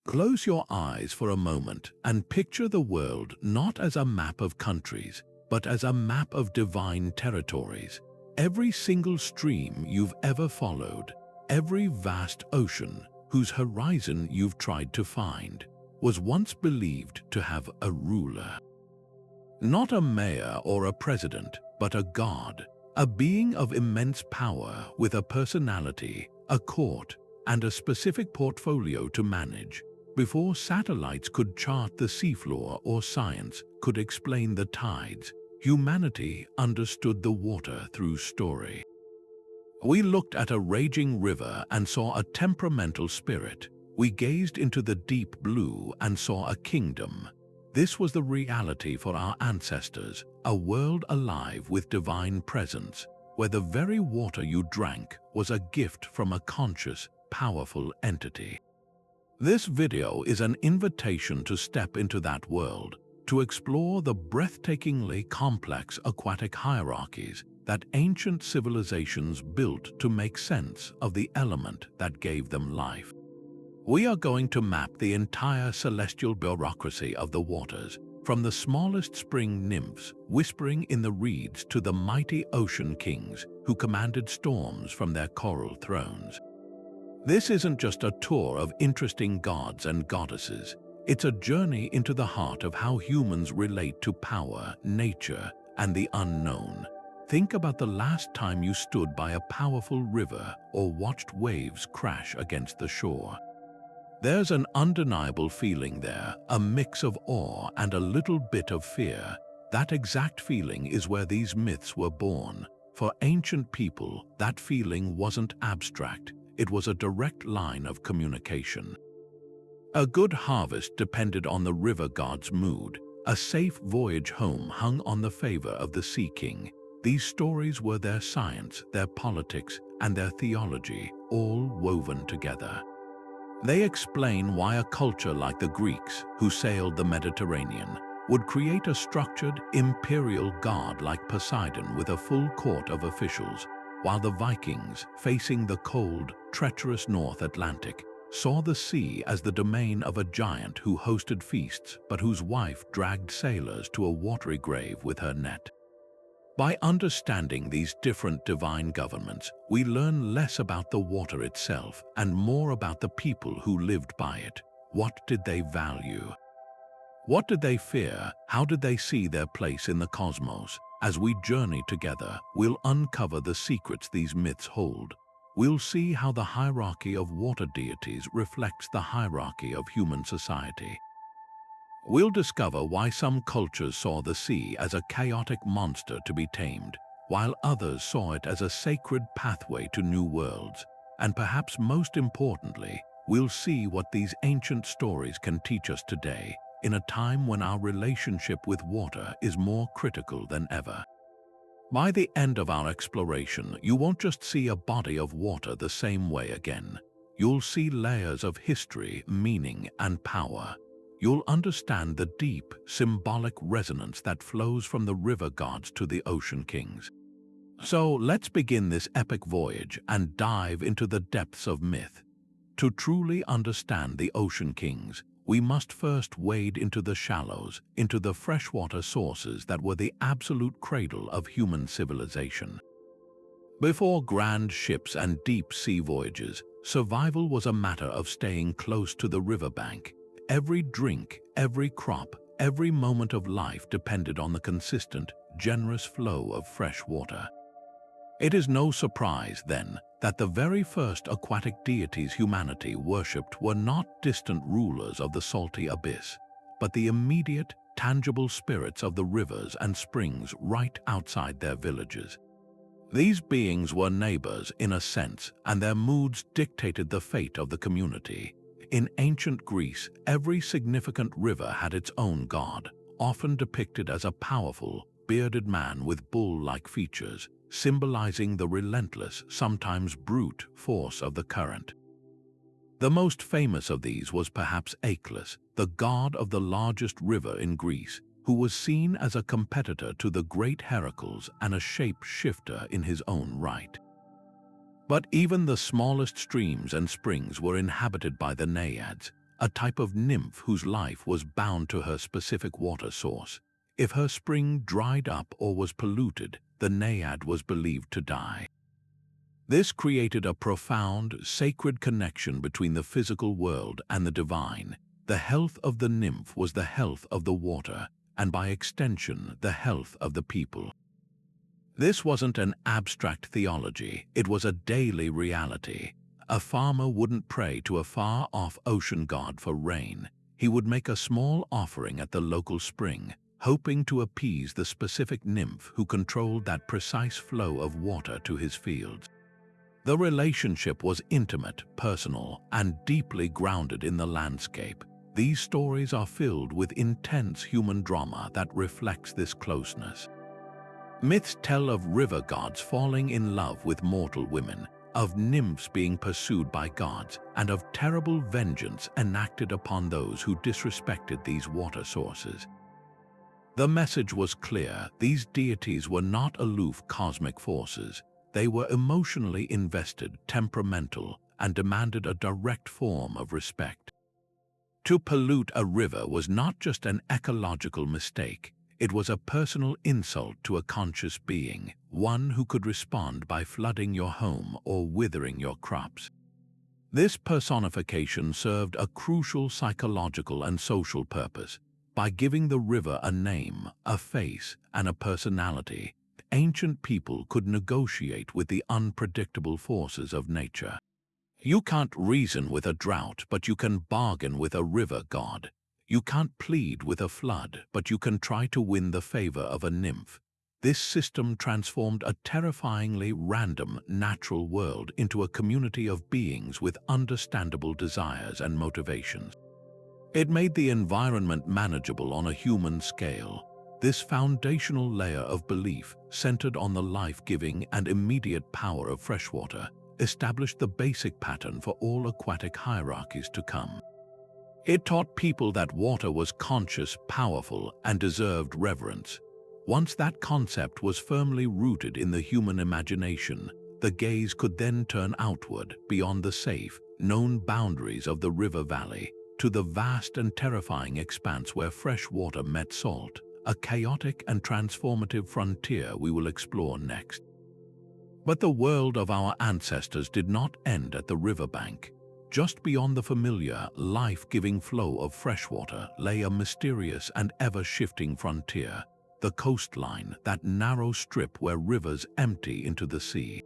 Close your eyes for a moment and picture the world not as a map of countries, but as a map of divine territories. Every single stream you've ever followed, every vast ocean whose horizon you've tried to find, was once believed to have a ruler. Not a mayor or a president, but a god, a being of immense power with a personality, a court, and a specific portfolio to manage. Before satellites could chart the seafloor or science could explain the tides, humanity understood the water through story. We looked at a raging river and saw a temperamental spirit. We gazed into the deep blue and saw a kingdom. This was the reality for our ancestors, a world alive with divine presence, where the very water you drank was a gift from a conscious, powerful entity. This video is an invitation to step into that world, to explore the breathtakingly complex aquatic hierarchies that ancient civilizations built to make sense of the element that gave them life. We are going to map the entire celestial bureaucracy of the waters, from the smallest spring nymphs whispering in the reeds to the mighty ocean kings who commanded storms from their coral thrones. This isn't just a tour of interesting gods and goddesses. It's a journey into the heart of how humans relate to power, nature, and the unknown. Think about the last time you stood by a powerful river or watched waves crash against the shore. There's an undeniable feeling there, a mix of awe and a little bit of fear. That exact feeling is where these myths were born. For ancient people, that feeling wasn't abstract. It was a direct line of communication. A good harvest depended on the river god's mood. A safe voyage home hung on the favor of the sea king. These stories were their science, their politics, and their theology, all woven together. They explain why a culture like the Greeks, who sailed the Mediterranean, would create a structured, imperial god like Poseidon with a full court of officials, while the Vikings, facing the cold, treacherous North Atlantic, saw the sea as the domain of a giant who hosted feasts but whose wife dragged sailors to a watery grave with her net. By understanding these different divine governments, we learn less about the water itself and more about the people who lived by it. What did they value? What did they fear? How did they see their place in the cosmos? As we journey together, we'll uncover the secrets these myths hold. We'll see how the hierarchy of water deities reflects the hierarchy of human society. We'll discover why some cultures saw the sea as a chaotic monster to be tamed, while others saw it as a sacred pathway to new worlds. And perhaps most importantly, we'll see what these ancient stories can teach us today, in a time when our relationship with water is more critical than ever. By the end of our exploration, you won't just see a body of water the same way again. You'll see layers of history, meaning, and power. You'll understand the deep, symbolic resonance that flows from the river gods to the ocean kings. So let's begin this epic voyage and dive into the depths of myth. To truly understand the ocean kings, we must first wade into the shallows, into the freshwater sources that were the absolute cradle of human civilization. Before grand ships and deep sea voyages, survival was a matter of staying close to the riverbank. Every drink, every crop, every moment of life depended on the consistent, generous flow of fresh water. It is no surprise, then, that the very first aquatic deities humanity worshipped were not distant rulers of the salty abyss, but the immediate, tangible spirits of the rivers and springs right outside their villages. These beings were neighbors, in a sense, and their moods dictated the fate of the community. In ancient Greece, every significant river had its own god, often depicted as a powerful, bearded man with bull-like features, symbolizing the relentless, sometimes brute, force of the current. The most famous of these was perhaps Aeolus, the god of the largest river in Greece, who was seen as a competitor to the great Hierarchies and a shape-shifter in his own right. But even the smallest streams and springs were inhabited by the naiads, a type of nymph whose life was bound to her specific water source. If her spring dried up or was polluted, the naiad was believed to die. This created a profound, sacred connection between the physical world and the divine. The health of the nymph was the health of the water, and by extension, the health of the people. This wasn't an abstract theology, it was a daily reality. A farmer wouldn't pray to a far-off ocean god for rain. He would make a small offering at the local spring, hoping to appease the specific nymph who controlled that precise flow of water to his fields. The relationship was intimate, personal, and deeply grounded in the landscape. These stories are filled with intense human drama that reflects this closeness. Myths tell of river gods falling in love with mortal women, of nymphs being pursued by gods, and of terrible vengeance enacted upon those who disrespected these water sources. The message was clear: these deities were not aloof cosmic forces. They were emotionally invested, temperamental, and demanded a direct form of respect. To pollute a river was not just an ecological mistake, it was a personal insult to a conscious being, one who could respond by flooding your home or withering your crops. This personification served a crucial psychological and social purpose. By giving the river a name, a face, and a personality, ancient people could negotiate with the unpredictable forces of nature. You can't reason with a drought, but you can bargain with a river god. You can't plead with a flood, but you can try to win the favor of a nymph. This system transformed a terrifyingly random, natural world into a community of beings with understandable desires and motivations. It made the environment manageable on a human scale. This foundational layer of belief, centered on the life-giving and immediate power of freshwater, established the basic pattern for all aquatic hierarchies to come. It taught people that water was conscious, powerful, and deserved reverence. Once that concept was firmly rooted in the human imagination, the gaze could then turn outward, beyond the safe, known boundaries of the river valley, to the vast and terrifying expanse where fresh water met salt, a chaotic and transformative frontier we will explore next. But the world of our ancestors did not end at the riverbank. Just beyond the familiar, life-giving flow of freshwater lay a mysterious and ever-shifting frontier, the coastline, that narrow strip where rivers empty into the sea.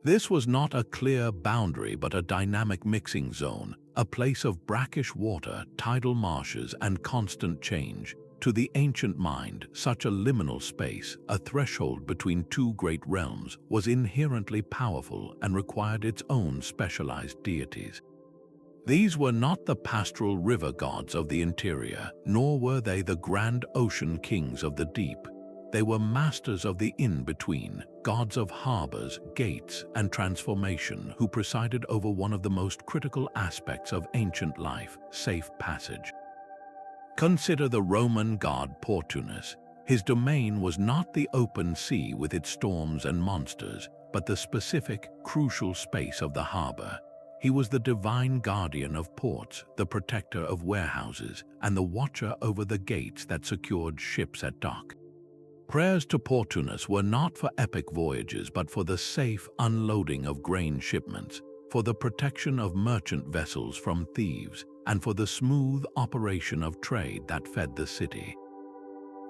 This was not a clear boundary but a dynamic mixing zone, a place of brackish water, tidal marshes, and constant change. To the ancient mind, such a liminal space, a threshold between two great realms, was inherently powerful and required its own specialized deities. These were not the pastoral river gods of the interior, nor were they the grand ocean kings of the deep. They were masters of the in-between, gods of harbors, gates, and transformation, who presided over one of the most critical aspects of ancient life, safe passage. Consider the Roman god Portunus. His domain was not the open sea with its storms and monsters, but the specific, crucial space of the harbor. He was the divine guardian of ports, the protector of warehouses, and the watcher over the gates that secured ships at dock. Prayers to Portunus were not for epic voyages, but for the safe unloading of grain shipments, for the protection of merchant vessels from thieves, and for the smooth operation of trade that fed the city.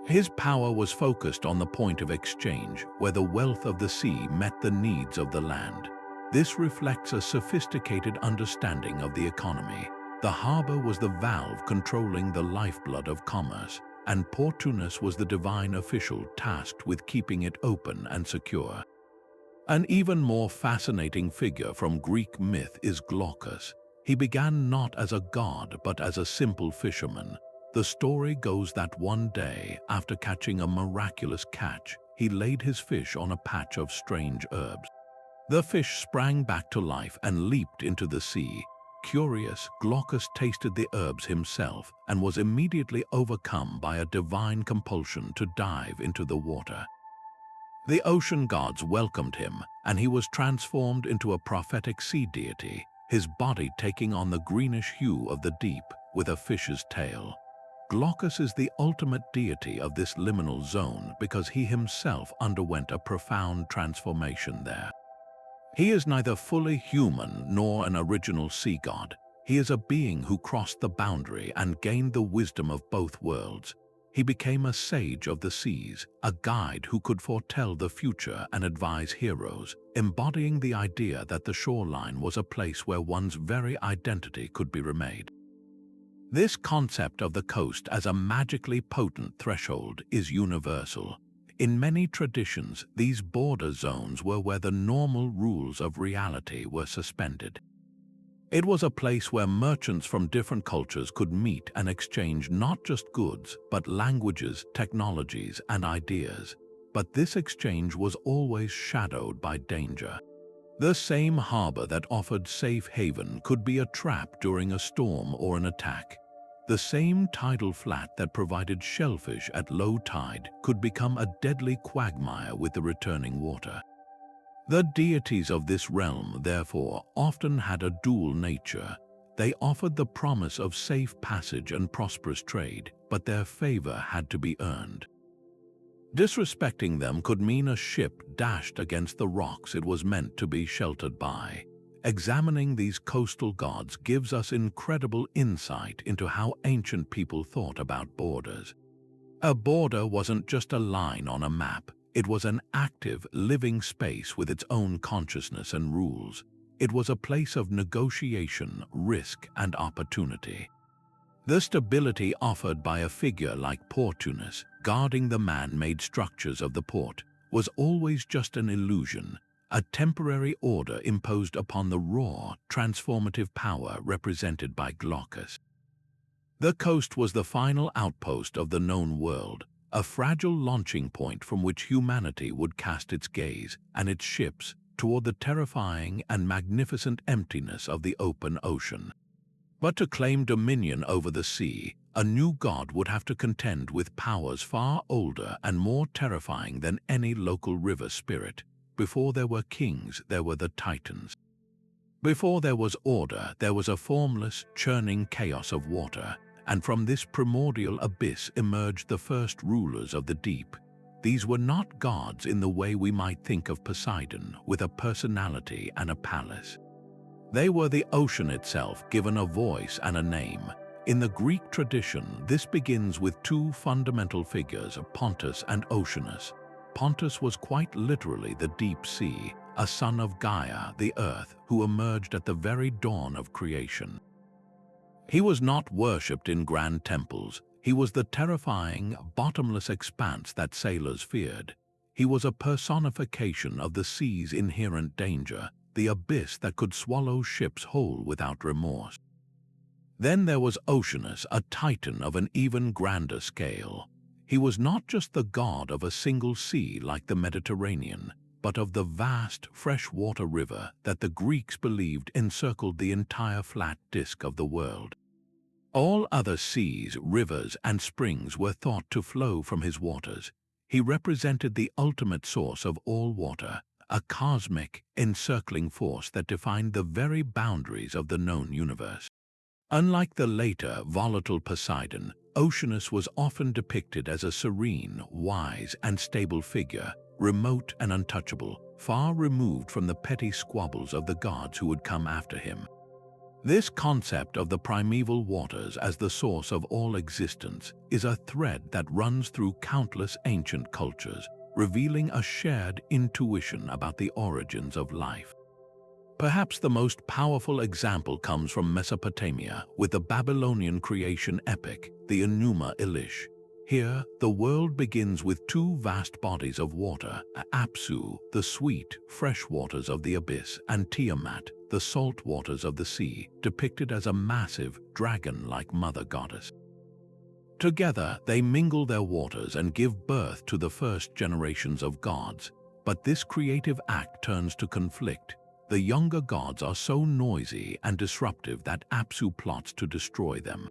His power was focused on the point of exchange, where the wealth of the sea met the needs of the land. This reflects a sophisticated understanding of the economy. The harbor was the valve controlling the lifeblood of commerce, and Portunus was the divine official tasked with keeping it open and secure. An even more fascinating figure from Greek myth is Glaucus. He began not as a god but as a simple fisherman. The story goes that one day, after catching a miraculous catch, he laid his fish on a patch of strange herbs. The fish sprang back to life and leaped into the sea. Curious, Glaucus tasted the herbs himself and was immediately overcome by a divine compulsion to dive into the water. The ocean gods welcomed him, and he was transformed into a prophetic sea deity. his body taking on the greenish hue of the deep with a fish's tail. Glaucus is the ultimate deity of this liminal zone because he himself underwent a profound transformation there. He is neither fully human nor an original sea god. He is a being who crossed the boundary and gained the wisdom of both worlds. He became a sage of the seas, a guide who could foretell the future and advise heroes, embodying the idea that the shoreline was a place where one's very identity could be remade. This concept of the coast as a magically potent threshold is universal. In many traditions, these border zones were where the normal rules of reality were suspended. It was a place where merchants from different cultures could meet and exchange not just goods, but languages, technologies, and ideas. But this exchange was always shadowed by danger. The same harbor that offered safe haven could be a trap during a storm or an attack. The same tidal flat that provided shellfish at low tide could become a deadly quagmire with the returning water. The deities of this realm, therefore, often had a dual nature. They offered the promise of safe passage and prosperous trade, but their favor had to be earned. Disrespecting them could mean a ship dashed against the rocks it was meant to be sheltered by. Examining these coastal gods gives us incredible insight into how ancient people thought about borders. A border wasn't just a line on a map. It was an active, living space with its own consciousness and rules. It was a place of negotiation, risk, and opportunity. The stability offered by a figure like Portunus, guarding the man-made structures of the port, was always just an illusion, a temporary order imposed upon the raw, transformative power represented by Glaucus. The coast was the final outpost of the known world, a fragile launching point from which humanity would cast its gaze and its ships toward the terrifying and magnificent emptiness of the open ocean. But to claim dominion over the sea, a new god would have to contend with powers far older and more terrifying than any local river spirit. Before there were kings, there were the Titans. Before there was order, there was a formless, churning chaos of water. And from this primordial abyss emerged the first rulers of the deep. These were not gods in the way we might think of Poseidon, with a personality and a palace. They were the ocean itself, given a voice and a name. In the Greek tradition, this begins with two fundamental figures, Pontus and Oceanus. Pontus was quite literally the deep sea, a son of Gaia, the earth, who emerged at the very dawn of creation. He was not worshipped in grand temples. He was the terrifying, bottomless expanse that sailors feared. He was a personification of the sea's inherent danger, the abyss that could swallow ships whole without remorse. Then there was Oceanus, a titan of an even grander scale. He was not just the god of a single sea like the Mediterranean, but of the vast freshwater river that the Greeks believed encircled the entire flat disk of the world. All other seas, rivers, and springs were thought to flow from his waters. He represented the ultimate source of all water, a cosmic, encircling force that defined the very boundaries of the known universe. Unlike the later, volatile Poseidon, Oceanus was often depicted as a serene, wise, and stable figure, remote and untouchable, far removed from the petty squabbles of the gods who would come after him. This concept of the primeval waters as the source of all existence is a thread that runs through countless ancient cultures, revealing a shared intuition about the origins of life. Perhaps the most powerful example comes from Mesopotamia with the Babylonian creation epic, the Enuma Elish. Here, the world begins with two vast bodies of water, Apsu, the sweet, fresh waters of the abyss, and Tiamat, the salt waters of the sea, depicted as a massive, dragon-like mother goddess. Together, they mingle their waters and give birth to the first generations of gods. But this creative act turns to conflict. The younger gods are so noisy and disruptive that Apsu plots to destroy them.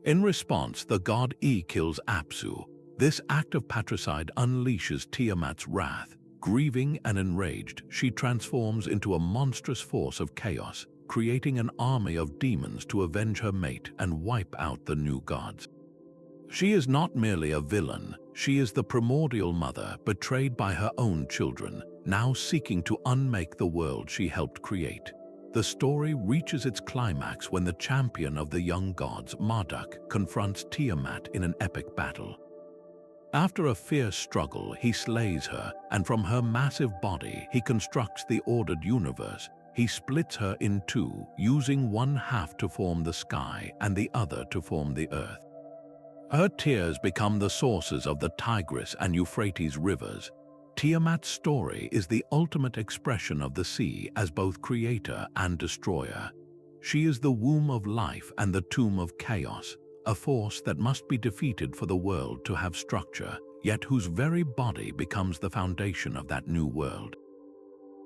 In response, the god E kills Apsu. This act of patricide unleashes Tiamat's wrath. Grieving and enraged, she transforms into a monstrous force of chaos, creating an army of demons to avenge her mate and wipe out the new gods. She is not merely a villain, she is the primordial mother betrayed by her own children, now seeking to unmake the world she helped create. The story reaches its climax when the champion of the young gods, Marduk, confronts Tiamat in an epic battle. After a fierce struggle, he slays her, and from her massive body he constructs the ordered universe. He splits her in two, using one half to form the sky and the other to form the earth. Her tears become the sources of the Tigris and Euphrates rivers. Tiamat's story is the ultimate expression of the sea as both creator and destroyer. She is the womb of life and the tomb of chaos, a force that must be defeated for the world to have structure, yet whose very body becomes the foundation of that new world.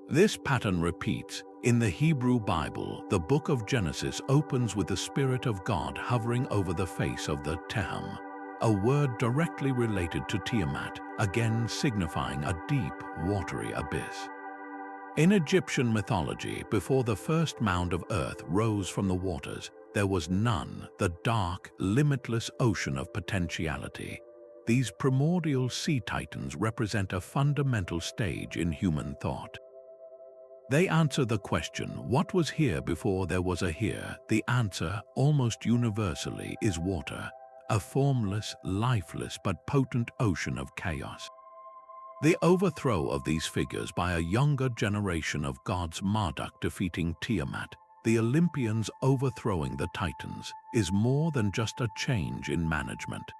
This pattern repeats. In the Hebrew Bible, the book of Genesis opens with the Spirit of God hovering over the face of the Teham, a word directly related to Tiamat, again signifying a deep, watery abyss. In Egyptian mythology, before the first mound of earth rose from the waters, there was none, the dark, limitless ocean of potentiality. These primordial sea titans represent a fundamental stage in human thought. They answer the question, what was here before there was a here? The answer, almost universally, is water, a formless, lifeless but potent ocean of chaos. The overthrow of these figures by a younger generation of gods, Marduk defeating Tiamat, the Olympians overthrowing the Titans, is more than just a change in management.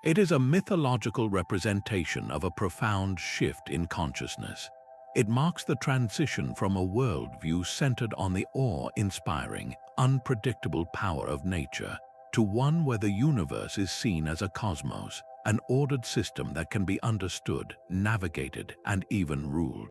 It is a mythological representation of a profound shift in consciousness. It marks the transition from a worldview centered on the awe-inspiring, unpredictable power of nature to one where the universe is seen as a cosmos, an ordered system that can be understood, navigated, and even ruled.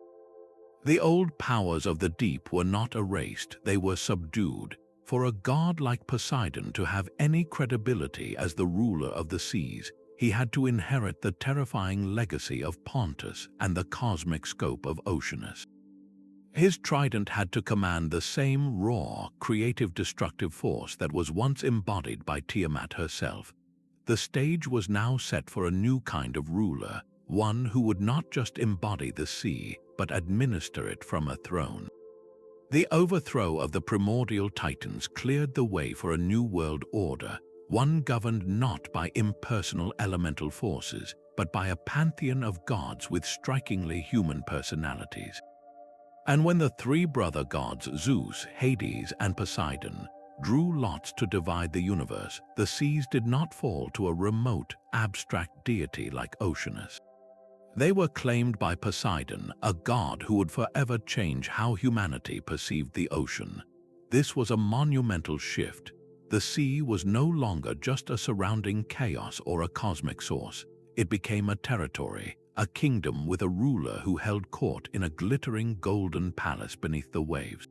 The old powers of the deep were not erased, they were subdued. For a god like Poseidon to have any credibility as the ruler of the seas, he had to inherit the terrifying legacy of Pontus and the cosmic scope of Oceanus. His trident had to command the same raw, creative, destructive force that was once embodied by Tiamat herself. The stage was now set for a new kind of ruler, one who would not just embody the sea, but administer it from a throne. The overthrow of the primordial titans cleared the way for a new world order, one governed not by impersonal elemental forces, but by a pantheon of gods with strikingly human personalities. And when the three brother gods, Zeus, Hades, and Poseidon, drew lots to divide the universe, the seas did not fall to a remote, abstract deity like Oceanus. They were claimed by Poseidon, a god who would forever change how humanity perceived the ocean. This was a monumental shift. The sea was no longer just a surrounding chaos or a cosmic source. It became a territory, a kingdom with a ruler who held court in a glittering golden palace beneath the waves.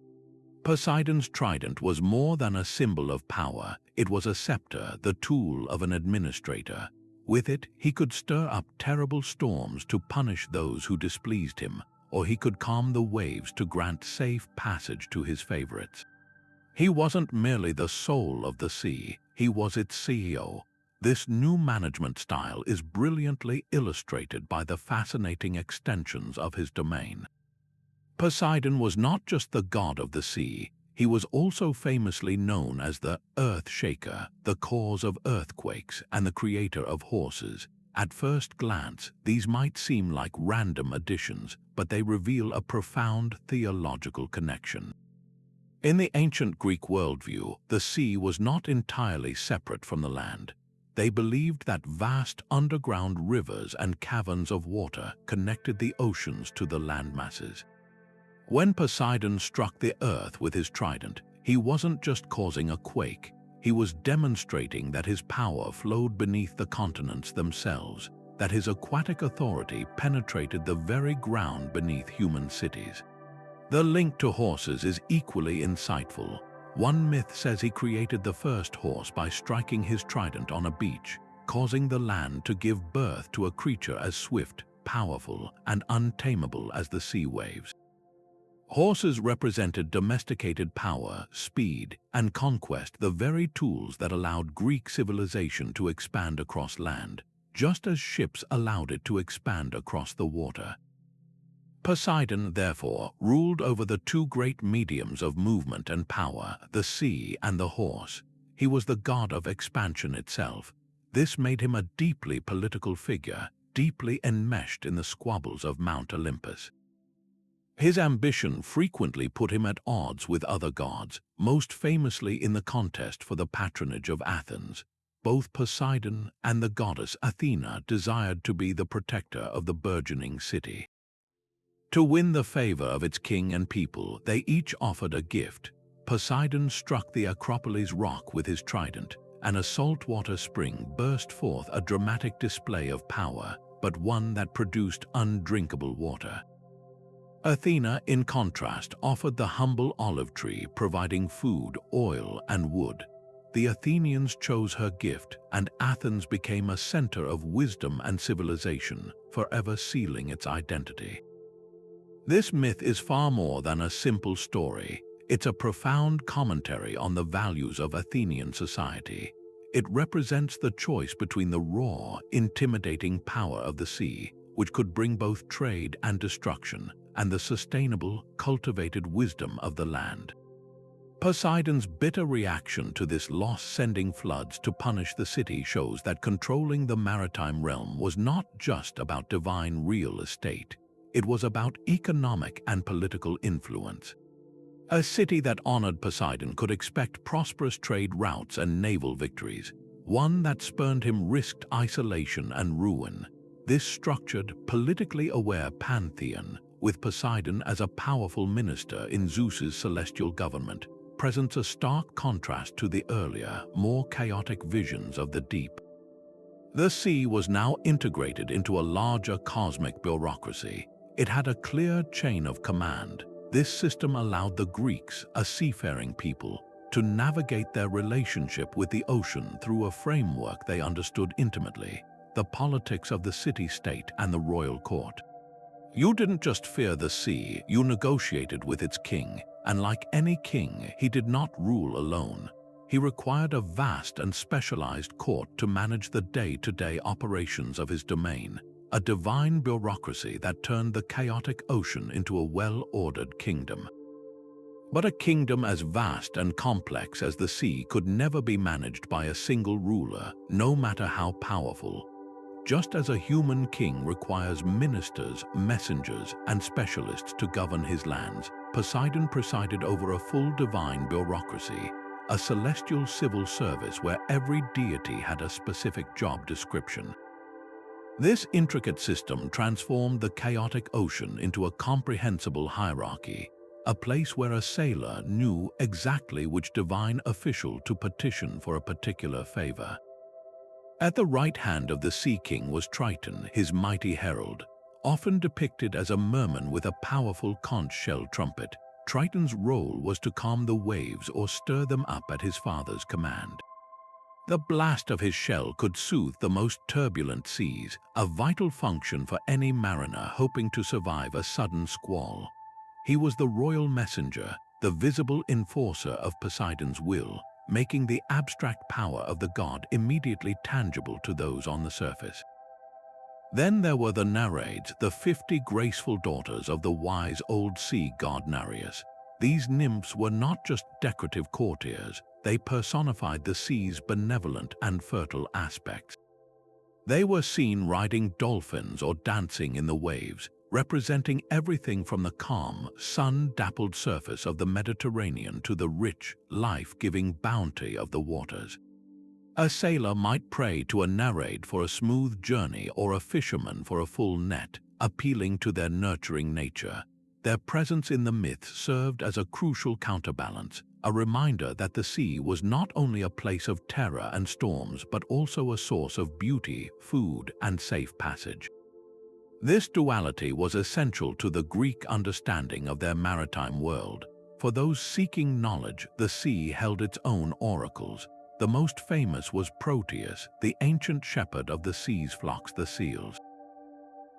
Poseidon's trident was more than a symbol of power. It was a scepter, the tool of an administrator. With it, he could stir up terrible storms to punish those who displeased him, or he could calm the waves to grant safe passage to his favorites. He wasn't merely the soul of the sea, he was its CEO. This new management style is brilliantly illustrated by the fascinating extensions of his domain. Poseidon was not just the god of the sea, he was also famously known as the Earth Shaker, the cause of earthquakes, and the creator of horses. At first glance, these might seem like random additions, but they reveal a profound theological connection. In the ancient Greek worldview, the sea was not entirely separate from the land. They believed that vast underground rivers and caverns of water connected the oceans to the landmasses. When Poseidon struck the earth with his trident, he wasn't just causing a quake, he was demonstrating that his power flowed beneath the continents themselves, that his aquatic authority penetrated the very ground beneath human cities. The link to horses is equally insightful. One myth says he created the first horse by striking his trident on a beach, causing the land to give birth to a creature as swift, powerful, and untamable as the sea waves. Horses represented domesticated power, speed, and conquest, the very tools that allowed Greek civilization to expand across land, just as ships allowed it to expand across the water. Poseidon, therefore, ruled over the two great mediums of movement and power, the sea and the horse. He was the god of expansion itself. This made him a deeply political figure, deeply enmeshed in the squabbles of Mount Olympus. His ambition frequently put him at odds with other gods, most famously in the contest for the patronage of Athens. Both Poseidon and the goddess Athena desired to be the protector of the burgeoning city. To win the favor of its king and people, they each offered a gift. Poseidon struck the Acropolis rock with his trident, and a saltwater spring burst forth, a dramatic display of power, but one that produced undrinkable water. Athena, in contrast, offered the humble olive tree, providing food, oil, and wood. The Athenians chose her gift, and Athens became a center of wisdom and civilization, forever sealing its identity. This myth is far more than a simple story. It's a profound commentary on the values of Athenian society. It represents the choice between the raw, intimidating power of the sea, which could bring both trade and destruction, and the sustainable, cultivated wisdom of the land. Poseidon's bitter reaction to this loss, sending floods to punish the city, shows that controlling the maritime realm was not just about divine real estate. It was about economic and political influence. A city that honored Poseidon could expect prosperous trade routes and naval victories. One that spurned him risked isolation and ruin. This structured, politically aware pantheon, with Poseidon as a powerful minister in Zeus's celestial government, presents a stark contrast to the earlier, more chaotic visions of the deep. The sea was now integrated into a larger cosmic bureaucracy. It had a clear chain of command. This system allowed the Greeks, a seafaring people, to navigate their relationship with the ocean through a framework they understood intimately: the politics of the city-state and the royal court. You didn't just fear the sea, you negotiated with its king, and like any king, he did not rule alone. He required a vast and specialized court to manage the day-to-day operations of his domain, a divine bureaucracy that turned the chaotic ocean into a well-ordered kingdom. But a kingdom as vast and complex as the sea could never be managed by a single ruler, no matter how powerful. Just as a human king requires ministers, messengers, and specialists to govern his lands, Poseidon presided over a full divine bureaucracy, a celestial civil service where every deity had a specific job description. This intricate system transformed the chaotic ocean into a comprehensible hierarchy, a place where a sailor knew exactly which divine official to petition for a particular favor. At the right hand of the Sea King was Triton, his mighty herald. Often depicted as a merman with a powerful conch shell trumpet, Triton's role was to calm the waves or stir them up at his father's command. The blast of his shell could soothe the most turbulent seas, a vital function for any mariner hoping to survive a sudden squall. He was the royal messenger, the visible enforcer of Poseidon's will, making the abstract power of the god immediately tangible to those on the surface. Then there were the Nereids, the 50 graceful daughters of the wise old sea god Nereus. These nymphs were not just decorative courtiers, they personified the sea's benevolent and fertile aspects. They were seen riding dolphins or dancing in the waves, representing everything from the calm, sun-dappled surface of the Mediterranean to the rich, life-giving bounty of the waters. A sailor might pray to a Nereid for a smooth journey or a fisherman for a full net, appealing to their nurturing nature. Their presence in the myth served as a crucial counterbalance, a reminder that the sea was not only a place of terror and storms but also a source of beauty, food, and safe passage. This duality was essential to the Greek understanding of their maritime world. For those seeking knowledge, the sea held its own oracles. The most famous was Proteus, the ancient shepherd of the sea's flocks, the seals.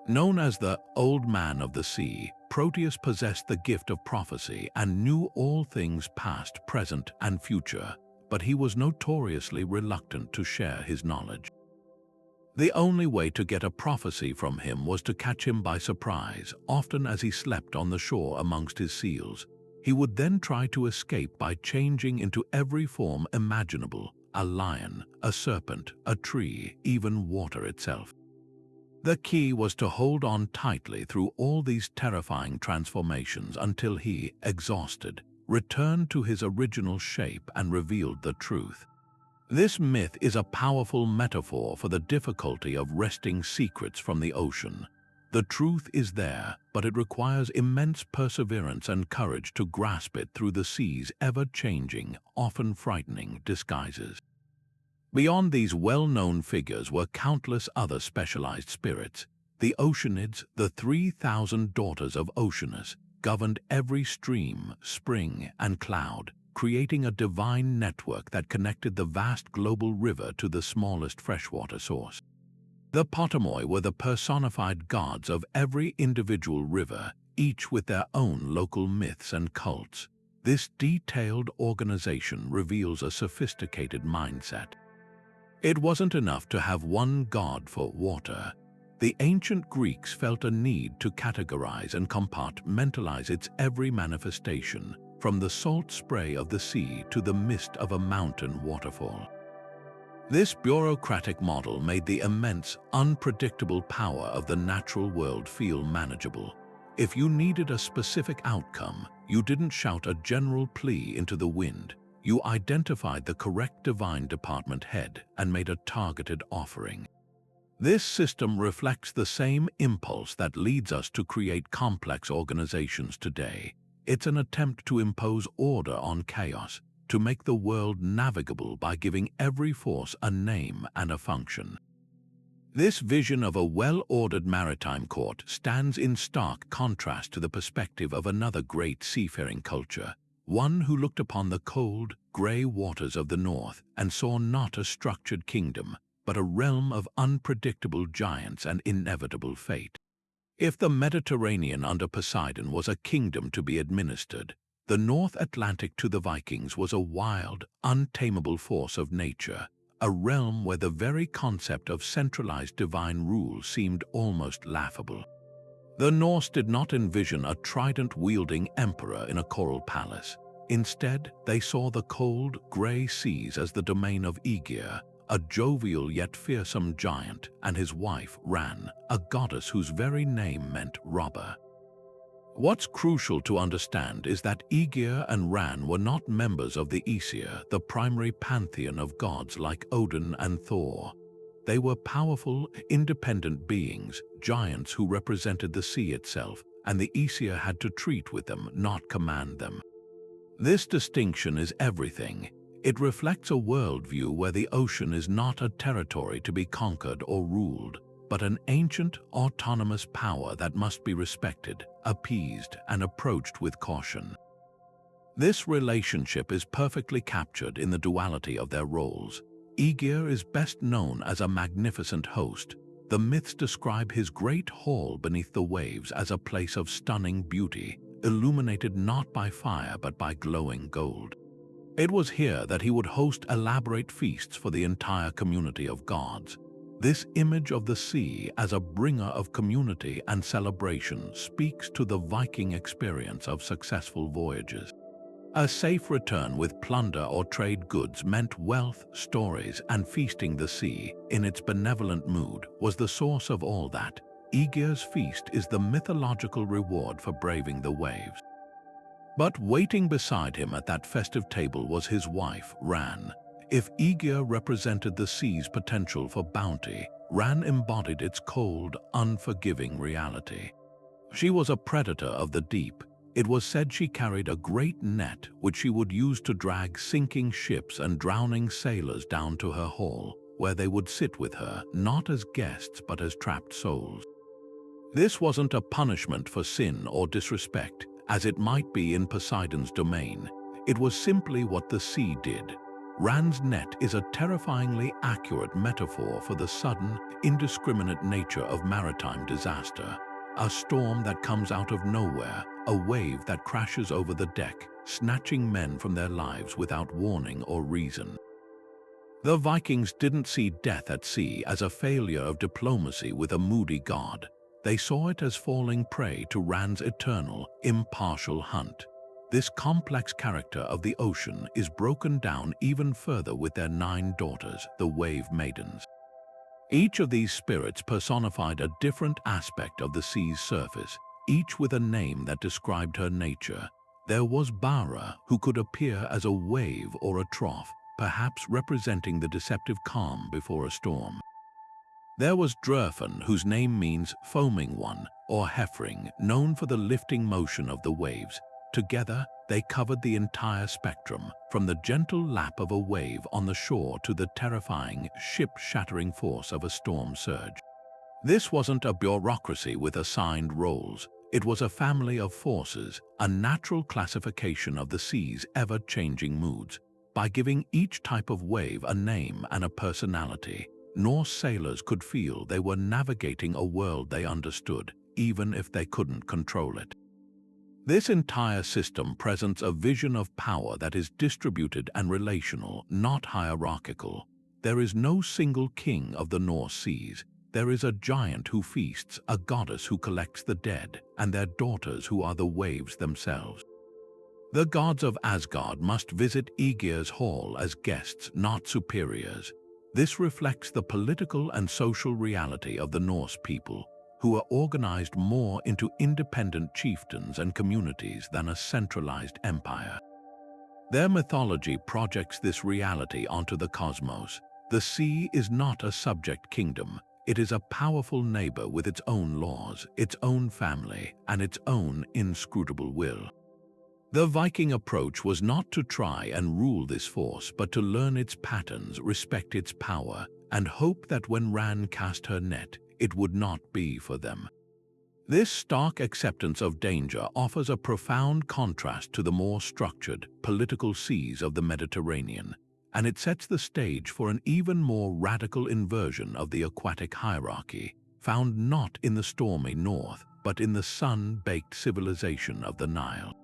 Known as the Old Man of the Sea, Proteus possessed the gift of prophecy and knew all things past, present, and future, but he was notoriously reluctant to share his knowledge. The only way to get a prophecy from him was to catch him by surprise, often as he slept on the shore amongst his seals. He would then try to escape by changing into every form imaginable: a lion, a serpent, a tree, even water itself. The key was to hold on tightly through all these terrifying transformations until he, exhausted, returned to his original shape and revealed the truth. This myth is a powerful metaphor for the difficulty of wresting secrets from the ocean. The truth is there, but it requires immense perseverance and courage to grasp it through the sea's ever-changing, often frightening disguises. Beyond these well-known figures were countless other specialized spirits. The Oceanids, the 3,000 daughters of Oceanus, governed every stream, spring, and cloud, creating a divine network that connected the vast global river to the smallest freshwater source. The Potamoi were the personified gods of every individual river, each with their own local myths and cults. This detailed organization reveals a sophisticated mindset. It wasn't enough to have one god for water. The ancient Greeks felt a need to categorize and compartmentalize its every manifestation, from the salt spray of the sea to the mist of a mountain waterfall. This bureaucratic model made the immense, unpredictable power of the natural world feel manageable. If you needed a specific outcome, you didn't shout a general plea into the wind. You identified the correct divine department head and made a targeted offering. This system reflects the same impulse that leads us to create complex organizations today. It's an attempt to impose order on chaos, to make the world navigable by giving every force a name and a function. This vision of a well-ordered maritime court stands in stark contrast to the perspective of another great seafaring culture, one who looked upon the cold, grey waters of the north and saw not a structured kingdom, but a realm of unpredictable giants and inevitable fate. If the Mediterranean under Poseidon was a kingdom to be administered, the North Atlantic to the Vikings was a wild, untamable force of nature, a realm where the very concept of centralized divine rule seemed almost laughable. The Norse did not envision a trident-wielding emperor in a coral palace. Instead, they saw the cold, grey seas as the domain of Igeer, a jovial yet fearsome giant, and his wife, Ran, a goddess whose very name meant robber. What's crucial to understand is that Igeer and Ran were not members of the Aesir, the primary pantheon of gods like Odin and Thor. They were powerful, independent beings, giants who represented the sea itself, and the Aesir had to treat with them, not command them. This distinction is everything. It reflects a worldview where the ocean is not a territory to be conquered or ruled, but an ancient, autonomous power that must be respected, appeased, and approached with caution. This relationship is perfectly captured in the duality of their roles. Igeer is best known as a magnificent host. The myths describe his great hall beneath the waves as a place of stunning beauty, illuminated not by fire but by glowing gold. It was here that he would host elaborate feasts for the entire community of gods. This image of the sea as a bringer of community and celebration speaks to the Viking experience of successful voyages. A safe return with plunder or trade goods meant wealth, stories, and feasting. The sea, in its benevolent mood, was the source of all that. Igeer's feast is the mythological reward for braving the waves. But waiting beside him at that festive table was his wife, Ran. If Igeer represented the sea's potential for bounty, Ran embodied its cold, unforgiving reality. She was a predator of the deep. It was said she carried a great net which she would use to drag sinking ships and drowning sailors down to her hall, where they would sit with her, not as guests but as trapped souls. This wasn't a punishment for sin or disrespect, as it might be in Poseidon's domain. It was simply what the sea did. Ran's net is a terrifyingly accurate metaphor for the sudden, indiscriminate nature of maritime disaster. a storm that comes out of nowhere, a wave that crashes over the deck, snatching men from their lives without warning or reason. The Vikings didn't see death at sea as a failure of diplomacy with a moody god. They saw it as falling prey to Ran's eternal, impartial hunt. This complex character of the ocean is broken down even further with their 9 daughters, the Wave Maidens. Each of these spirits personified a different aspect of the sea's surface, each with a name that described her nature. There was Bara, who could appear as a wave or a trough, perhaps representing the deceptive calm before a storm. There was Drurfn, whose name means foaming one, or Hefring, known for the lifting motion of the waves. Together, they covered the entire spectrum, from the gentle lap of a wave on the shore to the terrifying, ship-shattering force of a storm surge. This wasn't a bureaucracy with assigned roles. It was a family of forces, a natural classification of the sea's ever-changing moods. By giving each type of wave a name and a personality, Norse sailors could feel they were navigating a world they understood, even if they couldn't control it. This entire system presents a vision of power that is distributed and relational, not hierarchical. There is no single king of the Norse seas. There is a giant who feasts, a goddess who collects the dead, and their daughters who are the waves themselves. The gods of Asgard must visit Igeer's hall as guests, not superiors. This reflects the political and social reality of the Norse people, who are organized more into independent chieftains and communities than a centralized empire. Their mythology projects this reality onto the cosmos. The sea is not a subject kingdom. It is a powerful neighbor with its own laws, its own family, and its own inscrutable will. The Viking approach was not to try and rule this force, but to learn its patterns, respect its power, and hope that when Ran cast her net, it would not be for them. This stark acceptance of danger offers a profound contrast to the more structured, political seas of the Mediterranean, and it sets the stage for an even more radical inversion of the aquatic hierarchy, found not in the stormy north, but in the sun-baked civilization of the Nile.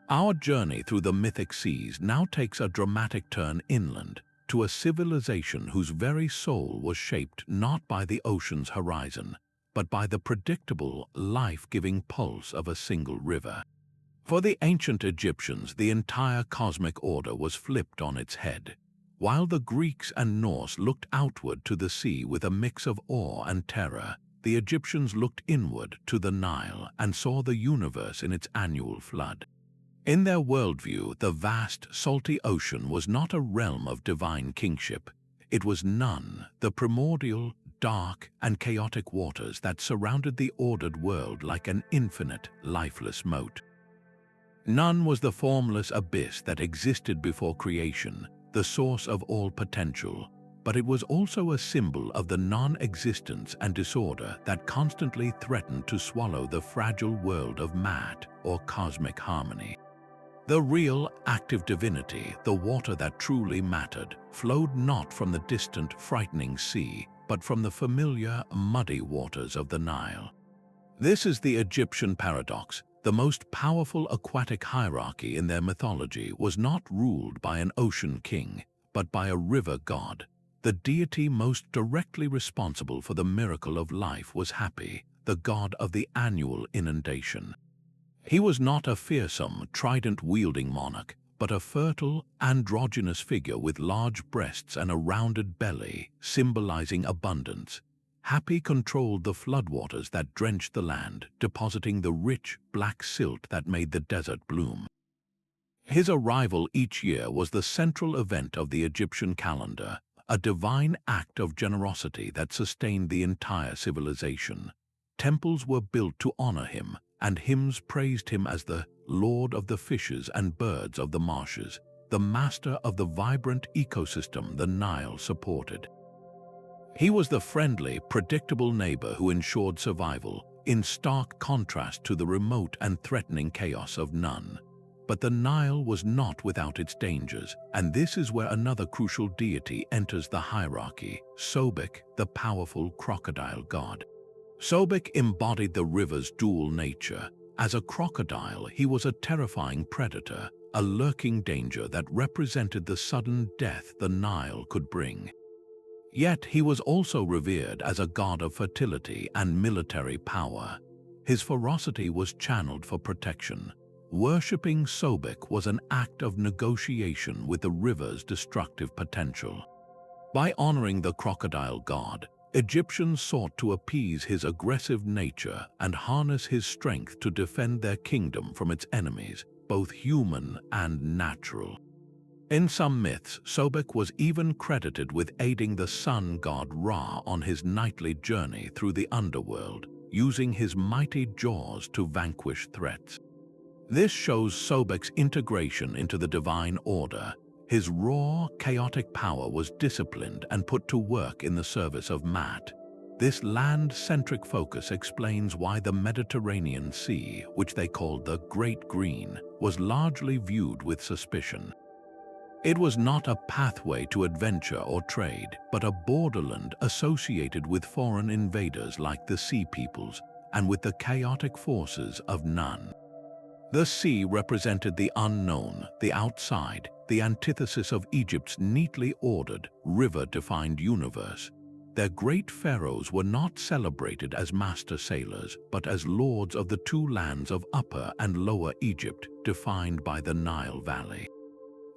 Our journey through the mythic seas now takes a dramatic turn inland, to a civilization whose very soul was shaped not by the ocean's horizon, but by the predictable, life-giving pulse of a single river. For the ancient Egyptians, the entire cosmic order was flipped on its head. While the Greeks and Norse looked outward to the sea with a mix of awe and terror, the Egyptians looked inward to the Nile and saw the universe in its annual flood. In their worldview, the vast, salty ocean was not a realm of divine kingship. It was Nun, the primordial, dark, and chaotic waters that surrounded the ordered world like an infinite, lifeless moat. Nun was the formless abyss that existed before creation, the source of all potential, but it was also a symbol of the non-existence and disorder that constantly threatened to swallow the fragile world of Maat, or cosmic harmony. The real, active divinity, the water that truly mattered, flowed not from the distant, frightening sea, but from the familiar, muddy waters of the Nile. This is the Egyptian paradox. The most powerful aquatic hierarchy in their mythology was not ruled by an ocean king, but by a river god. The deity most directly responsible for the miracle of life was Hapi, the god of the annual inundation. He was not a fearsome, trident-wielding monarch, but a fertile, androgynous figure with large breasts and a rounded belly, symbolizing abundance. Hapi controlled the floodwaters that drenched the land, depositing the rich, black silt that made the desert bloom. His arrival each year was the central event of the Egyptian calendar, a divine act of generosity that sustained the entire civilization. Temples were built to honor him, and hymns praised him as the Lord of the fishes and birds of the marshes, the master of the vibrant ecosystem the Nile supported. He was the friendly, predictable neighbor who ensured survival, in stark contrast to the remote and threatening chaos of Nun. But the Nile was not without its dangers, and this is where another crucial deity enters the hierarchy, Sobek, the powerful crocodile god. Sobek embodied the river's dual nature. As a crocodile, he was a terrifying predator, a lurking danger that represented the sudden death the Nile could bring. Yet he was also revered as a god of fertility and military power. His ferocity was channeled for protection. Worshipping Sobek was an act of negotiation with the river's destructive potential. By honoring the crocodile god, Egyptians sought to appease his aggressive nature and harness his strength to defend their kingdom from its enemies, both human and natural. In some myths, Sobek was even credited with aiding the sun god Ra on his nightly journey through the underworld, using his mighty jaws to vanquish threats. This shows Sobek's integration into the divine order. His raw, chaotic power was disciplined and put to work in the service of Maat. This land-centric focus explains why the Mediterranean Sea, which they called the Great Green, was largely viewed with suspicion. It was not a pathway to adventure or trade, but a borderland associated with foreign invaders like the Sea Peoples and with the chaotic forces of Nun. The sea represented the unknown, the outside, the antithesis of Egypt's neatly ordered, river-defined universe. Their great pharaohs were not celebrated as master sailors, but as lords of the two lands of Upper and Lower Egypt, defined by the Nile Valley.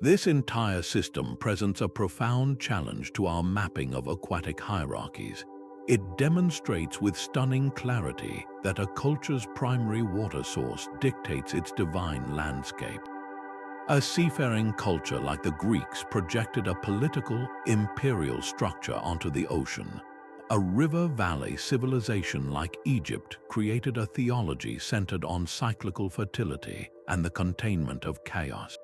This entire system presents a profound challenge to our mapping of aquatic hierarchies. It demonstrates with stunning clarity that a culture's primary water source dictates its divine landscape. A seafaring culture like the Greeks projected a political, imperial structure onto the ocean. A river valley civilization like Egypt created a theology centered on cyclical fertility and the containment of chaos.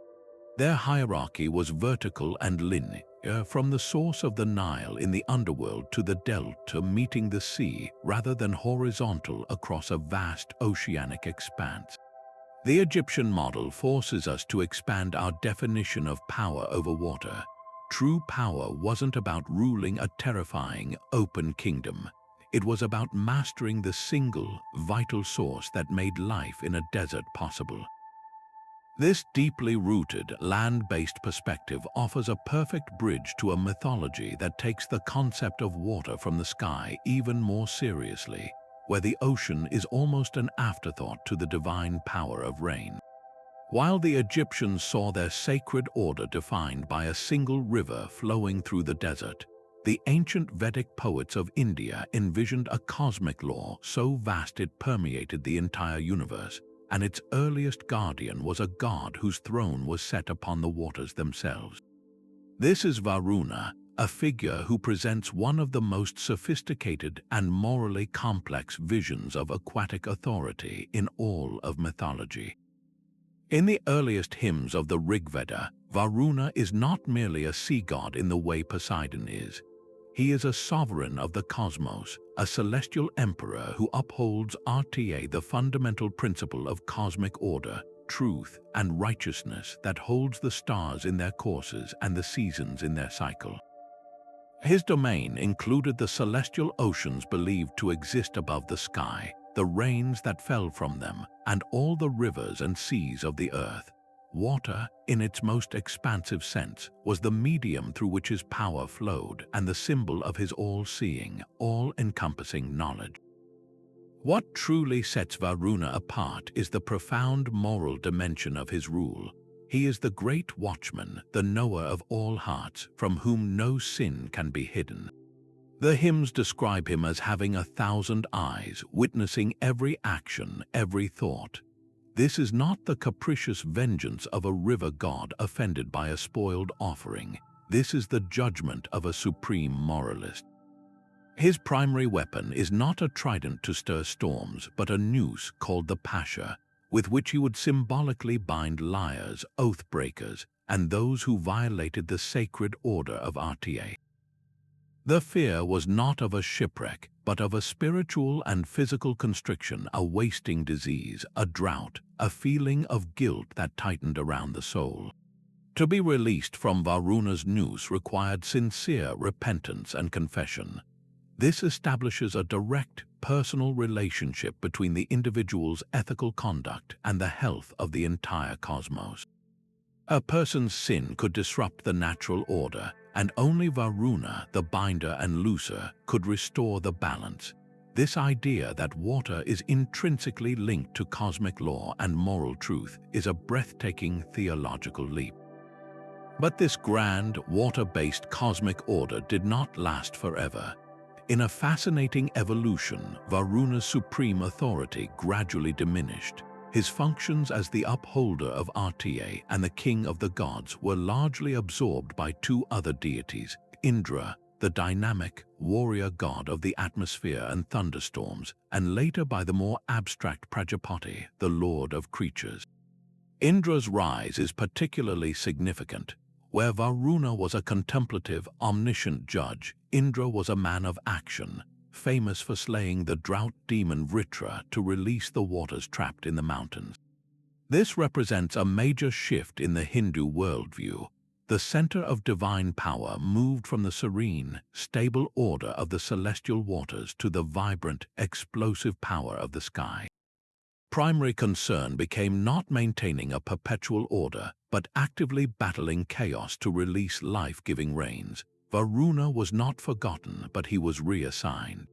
Their hierarchy was vertical and linear, from the source of the Nile in the underworld to the delta meeting the sea, rather than horizontal across a vast oceanic expanse. The Egyptian model forces us to expand our definition of power over water. True power wasn't about ruling a terrifying, open kingdom. It was about mastering the single, vital source that made life in a desert possible. This deeply rooted, land-based perspective offers a perfect bridge to a mythology that takes the concept of water from the sky even more seriously, where the ocean is almost an afterthought to the divine power of rain. While the Egyptians saw their sacred order defined by a single river flowing through the desert, the ancient Vedic poets of India envisioned a cosmic law so vast it permeated the entire universe, and its earliest guardian was a god whose throne was set upon the waters themselves. This is Varuna, a figure who presents one of the most sophisticated and morally complex visions of aquatic authority in all of mythology. In the earliest hymns of the Rigveda, Varuna is not merely a sea god in the way Poseidon is. He is a sovereign of the cosmos, a celestial emperor who upholds the fundamental principle of cosmic order, truth, and righteousness that holds the stars in their courses and the seasons in their cycle. His domain included the celestial oceans believed to exist above the sky, the rains that fell from them, and all the rivers and seas of the earth. Water, in its most expansive sense, was the medium through which his power flowed and the symbol of his all-seeing, all-encompassing knowledge. What truly sets Varuna apart is the profound moral dimension of his rule. He is the great watchman, the knower of all hearts, from whom no sin can be hidden. The hymns describe him as having 1,000 eyes, witnessing every action, every thought. This is not the capricious vengeance of a river god offended by a spoiled offering. This is the judgment of a supreme moralist. His primary weapon is not a trident to stir storms, but a noose called the Pasha, with which he would symbolically bind liars, oath-breakers, and those who violated the sacred order of RTA. The fear was not of a shipwreck, but of a spiritual and physical constriction, a wasting disease, a drought, a feeling of guilt that tightened around the soul. To be released from Varuna's noose required sincere repentance and confession. This establishes a direct, personal relationship between the individual's ethical conduct and the health of the entire cosmos. A person's sin could disrupt the natural order, and only Varuna, the binder and looser, could restore the balance. This idea that water is intrinsically linked to cosmic law and moral truth is a breathtaking theological leap. But this grand, water-based cosmic order did not last forever. In a fascinating evolution, Varuna's supreme authority gradually diminished. His functions as the upholder of Artia and the king of the gods were largely absorbed by two other deities, Indra, the dynamic, warrior god of the atmosphere and thunderstorms, and later by the more abstract Prajapati, the lord of creatures. Indra's rise is particularly significant. Where Varuna was a contemplative, omniscient judge, Indra was a man of action, famous for slaying the drought demon Vritra to release the waters trapped in the mountains. This represents a major shift in the Hindu worldview. The center of divine power moved from the serene, stable order of the celestial waters to the vibrant, explosive power of the sky. Primary concern became not maintaining a perpetual order, but actively battling chaos to release life-giving rains. Varuna was not forgotten, but he was reassigned.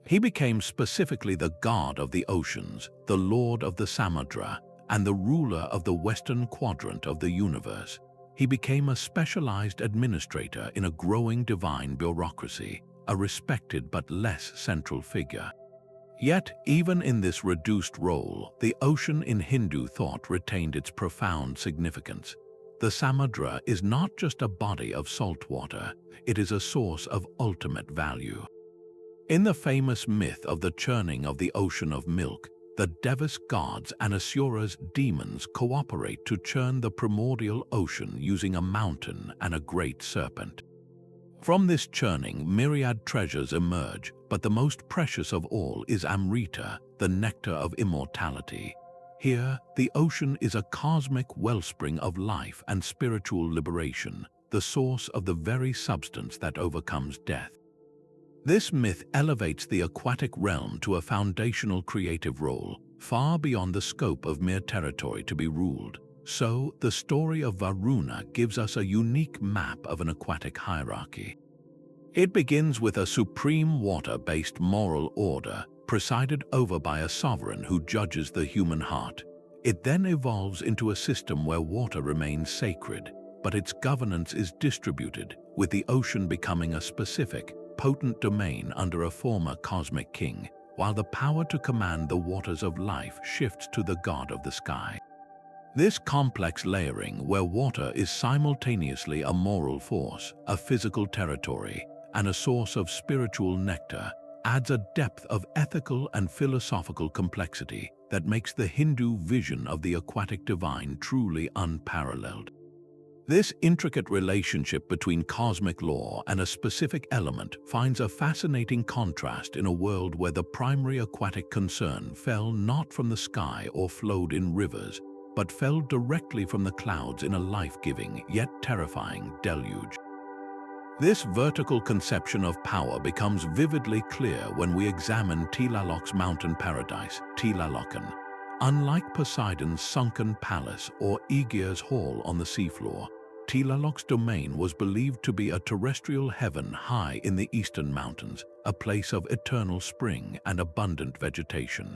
He became specifically the god of the oceans, the lord of the Samudra, and the ruler of the western quadrant of the universe. He became a specialized administrator in a growing divine bureaucracy, a respected but less central figure. Yet, even in this reduced role, the ocean in Hindu thought retained its profound significance. The Samudra is not just a body of salt water, it is a source of ultimate value. In the famous myth of the churning of the ocean of milk, the Devas gods and Asura's demons cooperate to churn the primordial ocean using a mountain and a great serpent. From this churning, myriad treasures emerge, but the most precious of all is Amrita, the nectar of immortality. Here, the ocean is a cosmic wellspring of life and spiritual liberation, the source of the very substance that overcomes death. This myth elevates the aquatic realm to a foundational creative role, far beyond the scope of mere territory to be ruled. So, the story of Varuna gives us a unique map of an aquatic hierarchy. It begins with a supreme water-based moral order, presided over by a sovereign who judges the human heart. It then evolves into a system where water remains sacred, but its governance is distributed, with the ocean becoming a specific, potent domain under a former cosmic king, while the power to command the waters of life shifts to the god of the sky. This complex layering, where water is simultaneously a moral force, a physical territory, and a source of spiritual nectar, adds a depth of ethical and philosophical complexity that makes the Hindu vision of the aquatic divine truly unparalleled. This intricate relationship between cosmic law and a specific element finds a fascinating contrast in a world where the primary aquatic concern fell not from the sky or flowed in rivers, but fell directly from the clouds in a life-giving yet terrifying deluge. This vertical conception of power becomes vividly clear when we examine Tylalock's mountain paradise, Tylalocken. Unlike Poseidon's sunken palace or Igeer's hall on the seafloor, Tylalock's domain was believed to be a terrestrial heaven high in the eastern mountains, a place of eternal spring and abundant vegetation.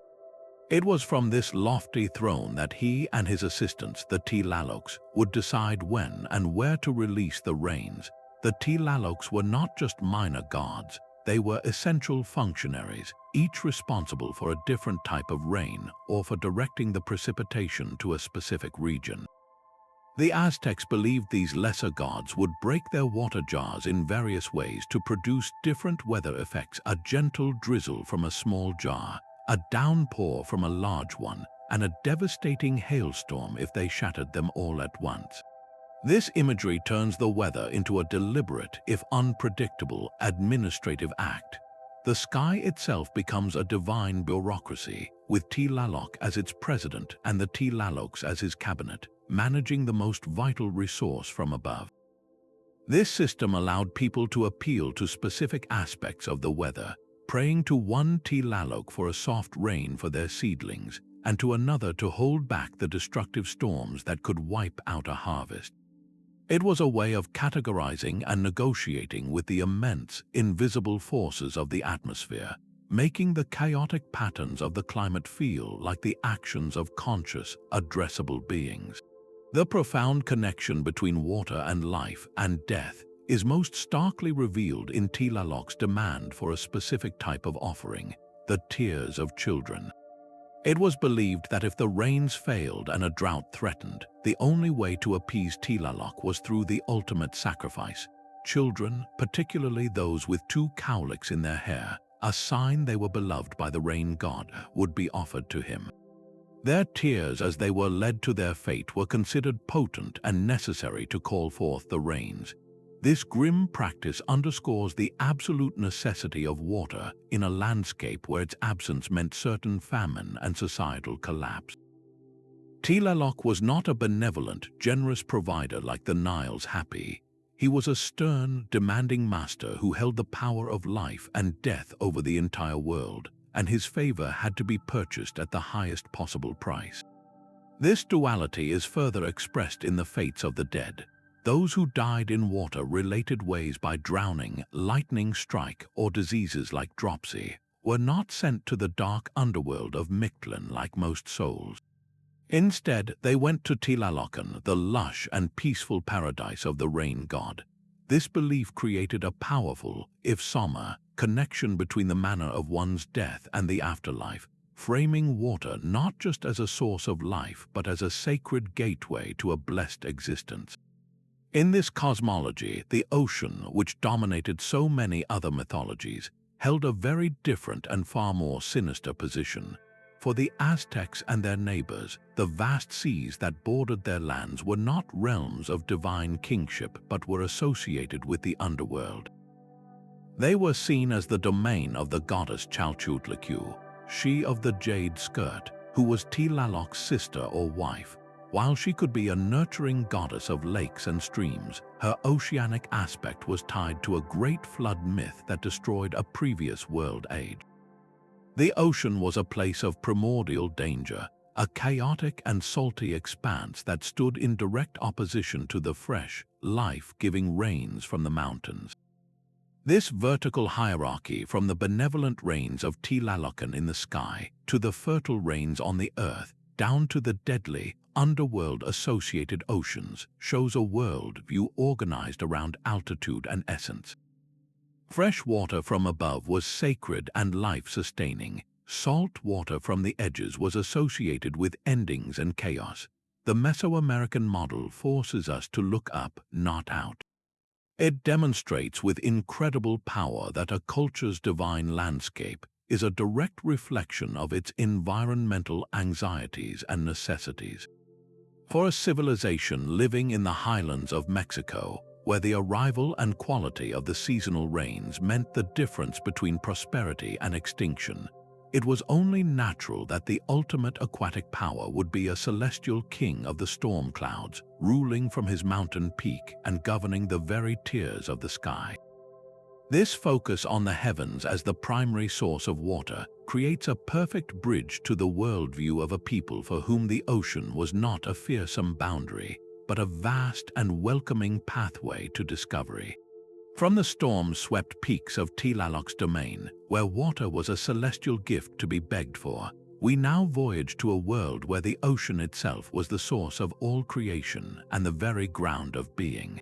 It was from this lofty throne that he and his assistants, the Tylalocks, would decide when and where to release the rains. The Tylalocks were not just minor gods, they were essential functionaries, each responsible for a different type of rain or for directing the precipitation to a specific region. The Aztecs believed these lesser gods would break their water jars in various ways to produce different weather effects: a gentle drizzle from a small jar, a downpour from a large one, and a devastating hailstorm if they shattered them all at once. This imagery turns the weather into a deliberate, if unpredictable, administrative act. The sky itself becomes a divine bureaucracy, with Tylalock as its president and the Tylalocks as his cabinet, managing the most vital resource from above. This system allowed people to appeal to specific aspects of the weather, praying to one Tylalock for a soft rain for their seedlings, and to another to hold back the destructive storms that could wipe out a harvest. It was a way of categorizing and negotiating with the immense, invisible forces of the atmosphere, making the chaotic patterns of the climate feel like the actions of conscious, addressable beings. The profound connection between water and life and death is most starkly revealed in Tylalock's demand for a specific type of offering, the tears of children. It was believed that if the rains failed and a drought threatened, the only way to appease Tylalock was through the ultimate sacrifice. Children, particularly those with two cowlicks in their hair, a sign they were beloved by the rain god, would be offered to him. Their tears as they were led to their fate were considered potent and necessary to call forth the rains. This grim practice underscores the absolute necessity of water in a landscape where its absence meant certain famine and societal collapse. Tylalock was not a benevolent, generous provider like the Nile's Happy. He was a stern, demanding master who held the power of life and death over the entire world, and his favor had to be purchased at the highest possible price. This duality is further expressed in the fates of the dead. Those who died in water-related ways by drowning, lightning strike, or diseases like dropsy were not sent to the dark underworld of Mictlan like most souls. Instead, they went to Tylalocken, the lush and peaceful paradise of the rain god. This belief created a powerful, if somber, connection between the manner of one's death and the afterlife, framing water not just as a source of life but as a sacred gateway to a blessed existence. In this cosmology, the ocean, which dominated so many other mythologies, held a very different and far more sinister position. For the Aztecs and their neighbors, the vast seas that bordered their lands were not realms of divine kingship but were associated with the underworld. They were seen as the domain of the goddess Chalchutlaku, she of the jade skirt, who was Tylalock's sister or wife. While she could be a nurturing goddess of lakes and streams, her oceanic aspect was tied to a great flood myth that destroyed a previous world age. The ocean was a place of primordial danger, a chaotic and salty expanse that stood in direct opposition to the fresh, life-giving rains from the mountains. This vertical hierarchy, from the benevolent rains of Tylalocken in the sky to the fertile rains on the earth, down to the deadly, underworld-associated oceans, shows a world-view organized around altitude and essence. Fresh water from above was sacred and life-sustaining. Salt water from the edges was associated with endings and chaos. The Mesoamerican model forces us to look up, not out. It demonstrates with incredible power that a culture's divine landscape is a direct reflection of its environmental anxieties and necessities. For a civilization living in the highlands of Mexico, where the arrival and quality of the seasonal rains meant the difference between prosperity and extinction, it was only natural that the ultimate aquatic power would be a celestial king of the storm clouds, ruling from his mountain peak and governing the very tiers of the sky. This focus on the heavens as the primary source of water creates a perfect bridge to the worldview of a people for whom the ocean was not a fearsome boundary, but a vast and welcoming pathway to discovery. From the storm-swept peaks of Tylalock's domain, where water was a celestial gift to be begged for, we now voyage to a world where the ocean itself was the source of all creation and the very ground of being.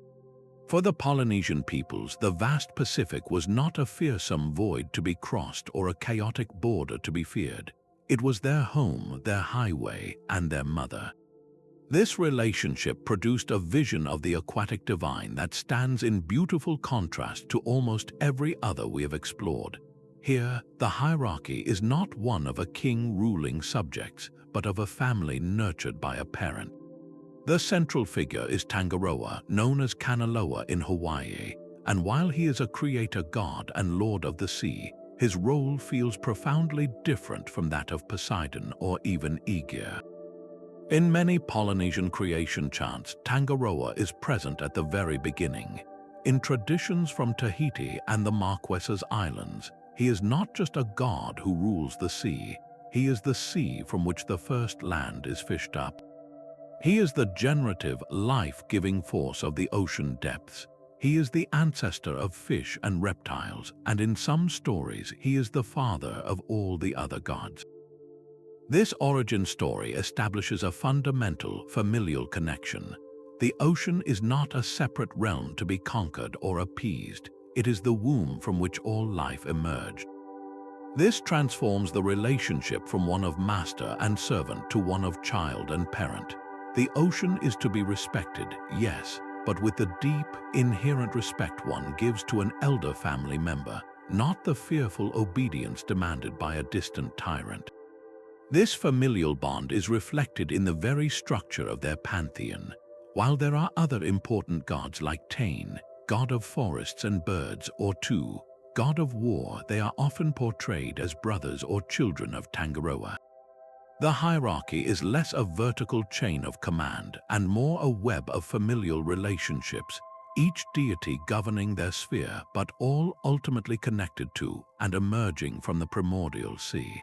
For the Polynesian peoples, the vast Pacific was not a fearsome void to be crossed or a chaotic border to be feared. It was their home, their highway, and their mother. This relationship produced a vision of the aquatic divine that stands in beautiful contrast to almost every other we have explored. Here, the hierarchy is not one of a king ruling subjects, but of a family nurtured by a parent. The central figure is Tangaroa, known as Kanaloa in Hawaii, and while he is a creator god and lord of the sea, his role feels profoundly different from that of Poseidon or even Igeer. In many Polynesian creation chants, Tangaroa is present at the very beginning. In traditions from Tahiti and the Marquesas Islands, he is not just a god who rules the sea, he is the sea from which the first land is fished up. He is the generative, life-giving force of the ocean depths. He is the ancestor of fish and reptiles, and in some stories he is the father of all the other gods. This origin story establishes a fundamental familial connection. The ocean is not a separate realm to be conquered or appeased. It is the womb from which all life emerged. This transforms the relationship from one of master and servant to one of child and parent. The ocean is to be respected, yes, but with the deep, inherent respect one gives to an elder family member, not the fearful obedience demanded by a distant tyrant. This familial bond is reflected in the very structure of their pantheon. While there are other important gods like Tain, god of forests and birds, or Tu, god of war, they are often portrayed as brothers or children of Tangaroa. The hierarchy is less a vertical chain of command and more a web of familial relationships, each deity governing their sphere but all ultimately connected to and emerging from the primordial sea.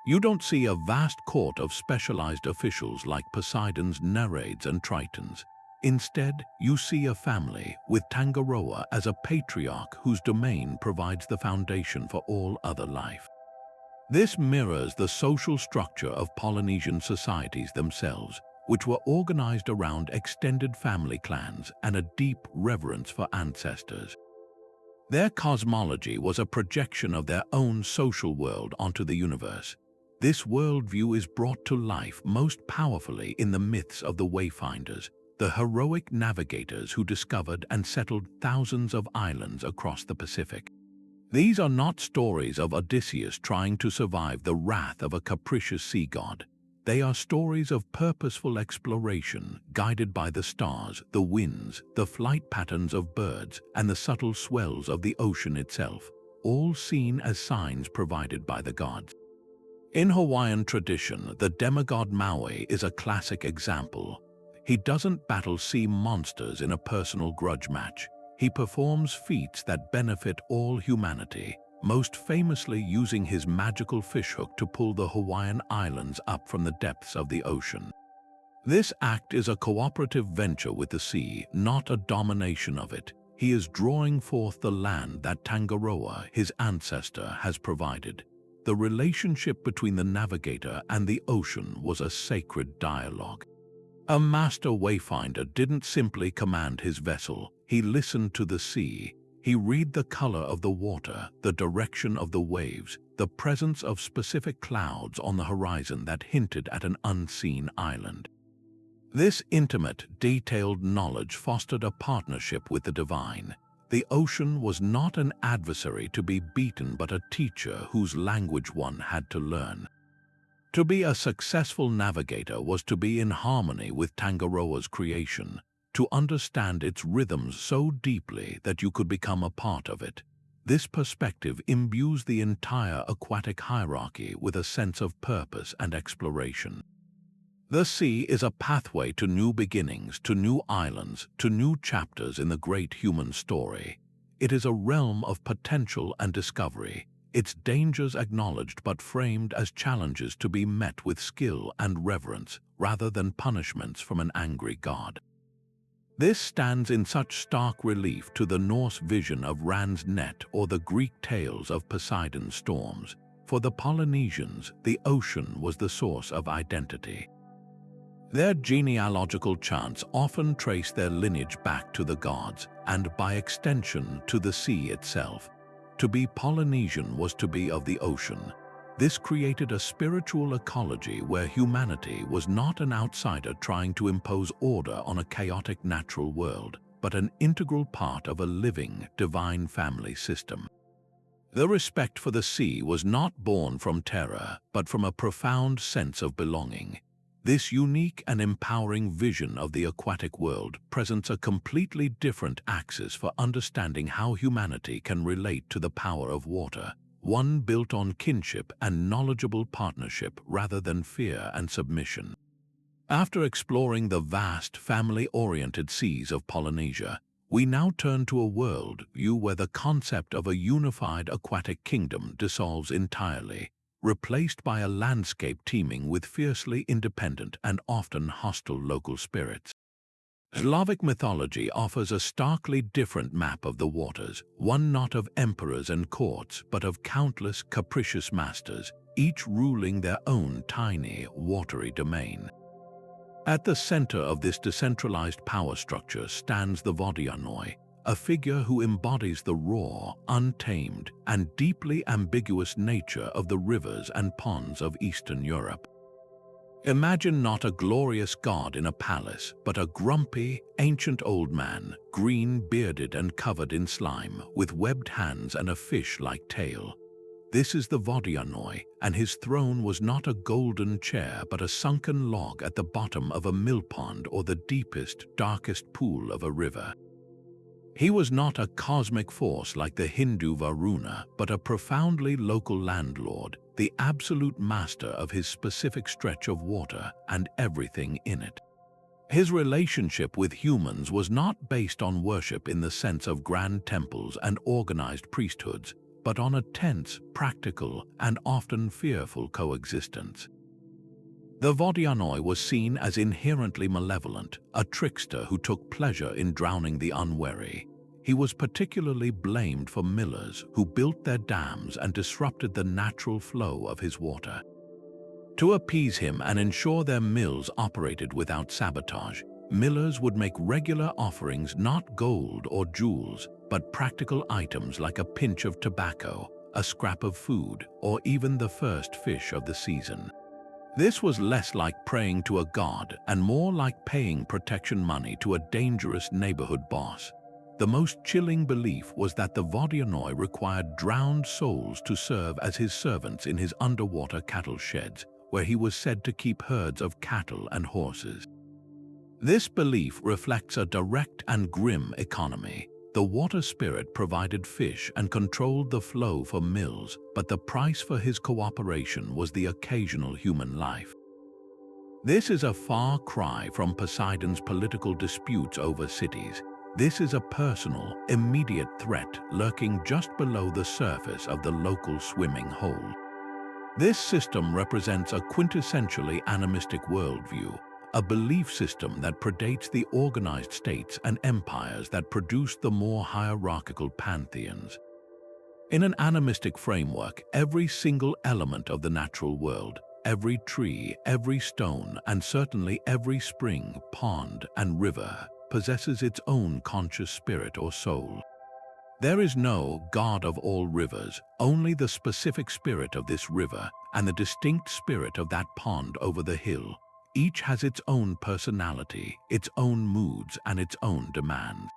You don't see a vast court of specialized officials like Poseidon's Nereids and Tritons. Instead, you see a family, with Tangaroa as a patriarch whose domain provides the foundation for all other life. This mirrors the social structure of Polynesian societies themselves, which were organized around extended family clans and a deep reverence for ancestors. Their cosmology was a projection of their own social world onto the universe. This worldview is brought to life most powerfully in the myths of the Wayfinders, the heroic navigators who discovered and settled thousands of islands across the Pacific. These are not stories of Odysseus trying to survive the wrath of a capricious sea god. They are stories of purposeful exploration, guided by the stars, the winds, the flight patterns of birds, and the subtle swells of the ocean itself, all seen as signs provided by the gods. In Hawaiian tradition, the demigod Maui is a classic example. He doesn't battle sea monsters in a personal grudge match. He performs feats that benefit all humanity, most famously using his magical fishhook to pull the Hawaiian Islands up from the depths of the ocean. This act is a cooperative venture with the sea, not a domination of it. He is drawing forth the land that Tangaroa, his ancestor, has provided. The relationship between the navigator and the ocean was a sacred dialogue. A master wayfinder didn't simply command his vessel. He listened to the sea. He read the color of the water, the direction of the waves, the presence of specific clouds on the horizon that hinted at an unseen island. This intimate, detailed knowledge fostered a partnership with the divine. The ocean was not an adversary to be beaten but a teacher whose language one had to learn. To be a successful navigator was to be in harmony with Tangaroa's creation, to understand its rhythms so deeply that you could become a part of it. This perspective imbues the entire aquatic hierarchy with a sense of purpose and exploration. The sea is a pathway to new beginnings, to new islands, to new chapters in the great human story. It is a realm of potential and discovery, its dangers acknowledged but framed as challenges to be met with skill and reverence rather than punishments from an angry god. This stands in such stark relief to the Norse vision of Ran's net or the Greek tales of Poseidon's storms. For the Polynesians, the ocean was the source of identity. Their genealogical chants often trace their lineage back to the gods and, by extension, to the sea itself. To be Polynesian was to be of the ocean. This created a spiritual ecology where humanity was not an outsider trying to impose order on a chaotic natural world, but an integral part of a living, divine family system. The respect for the sea was not born from terror, but from a profound sense of belonging. This unique and empowering vision of the aquatic world presents a completely different axis for understanding how humanity can relate to the power of water, one built on kinship and knowledgeable partnership rather than fear and submission. After exploring the vast, family-oriented seas of Polynesia, We now turn to a world view where the concept of a unified aquatic kingdom dissolves entirely, replaced by a landscape teeming with fiercely independent and often hostile local spirits. Slavic mythology offers a starkly different map of the waters, one not of emperors and courts, but of countless capricious masters, each ruling their own tiny, watery domain. At the center of this decentralized power structure stands the Vodyanoi, a figure who embodies the raw, untamed, and deeply ambiguous nature of the rivers and ponds of Eastern Europe. Imagine not a glorious god in a palace, but a grumpy, ancient old man, green-bearded and covered in slime, with webbed hands and a fish-like tail. This is the Vodyanoi, and his throne was not a golden chair but a sunken log at the bottom of a millpond or the deepest, darkest pool of a river. He was not a cosmic force like the Hindu Varuna, but a profoundly local landlord, the absolute master of his specific stretch of water and everything in it. His relationship with humans was not based on worship in the sense of grand temples and organized priesthoods, but on a tense, practical, and often fearful coexistence. The Vodyanoi was seen as inherently malevolent, a trickster who took pleasure in drowning the unwary. He was particularly blamed for millers who built their dams and disrupted the natural flow of his water. To appease him and ensure their mills operated without sabotage, millers would make regular offerings not gold or jewels, but practical items like a pinch of tobacco, a scrap of food, or even the first fish of the season. This was less like praying to a god and more like paying protection money to a dangerous neighborhood boss. The most chilling belief was that the Vodyanoi required drowned souls to serve as his servants in his underwater cattle sheds, where he was said to keep herds of cattle and horses. This belief reflects a direct and grim economy. The water spirit provided fish and controlled the flow for mills, but the price for his cooperation was the occasional human life. This is a far cry from Poseidon's political disputes over cities. This is a personal, immediate threat lurking just below the surface of the local swimming hole. This system represents a quintessentially animistic worldview, a belief system that predates the organized states and empires that produced the more hierarchical pantheons. In an animistic framework, every single element of the natural world, every tree, every stone, and certainly every spring, pond, and river, possesses its own conscious spirit or soul. There is no god of all rivers, only the specific spirit of this river and the distinct spirit of that pond over the hill. Each has its own personality, its own moods, and its own demands.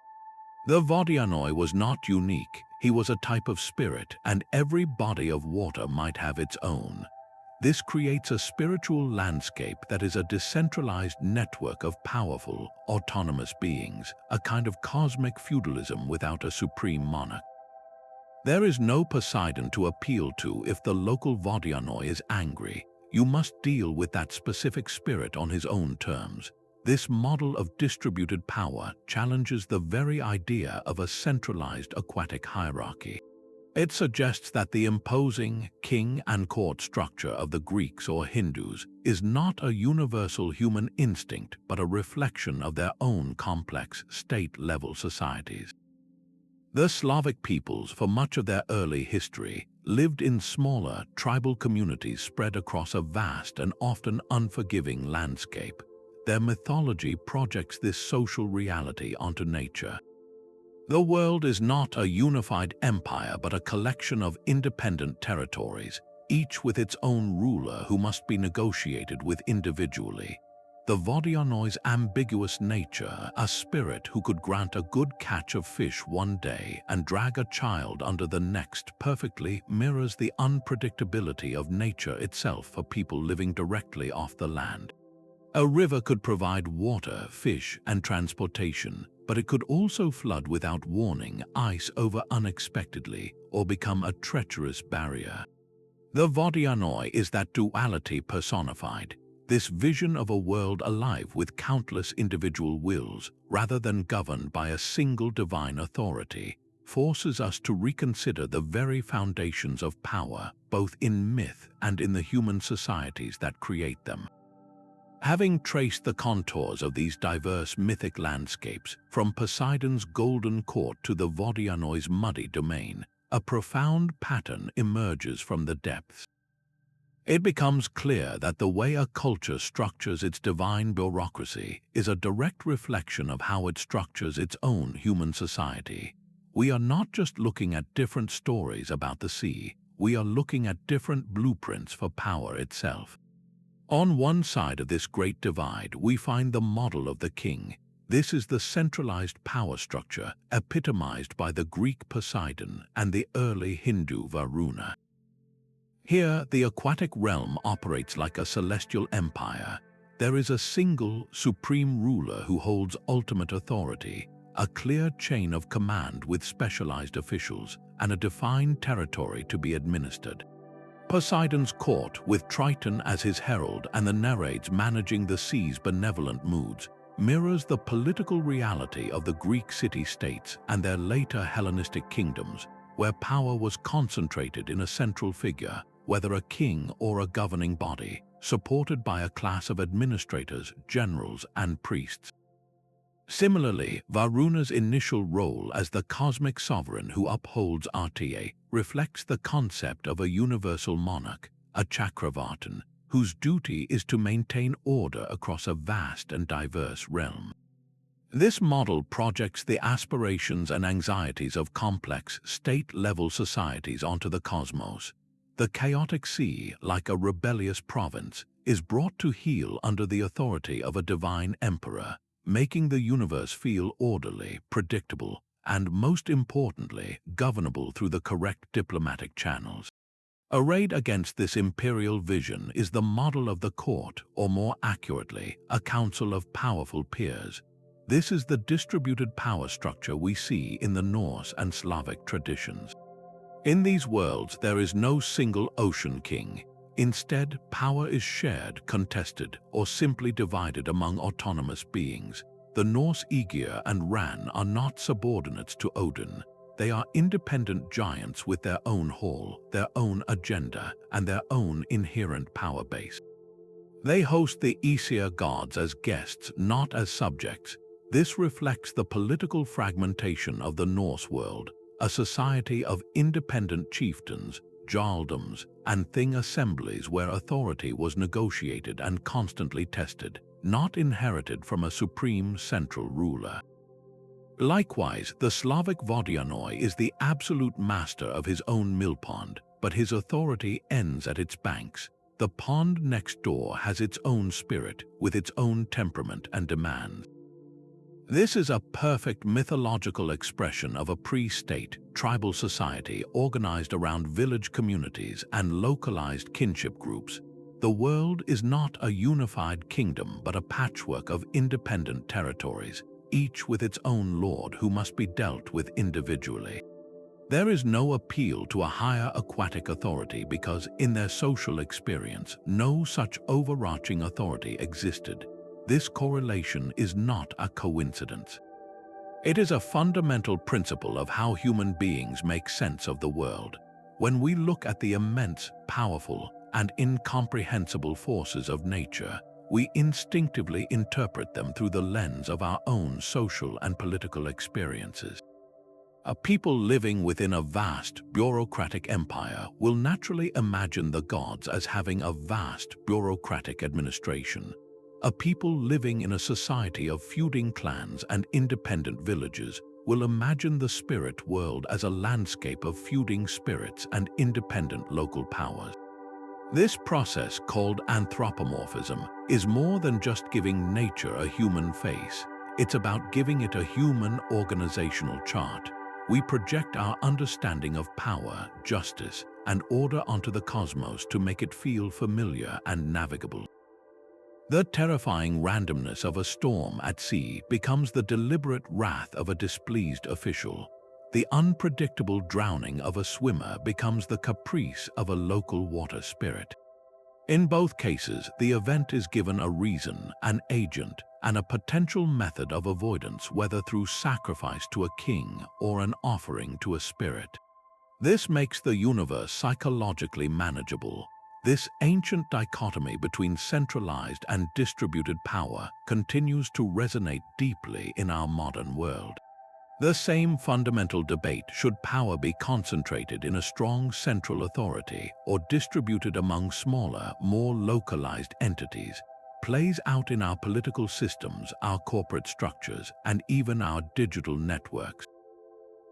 The Vodyanoi was not unique. He was a type of spirit, and every body of water might have its own. This creates a spiritual landscape that is a decentralized network of powerful, autonomous beings, a kind of cosmic feudalism without a supreme monarch. There is no Poseidon to appeal to if the local Vodyanoi is angry. You must deal with that specific spirit on his own terms. This model of distributed power challenges the very idea of a centralized aquatic hierarchy. It suggests that the imposing king and court structure of the Greeks or Hindus is not a universal human instinct but a reflection of their own complex state-level societies. The Slavic peoples, for much of their early history, lived in smaller, tribal communities spread across a vast and often unforgiving landscape. Their mythology projects this social reality onto nature. The world is not a unified empire but a collection of independent territories, each with its own ruler who must be negotiated with individually. The Vodyanoi's ambiguous nature, a spirit who could grant a good catch of fish one day and drag a child under the next, perfectly mirrors the unpredictability of nature itself for people living directly off the land. A river could provide water, fish, and transportation, but it could also flood without warning, ice over unexpectedly, or become a treacherous barrier. The Vodyanoi is that duality personified. This vision of a world alive with countless individual wills, rather than governed by a single divine authority, forces us to reconsider the very foundations of power, both in myth and in the human societies that create them. Having traced the contours of these diverse mythic landscapes, from Poseidon's golden court to the Vodyanoi's muddy domain, a profound pattern emerges from the depths. It becomes clear that the way a culture structures its divine bureaucracy is a direct reflection of how it structures its own human society. We are not just looking at different stories about the sea, we are looking at different blueprints for power itself. On one side of this great divide, we find the model of the king. This is the centralized power structure epitomized by the Greek Poseidon and the early Hindu Varuna. Here, the aquatic realm operates like a celestial empire. There is a single, supreme ruler who holds ultimate authority, a clear chain of command with specialized officials, and a defined territory to be administered. Poseidon's court, with Triton as his herald and the Nereids managing the sea's benevolent moods, mirrors the political reality of the Greek city-states and their later Hellenistic kingdoms, where power was concentrated in a central figure, whether a king or a governing body, supported by a class of administrators, generals, and priests. Similarly, Varuna's initial role as the cosmic sovereign who upholds Artia reflects the concept of a universal monarch, a Chakravartin, whose duty is to maintain order across a vast and diverse realm. This model projects the aspirations and anxieties of complex, state-level societies onto the cosmos. The chaotic sea, like a rebellious province, is brought to heel under the authority of a divine emperor, making the universe feel orderly, predictable, and most importantly, governable through the correct diplomatic channels. Arrayed against this imperial vision is the model of the court, or more accurately, a council of powerful peers. This is the distributed power structure we see in the Norse and Slavic traditions. In these worlds, there is no single ocean king. Instead, power is shared, contested, or simply divided among autonomous beings. The Norse Igeer and Ran are not subordinates to Odin. They are independent giants with their own hall, their own agenda, and their own inherent power base. They host the Aesir gods as guests, not as subjects. This reflects the political fragmentation of the Norse world, a society of independent chieftains, jarldoms, and thing assemblies where authority was negotiated and constantly tested, not inherited from a supreme central ruler. Likewise, the Slavic Vodyanoi is the absolute master of his own millpond, but his authority ends at its banks. The pond next door has its own spirit, with its own temperament and demands. This is a perfect mythological expression of a pre-state, tribal society organized around village communities and localized kinship groups. The world is not a unified kingdom but a patchwork of independent territories, each with its own lord who must be dealt with individually. There is no appeal to a higher aquatic authority because, in their social experience, no such overarching authority existed. This correlation is not a coincidence. It is a fundamental principle of how human beings make sense of the world. When we look at the immense, powerful, and incomprehensible forces of nature, we instinctively interpret them through the lens of our own social and political experiences. A people living within a vast, bureaucratic empire will naturally imagine the gods as having a vast, bureaucratic administration. A people living in a society of feuding clans and independent villages will imagine the spirit world as a landscape of feuding spirits and independent local powers. This process, called anthropomorphism, is more than just giving nature a human face. It's about giving it a human organizational chart. We project our understanding of power, justice, and order onto the cosmos to make it feel familiar and navigable. The terrifying randomness of a storm at sea becomes the deliberate wrath of a displeased official. The unpredictable drowning of a swimmer becomes the caprice of a local water spirit. In both cases, the event is given a reason, an agent, and a potential method of avoidance, whether through sacrifice to a king or an offering to a spirit. This makes the universe psychologically manageable. This ancient dichotomy between centralized and distributed power continues to resonate deeply in our modern world. The same fundamental debate, should power be concentrated in a strong central authority or distributed among smaller, more localized entities, plays out in our political systems, our corporate structures, and even our digital networks.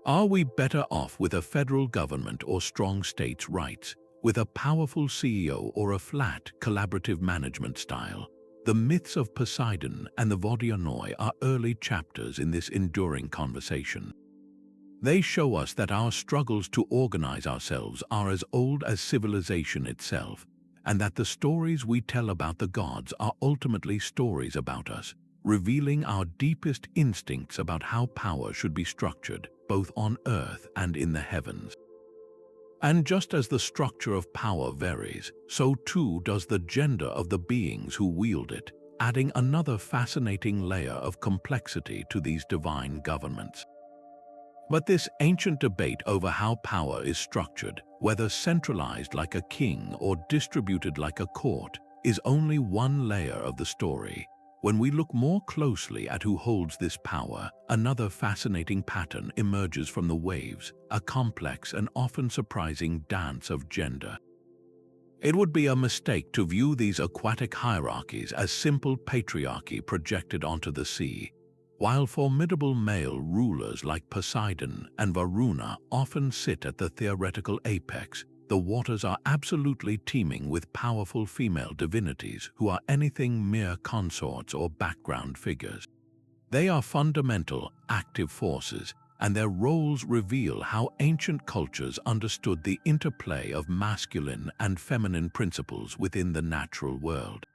Are we better off with a federal government or strong states' rights, with a powerful CEO or a flat, collaborative management style? The myths of Poseidon and the Vodyanoi are early chapters in this enduring conversation. They show us that our struggles to organize ourselves are as old as civilization itself, and that the stories we tell about the gods are ultimately stories about us, revealing our deepest instincts about how power should be structured, both on earth and in the heavens. And just as the structure of power varies, so too does the gender of the beings who wield it, adding another fascinating layer of complexity to these divine governments. But this ancient debate over how power is structured, whether centralized like a king or distributed like a court, is only one layer of the story. When we look more closely at who holds this power, another fascinating pattern emerges from the waves, a complex and often surprising dance of gender. It would be a mistake to view these aquatic hierarchies as simple patriarchy projected onto the sea. While formidable male rulers like Poseidon and Varuna often sit at the theoretical apex, the waters are absolutely teeming with powerful female divinities who are anything mere consorts or background figures. They are fundamental, active forces, and their roles reveal how ancient cultures understood the interplay of masculine and feminine principles within the natural world.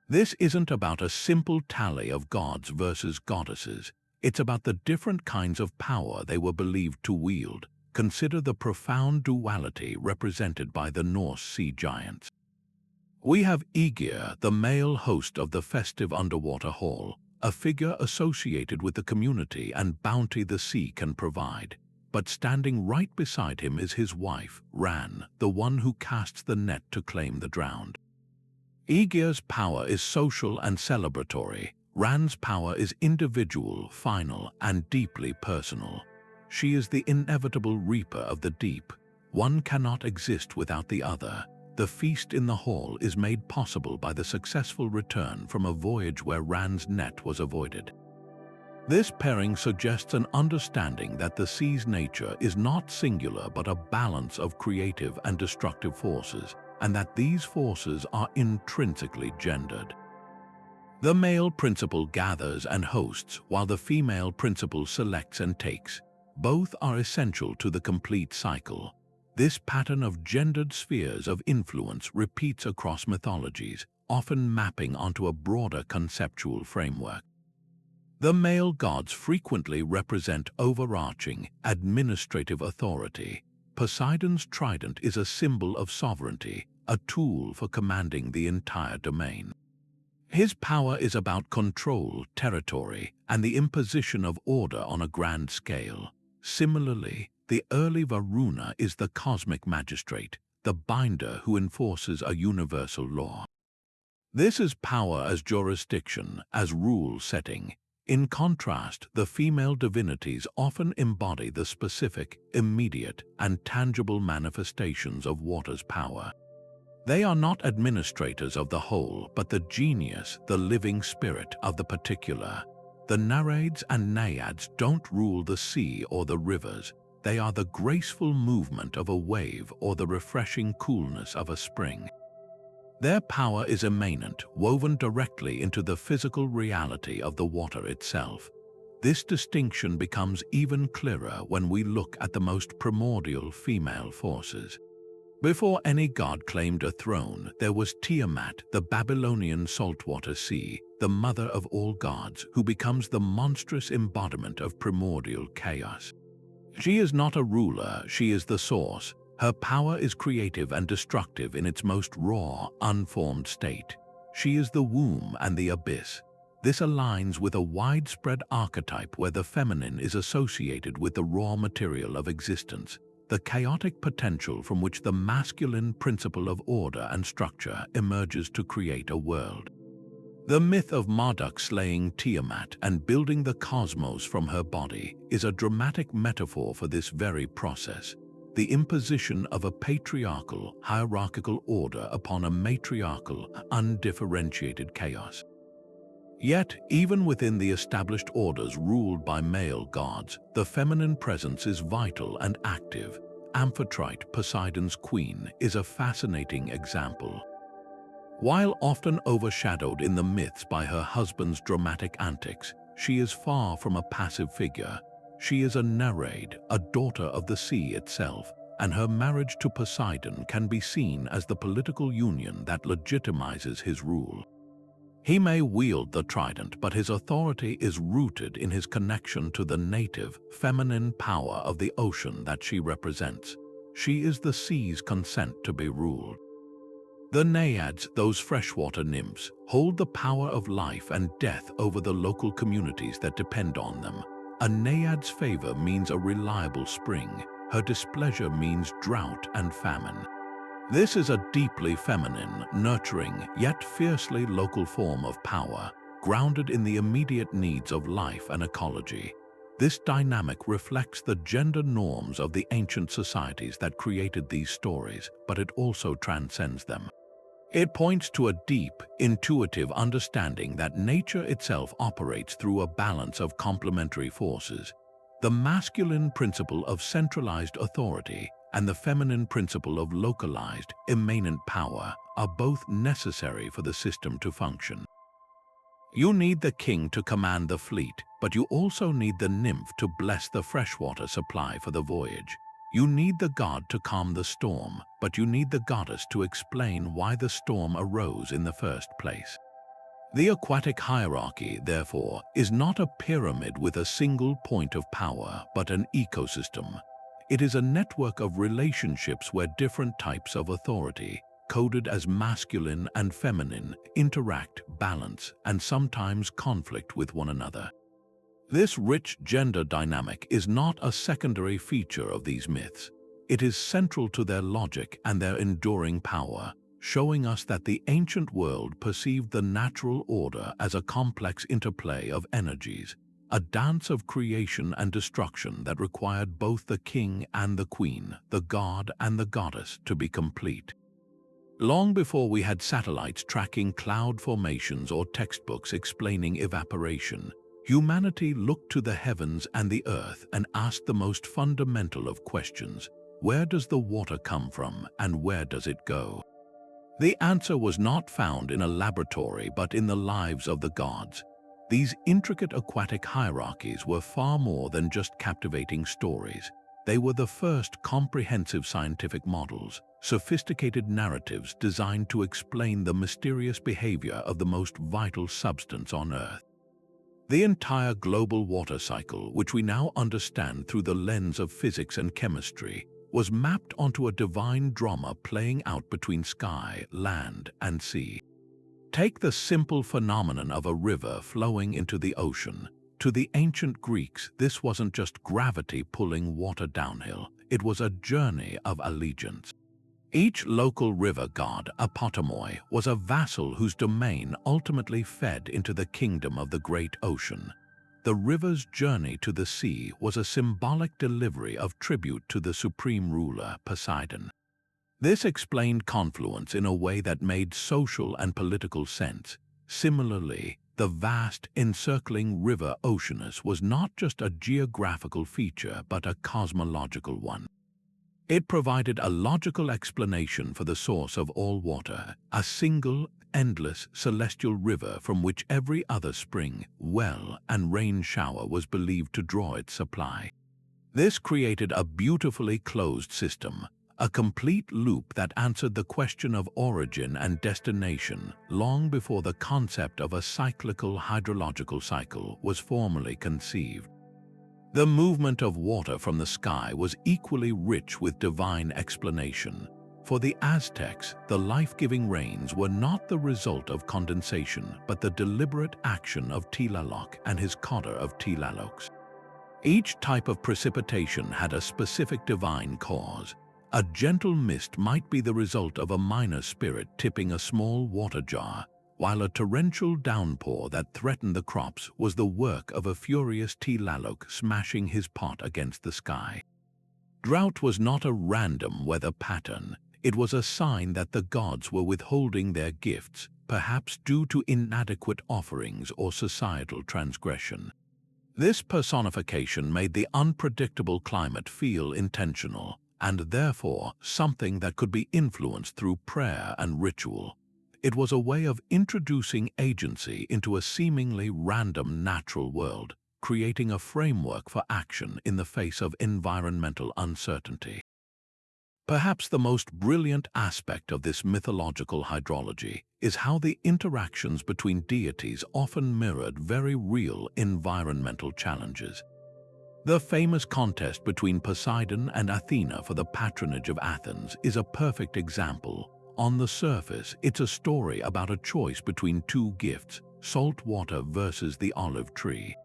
This isn't about a simple tally of gods versus goddesses. It's about the different kinds of power they were believed to wield. Consider the profound duality represented by the Norse sea giants. We have Igeer, the male host of the festive underwater hall, a figure associated with the community and bounty the sea can provide. But standing right beside him is his wife, Ran, the one who casts the net to claim the drowned. Igeer's power is social and celebratory. Ran's power is individual, final, and deeply personal. She is the inevitable reaper of the deep. One cannot exist without the other. The feast in the hall is made possible by the successful return from a voyage where Ran's net was avoided. This pairing suggests an understanding that the sea's nature is not singular but a balance of creative and destructive forces, and that these forces are intrinsically gendered. The male principle gathers and hosts, while the female principle selects and takes. Both are essential to the complete cycle. This pattern of gendered spheres of influence repeats across mythologies, often mapping onto a broader conceptual framework. The male gods frequently represent overarching, administrative authority. Poseidon's trident is a symbol of sovereignty, a tool for commanding the entire domain. His power is about control, territory, and the imposition of order on a grand scale. Similarly, the early Varuna is the cosmic magistrate, the binder who enforces a universal law. This is power as jurisdiction, as rule-setting. In contrast, the female divinities often embody the specific, immediate, and tangible manifestations of water's power. They are not administrators of the whole, but the genius, the living spirit of the particular. The Nereids and Naiads don't rule the sea or the rivers. They are the graceful movement of a wave or the refreshing coolness of a spring. Their power is immanent, woven directly into the physical reality of the water itself. This distinction becomes even clearer when we look at the most primordial female forces. Before any god claimed a throne, there was Tiamat, the Babylonian saltwater sea, the mother of all gods, who becomes the monstrous embodiment of primordial chaos. She is not a ruler, she is the source, Her power is creative and destructive in its most raw, unformed state. She is the womb and the abyss. This aligns with a widespread archetype where the feminine is associated with the raw material of existence, the chaotic potential from which the masculine principle of order and structure emerges to create a world. The myth of Marduk slaying Tiamat and building the cosmos from her body is a dramatic metaphor for this very process, the imposition of a patriarchal, hierarchical order upon a matriarchal, undifferentiated chaos. Yet, even within the established orders ruled by male gods, the feminine presence is vital and active. Amphitrite, Poseidon's queen, is a fascinating example. While often overshadowed in the myths by her husband's dramatic antics, she is far from a passive figure. She is a Nereid, a daughter of the sea itself, and her marriage to Poseidon can be seen as the political union that legitimizes his rule. He may wield the trident, but his authority is rooted in his connection to the native, feminine power of the ocean that she represents. She is the sea's consent to be ruled. The naiads, those freshwater nymphs, hold the power of life and death over the local communities that depend on them. A naiad's favor means a reliable spring. Her displeasure means drought and famine. This is a deeply feminine, nurturing, yet fiercely local form of power, grounded in the immediate needs of life and ecology. This dynamic reflects the gender norms of the ancient societies that created these stories, but it also transcends them. It points to a deep, intuitive understanding that nature itself operates through a balance of complementary forces. The masculine principle of centralized authority and the feminine principle of localized, immanent power are both necessary for the system to function. You need the king to command the fleet, but you also need the nymph to bless the freshwater supply for the voyage. You need the god to calm the storm, but you need the goddess to explain why the storm arose in the first place. The aquatic hierarchy, therefore, is not a pyramid with a single point of power, but an ecosystem. It is a network of relationships where different types of authority, coded as masculine and feminine, interact, balance, and sometimes conflict with one another. This rich gender dynamic is not a secondary feature of these myths. It is central to their logic and their enduring power, showing us that the ancient world perceived the natural order as a complex interplay of energies, a dance of creation and destruction that required both the king and the queen, the god and the goddess, to be complete. Long before we had satellites tracking cloud formations or textbooks explaining evaporation, humanity looked to the heavens and the earth and asked the most fundamental of questions: where does the water come from and where does it go? The answer was not found in a laboratory but in the lives of the gods. These intricate aquatic hierarchies were far more than just captivating stories. They were the first comprehensive scientific models, sophisticated narratives designed to explain the mysterious behavior of the most vital substance on Earth. The entire global water cycle, which we now understand through the lens of physics and chemistry, was mapped onto a divine drama playing out between sky, land, and sea. Take the simple phenomenon of a river flowing into the ocean. To the ancient Greeks, this wasn't just gravity pulling water downhill, it was a journey of allegiance. Each local river god, Apotomoi, was a vassal whose domain ultimately fed into the kingdom of the great ocean. The river's journey to the sea was a symbolic delivery of tribute to the supreme ruler, Poseidon. This explained confluence in a way that made social and political sense. Similarly, the vast, encircling river Oceanus was not just a geographical feature but a cosmological one. It provided a logical explanation for the source of all water, a single, endless, celestial river from which every other spring, well, and rain shower was believed to draw its supply. This created a beautifully closed system, a complete loop that answered the question of origin and destination long before the concept of a cyclical hydrological cycle was formally conceived. The movement of water from the sky was equally rich with divine explanation. For the Aztecs, the life-giving rains were not the result of condensation, but the deliberate action of Tylalock and his cotter of Tylalocks. Each type of precipitation had a specific divine cause. A gentle mist might be the result of a minor spirit tipping a small water jar, while a torrential downpour that threatened the crops was the work of a furious Tylalock smashing his pot against the sky. Drought was not a random weather pattern. It was a sign that the gods were withholding their gifts, perhaps due to inadequate offerings or societal transgression. This personification made the unpredictable climate feel intentional, and therefore something that could be influenced through prayer and ritual. It was a way of introducing agency into a seemingly random natural world, creating a framework for action in the face of environmental uncertainty. Perhaps the most brilliant aspect of this mythological hydrology is how the interactions between deities often mirrored very real environmental challenges. The famous contest between Poseidon and Athena for the patronage of Athens is a perfect example. On the surface, it's a story about a choice between two gifts, salt water versus the olive tree.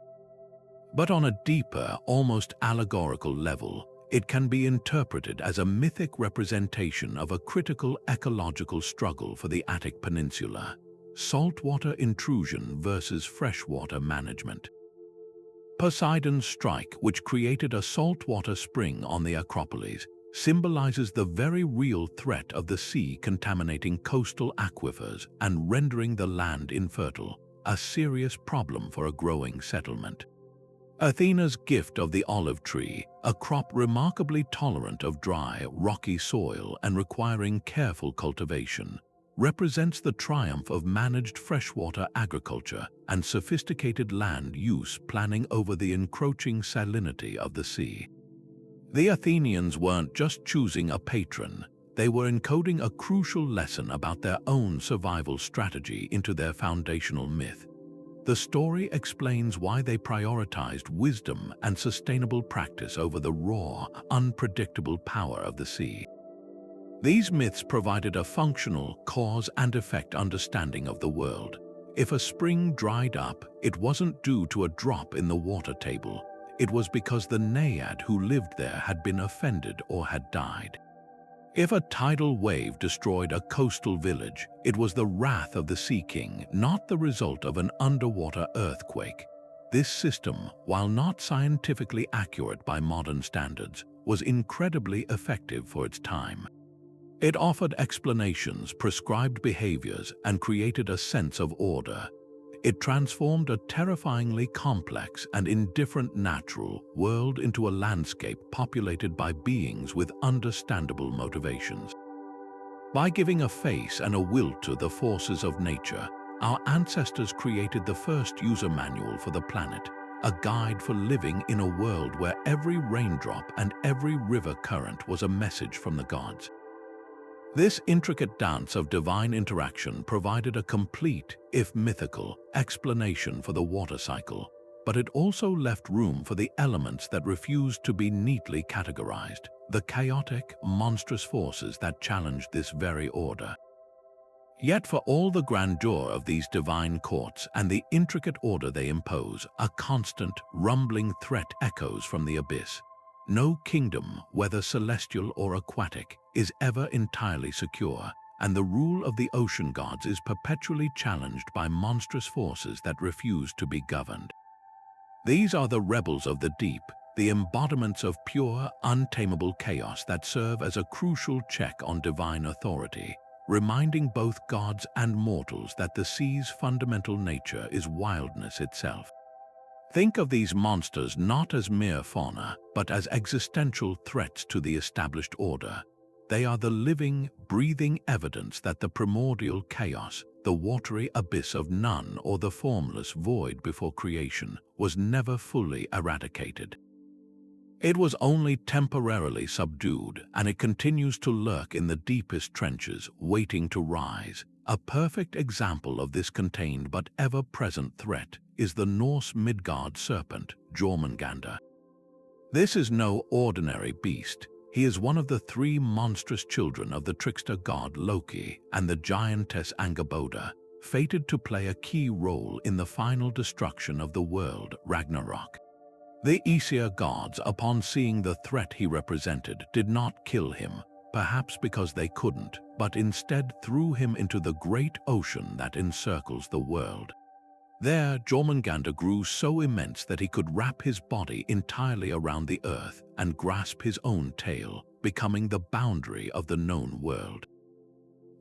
But on a deeper, almost allegorical level, it can be interpreted as a mythic representation of a critical ecological struggle for the Attic Peninsula: saltwater intrusion versus freshwater management. Poseidon's strike, which created a saltwater spring on the Acropolis, symbolizes the very real threat of the sea contaminating coastal aquifers and rendering the land infertile, a serious problem for a growing settlement. Athena's gift of the olive tree, a crop remarkably tolerant of dry, rocky soil and requiring careful cultivation, represents the triumph of managed freshwater agriculture and sophisticated land use planning over the encroaching salinity of the sea. The Athenians weren't just choosing a patron, they were encoding a crucial lesson about their own survival strategy into their foundational myth. The story explains why they prioritized wisdom and sustainable practice over the raw, unpredictable power of the sea. These myths provided a functional cause and effect understanding of the world. If a spring dried up, it wasn't due to a drop in the water table. It was because the naiad who lived there had been offended or had died. If a tidal wave destroyed a coastal village, it was the wrath of the Sea King, not the result of an underwater earthquake. This system, while not scientifically accurate by modern standards, was incredibly effective for its time. It offered explanations, prescribed behaviors, and created a sense of order. It transformed a terrifyingly complex and indifferent natural world into a landscape populated by beings with understandable motivations. By giving a face and a will to the forces of nature, our ancestors created the first user manual for the planet, a guide for living in a world where every raindrop and every river current was a message from the gods. This intricate dance of divine interaction provided a complete, if mythical, explanation for the water cycle, but it also left room for the elements that refused to be neatly categorized, the chaotic, monstrous forces that challenged this very order. Yet for all the grandeur of these divine courts and the intricate order they impose, a constant, rumbling threat echoes from the abyss. No kingdom, whether celestial or aquatic, is ever entirely secure, and the rule of the ocean gods is perpetually challenged by monstrous forces that refuse to be governed. These are the rebels of the deep, the embodiments of pure, untamable chaos that serve as a crucial check on divine authority, reminding both gods and mortals that the sea's fundamental nature is wildness itself. Think of these monsters not as mere fauna, but as existential threats to the established order. They are the living, breathing evidence that the primordial chaos, the watery abyss of none or the formless void before creation, was never fully eradicated. It was only temporarily subdued, and it continues to lurk in the deepest trenches, waiting to rise. A perfect example of this contained but ever-present threat is the Norse Midgard serpent, Jormungandr. This is no ordinary beast. He is one of the three monstrous children of the trickster god Loki and the giantess Angerboda, fated to play a key role in the final destruction of the world, Ragnarok. The Aesir gods, upon seeing the threat he represented, did not kill him, perhaps because they couldn't, but instead threw him into the great ocean that encircles the world. There, Jormungandr grew so immense that he could wrap his body entirely around the earth and grasp his own tail, becoming the boundary of the known world.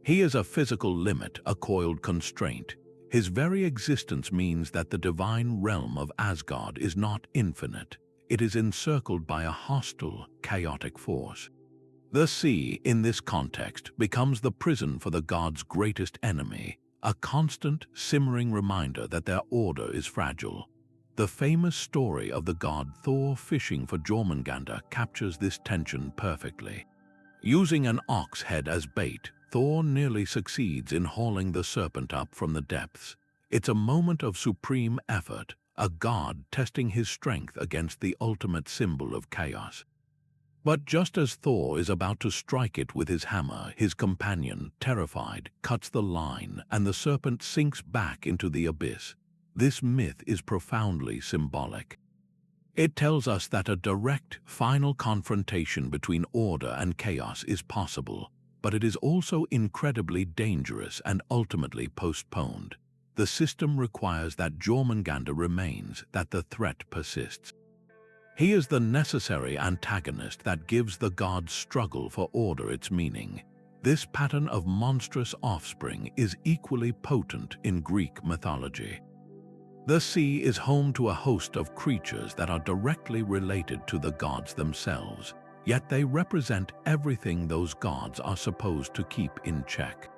He is a physical limit, a coiled constraint. His very existence means that the divine realm of Asgard is not infinite. It is encircled by a hostile, chaotic force. The sea, in this context, becomes the prison for the gods' greatest enemy, a constant, simmering reminder that their order is fragile. The famous story of the god Thor fishing for Jormungandr captures this tension perfectly. Using an ox head as bait, Thor nearly succeeds in hauling the serpent up from the depths. It's a moment of supreme effort, a god testing his strength against the ultimate symbol of chaos. But just as Thor is about to strike it with his hammer, his companion, terrified, cuts the line and the serpent sinks back into the abyss. This myth is profoundly symbolic. It tells us that a direct, final confrontation between order and chaos is possible, but it is also incredibly dangerous and ultimately postponed. The system requires that Jormungandr remains, that the threat persists. He is the necessary antagonist that gives the gods' struggle for order its meaning. This pattern of monstrous offspring is equally potent in Greek mythology. The sea is home to a host of creatures that are directly related to the gods themselves, yet they represent everything those gods are supposed to keep in check.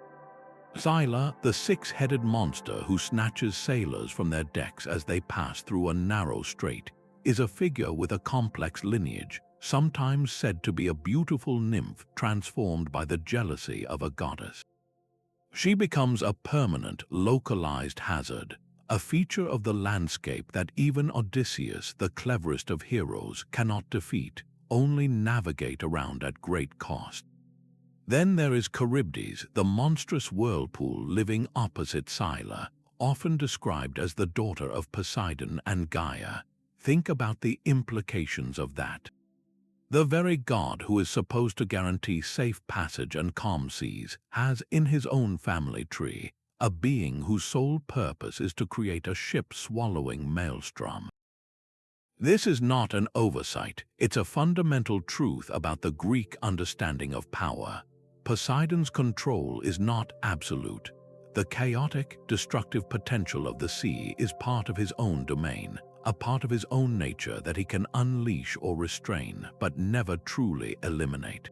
Scylla, the six-headed monster who snatches sailors from their decks as they pass through a narrow strait, is a figure with a complex lineage, sometimes said to be a beautiful nymph transformed by the jealousy of a goddess. She becomes a permanent, localized hazard, a feature of the landscape that even Odysseus, the cleverest of heroes, cannot defeat, only navigate around at great cost. Then there is Charybdis, the monstrous whirlpool living opposite Scylla, often described as the daughter of Poseidon and Gaia. Think about the implications of that. The very god who is supposed to guarantee safe passage and calm seas has, in his own family tree, a being whose sole purpose is to create a ship-swallowing maelstrom. This is not an oversight, it's a fundamental truth about the Greek understanding of power. Poseidon's control is not absolute. The chaotic, destructive potential of the sea is part of his own domain, a part of his own nature that he can unleash or restrain, but never truly eliminate.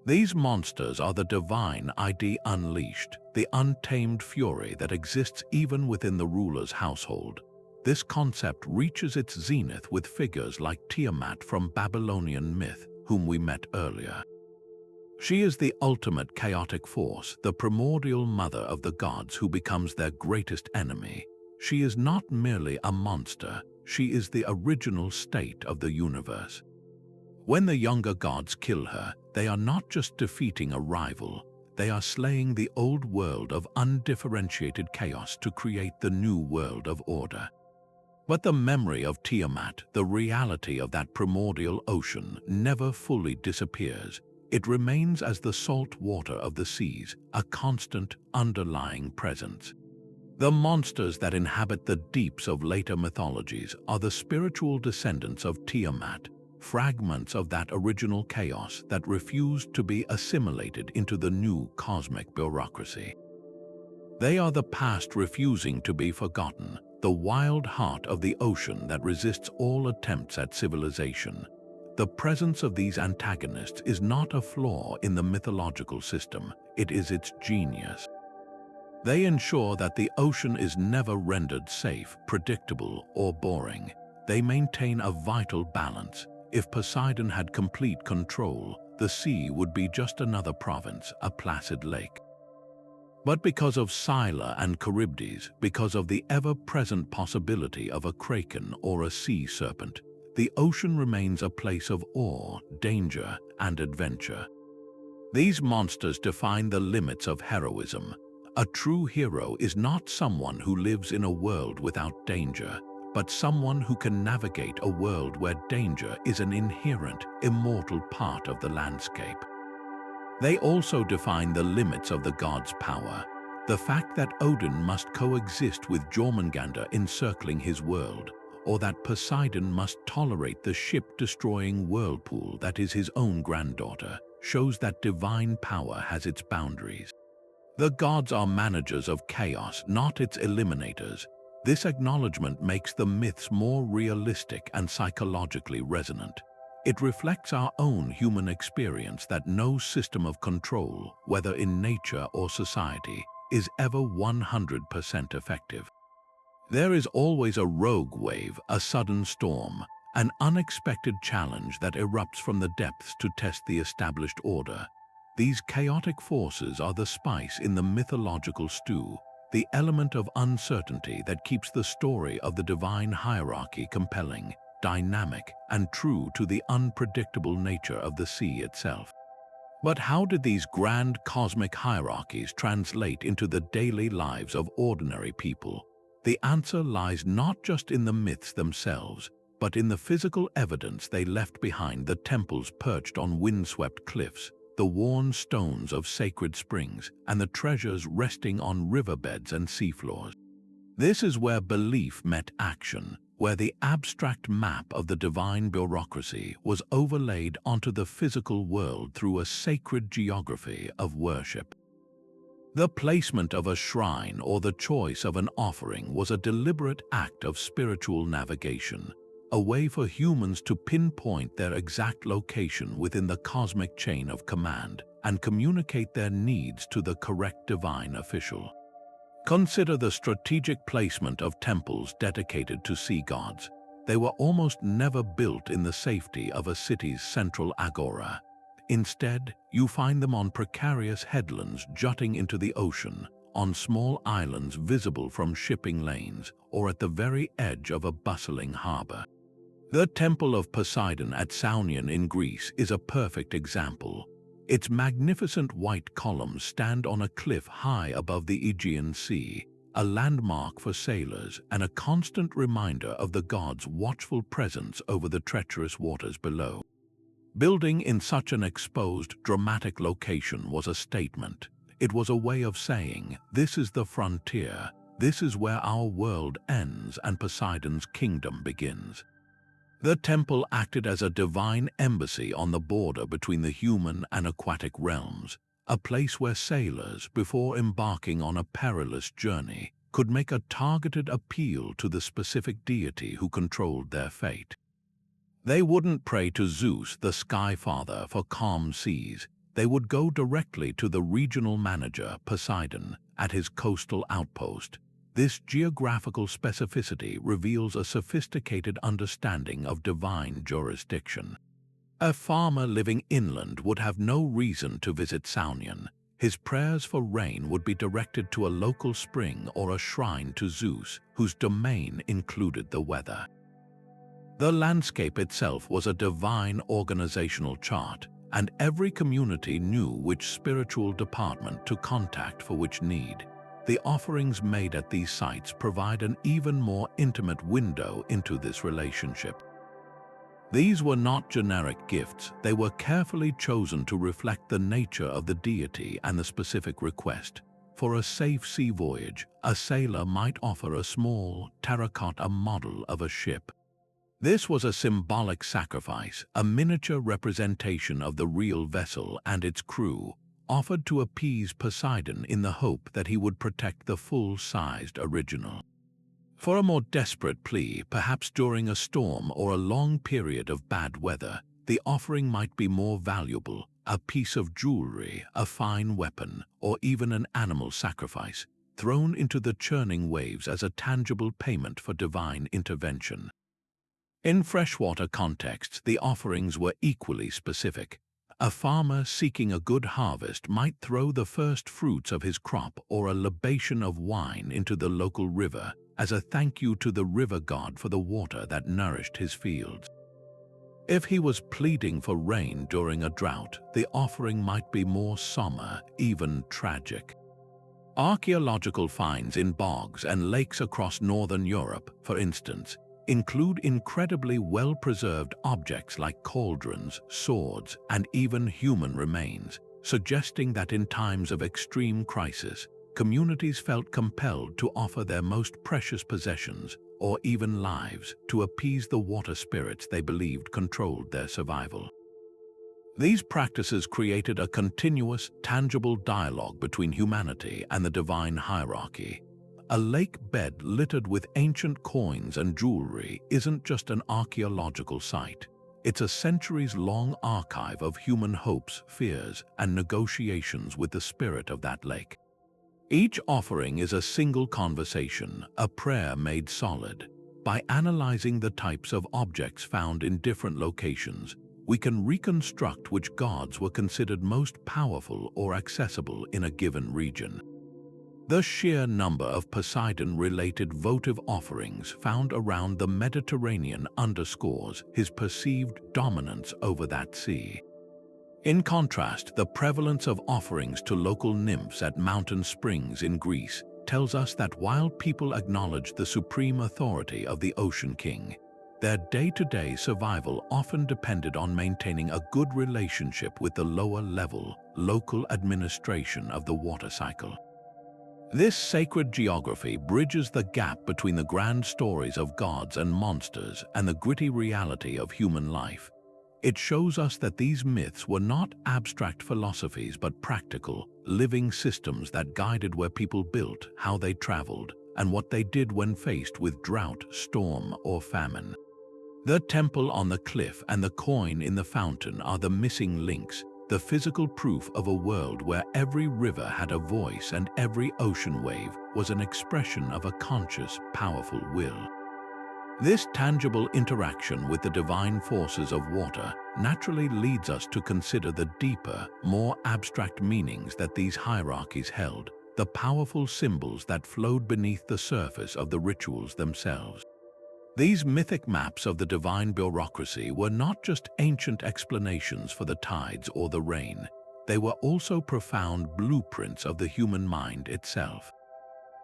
These monsters are the divine ID unleashed, the untamed fury that exists even within the ruler's household. This concept reaches its zenith with figures like Tiamat from Babylonian myth, whom we met earlier. She is the ultimate chaotic force, the primordial mother of the gods who becomes their greatest enemy. She is not merely a monster, she is the original state of the universe. When the younger gods kill her, they are not just defeating a rival, they are slaying the old world of undifferentiated chaos to create the new world of order. But the memory of Tiamat, the reality of that primordial ocean, never fully disappears. It remains as the salt water of the seas, a constant, underlying presence. The monsters that inhabit the deeps of later mythologies are the spiritual descendants of Tiamat, fragments of that original chaos that refused to be assimilated into the new cosmic bureaucracy. They are the past refusing to be forgotten, the wild heart of the ocean that resists all attempts at civilization. The presence of these antagonists is not a flaw in the mythological system, it is its genius. They ensure that the ocean is never rendered safe, predictable, or boring. They maintain a vital balance. If Poseidon had complete control, the sea would be just another province, a placid lake. But because of Scylla and Charybdis, because of the ever-present possibility of a kraken or a sea serpent, the ocean remains a place of awe, danger, and adventure. These monsters define the limits of heroism. A true hero is not someone who lives in a world without danger, but someone who can navigate a world where danger is an inherent, immortal part of the landscape. They also define the limits of the god's power. The fact that Odin must coexist with Jormungandr encircling his world, or that Poseidon must tolerate the ship-destroying whirlpool that is his own granddaughter, shows that divine power has its boundaries. The gods are managers of chaos, not its eliminators. This acknowledgement makes the myths more realistic and psychologically resonant. It reflects our own human experience that no system of control, whether in nature or society, is ever 100% effective. There is always a rogue wave, a sudden storm, an unexpected challenge that erupts from the depths to test the established order. These chaotic forces are the spice in the mythological stew, the element of uncertainty that keeps the story of the divine hierarchy compelling, dynamic, and true to the unpredictable nature of the sea itself. But how did these grand cosmic hierarchies translate into the daily lives of ordinary people? The answer lies not just in the myths themselves, but in the physical evidence they left behind: the temples perched on windswept cliffs, the worn stones of sacred springs, and the treasures resting on riverbeds and seafloors. This is where belief met action, where the abstract map of the divine bureaucracy was overlaid onto the physical world through a sacred geography of worship. The placement of a shrine or the choice of an offering was a deliberate act of spiritual navigation, a way for humans to pinpoint their exact location within the cosmic chain of command and communicate their needs to the correct divine official. Consider the strategic placement of temples dedicated to sea gods. They were almost never built in the safety of a city's central agora. Instead, you find them on precarious headlands jutting into the ocean, on small islands visible from shipping lanes, or at the very edge of a bustling harbor. The Temple of Poseidon at Saunion in Greece is a perfect example. Its magnificent white columns stand on a cliff high above the Aegean Sea, a landmark for sailors and a constant reminder of the god's watchful presence over the treacherous waters below. Building in such an exposed, dramatic location was a statement. It was a way of saying, this is the frontier, this is where our world ends and Poseidon's kingdom begins. The temple acted as a divine embassy on the border between the human and aquatic realms, a place where sailors, before embarking on a perilous journey, could make a targeted appeal to the specific deity who controlled their fate. They wouldn't pray to Zeus, the Sky Father, for calm seas. They would go directly to the regional manager, Poseidon, at his coastal outpost. This geographical specificity reveals a sophisticated understanding of divine jurisdiction. A farmer living inland would have no reason to visit Saunion. His prayers for rain would be directed to a local spring or a shrine to Zeus, whose domain included the weather. The landscape itself was a divine organizational chart, and every community knew which spiritual department to contact for which need. The offerings made at these sites provide an even more intimate window into this relationship. These were not generic gifts, they were carefully chosen to reflect the nature of the deity and the specific request. For a safe sea voyage, a sailor might offer a small, terracotta model of a ship. This was a symbolic sacrifice, a miniature representation of the real vessel and its crew, offered to appease Poseidon in the hope that he would protect the full-sized original. For a more desperate plea, perhaps during a storm or a long period of bad weather, the offering might be more valuable: a piece of jewelry, a fine weapon, or even an animal sacrifice, thrown into the churning waves as a tangible payment for divine intervention. In freshwater contexts, the offerings were equally specific. A farmer seeking a good harvest might throw the first fruits of his crop or a libation of wine into the local river as a thank you to the river god for the water that nourished his fields. If he was pleading for rain during a drought, the offering might be more somber, even tragic. Archaeological finds in bogs and lakes across northern Europe, for instance, include incredibly well-preserved objects like cauldrons, swords, and even human remains, suggesting that in times of extreme crisis, communities felt compelled to offer their most precious possessions, or even lives, to appease the water spirits they believed controlled their survival. These practices created a continuous, tangible dialogue between humanity and the divine hierarchy. A lake bed littered with ancient coins and jewelry isn't just an archaeological site. It's a centuries-long archive of human hopes, fears, and negotiations with the spirit of that lake. Each offering is a single conversation, a prayer made solid. By analyzing the types of objects found in different locations, we can reconstruct which gods were considered most powerful or accessible in a given region. The sheer number of Poseidon-related votive offerings found around the Mediterranean underscores his perceived dominance over that sea. In contrast, the prevalence of offerings to local nymphs at mountain springs in Greece tells us that while people acknowledged the supreme authority of the Ocean King, their day-to-day survival often depended on maintaining a good relationship with the lower-level, local administration of the water cycle. This sacred geography bridges the gap between the grand stories of gods and monsters and the gritty reality of human life. It shows us that these myths were not abstract philosophies but practical, living systems that guided where people built, how they traveled, and what they did when faced with drought, storm, or famine. The temple on the cliff and the coin in the fountain are the missing links, the physical proof of a world where every river had a voice and every ocean wave was an expression of a conscious, powerful will. This tangible interaction with the divine forces of water naturally leads us to consider the deeper, more abstract meanings that these hierarchies held, the powerful symbols that flowed beneath the surface of the rituals themselves. These mythic maps of the divine bureaucracy were not just ancient explanations for the tides or the rain, they were also profound blueprints of the human mind itself.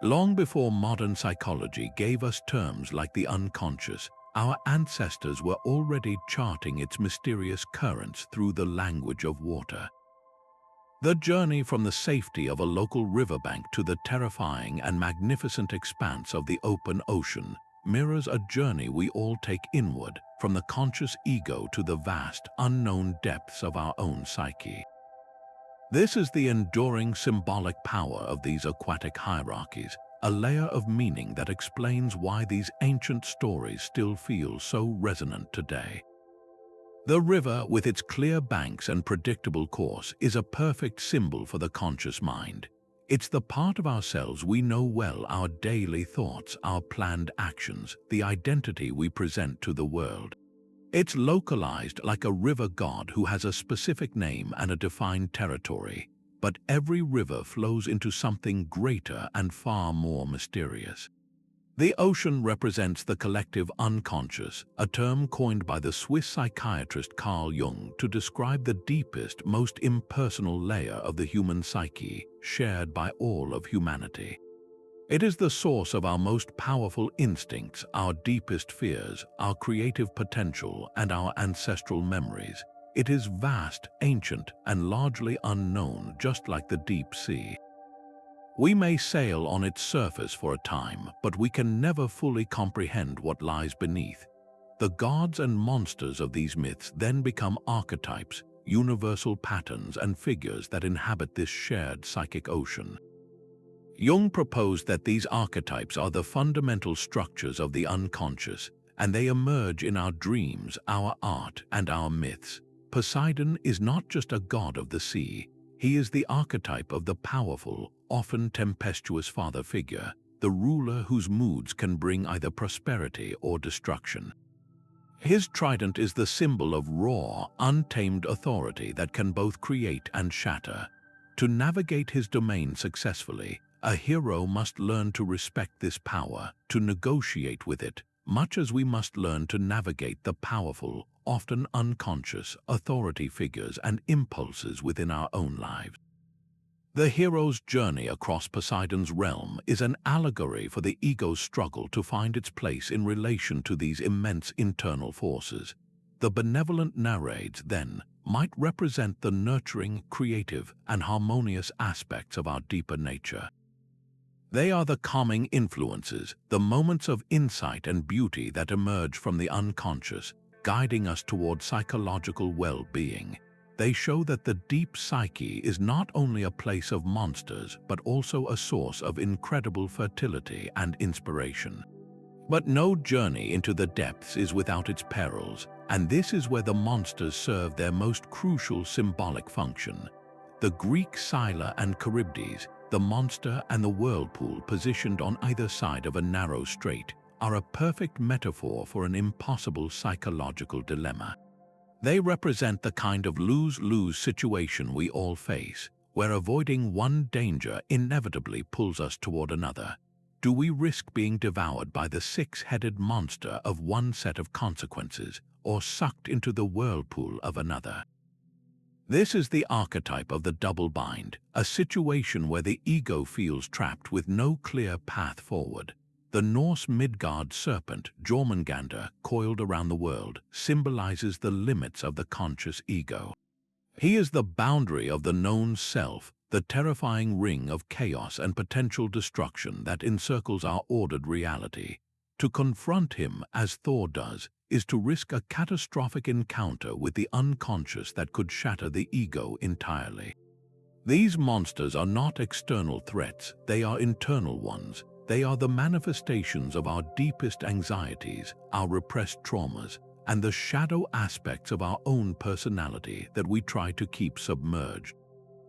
Long before modern psychology gave us terms like the unconscious, our ancestors were already charting its mysterious currents through the language of water. The journey from the safety of a local riverbank to the terrifying and magnificent expanse of the open ocean mirrors a journey we all take inward, from the conscious ego to the vast, unknown depths of our own psyche. This is the enduring symbolic power of these aquatic hierarchies, a layer of meaning that explains why these ancient stories still feel so resonant today. The river, with its clear banks and predictable course, is a perfect symbol for the conscious mind. It's the part of ourselves we know well, our daily thoughts, our planned actions, the identity we present to the world. It's localized like a river god who has a specific name and a defined territory, but every river flows into something greater and far more mysterious. The ocean represents the collective unconscious, a term coined by the Swiss psychiatrist Carl Jung to describe the deepest, most impersonal layer of the human psyche, shared by all of humanity. It is the source of our most powerful instincts, our deepest fears, our creative potential, and our ancestral memories. It is vast, ancient, and largely unknown, just like the deep sea. We may sail on its surface for a time, but we can never fully comprehend what lies beneath. The gods and monsters of these myths then become archetypes, universal patterns and figures that inhabit this shared psychic ocean. Jung proposed that these archetypes are the fundamental structures of the unconscious, and they emerge in our dreams, our art, and our myths. Poseidon is not just a god of the sea. He is the archetype of the powerful, often tempestuous father figure, the ruler whose moods can bring either prosperity or destruction. His trident is the symbol of raw, untamed authority that can both create and shatter. To navigate his domain successfully, a hero must learn to respect this power, to negotiate with it, much as we must learn to navigate the powerful, often unconscious authority figures and impulses within our own lives. The hero's journey across Poseidon's realm is an allegory for the ego's struggle to find its place in relation to these immense internal forces. The benevolent narratives, then, might represent the nurturing, creative, and harmonious aspects of our deeper nature. They are the calming influences, the moments of insight and beauty that emerge from the unconscious, guiding us toward psychological well-being. They show that the deep psyche is not only a place of monsters, but also a source of incredible fertility and inspiration. But no journey into the depths is without its perils, and this is where the monsters serve their most crucial symbolic function. The Greek Scylla and Charybdis, the monster and the whirlpool positioned on either side of a narrow strait, are a perfect metaphor for an impossible psychological dilemma. They represent the kind of lose-lose situation we all face, where avoiding one danger inevitably pulls us toward another. Do we risk being devoured by the six-headed monster of one set of consequences, or sucked into the whirlpool of another? This is the archetype of the double bind, a situation where the ego feels trapped with no clear path forward. The Norse Midgard serpent, Jormungandr, coiled around the world, symbolizes the limits of the conscious ego. He is the boundary of the known self, the terrifying ring of chaos and potential destruction that encircles our ordered reality. To confront him, as Thor does, is to risk a catastrophic encounter with the unconscious that could shatter the ego entirely. These monsters are not external threats, they are internal ones. They are the manifestations of our deepest anxieties, our repressed traumas, and the shadow aspects of our own personality that we try to keep submerged.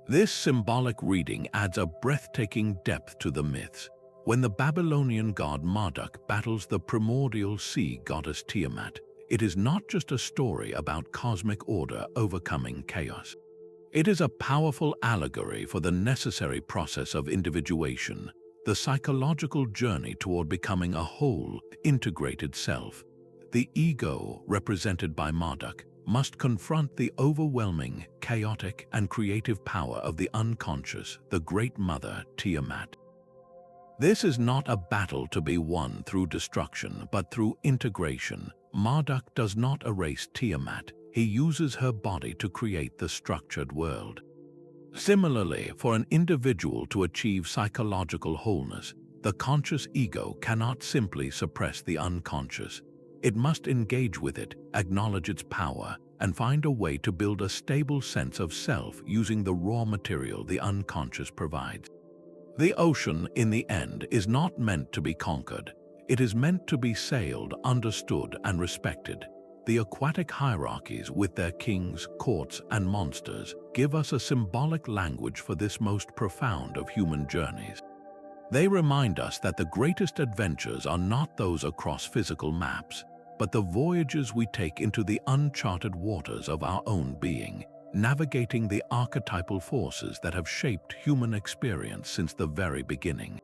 This symbolic reading adds a breathtaking depth to the myths. When the Babylonian god Marduk battles the primordial sea goddess Tiamat, it is not just a story about cosmic order overcoming chaos. It is a powerful allegory for the necessary process of individuation, the psychological journey toward becoming a whole, integrated self. The ego, represented by Marduk, must confront the overwhelming, chaotic, and creative power of the unconscious, the Great Mother, Tiamat. This is not a battle to be won through destruction, but through integration. Marduk does not erase Tiamat, he uses her body to create the structured world. Similarly, for an individual to achieve psychological wholeness, the conscious ego cannot simply suppress the unconscious. It must engage with it, acknowledge its power, and find a way to build a stable sense of self using the raw material the unconscious provides. The ocean, in the end, is not meant to be conquered. It is meant to be sailed, understood, and respected. The aquatic hierarchies, with their kings, courts, and monsters, give us a symbolic language for this most profound of human journeys. They remind us that the greatest adventures are not those across physical maps, but the voyages we take into the uncharted waters of our own being, navigating the archetypal forces that have shaped human experience since the very beginning.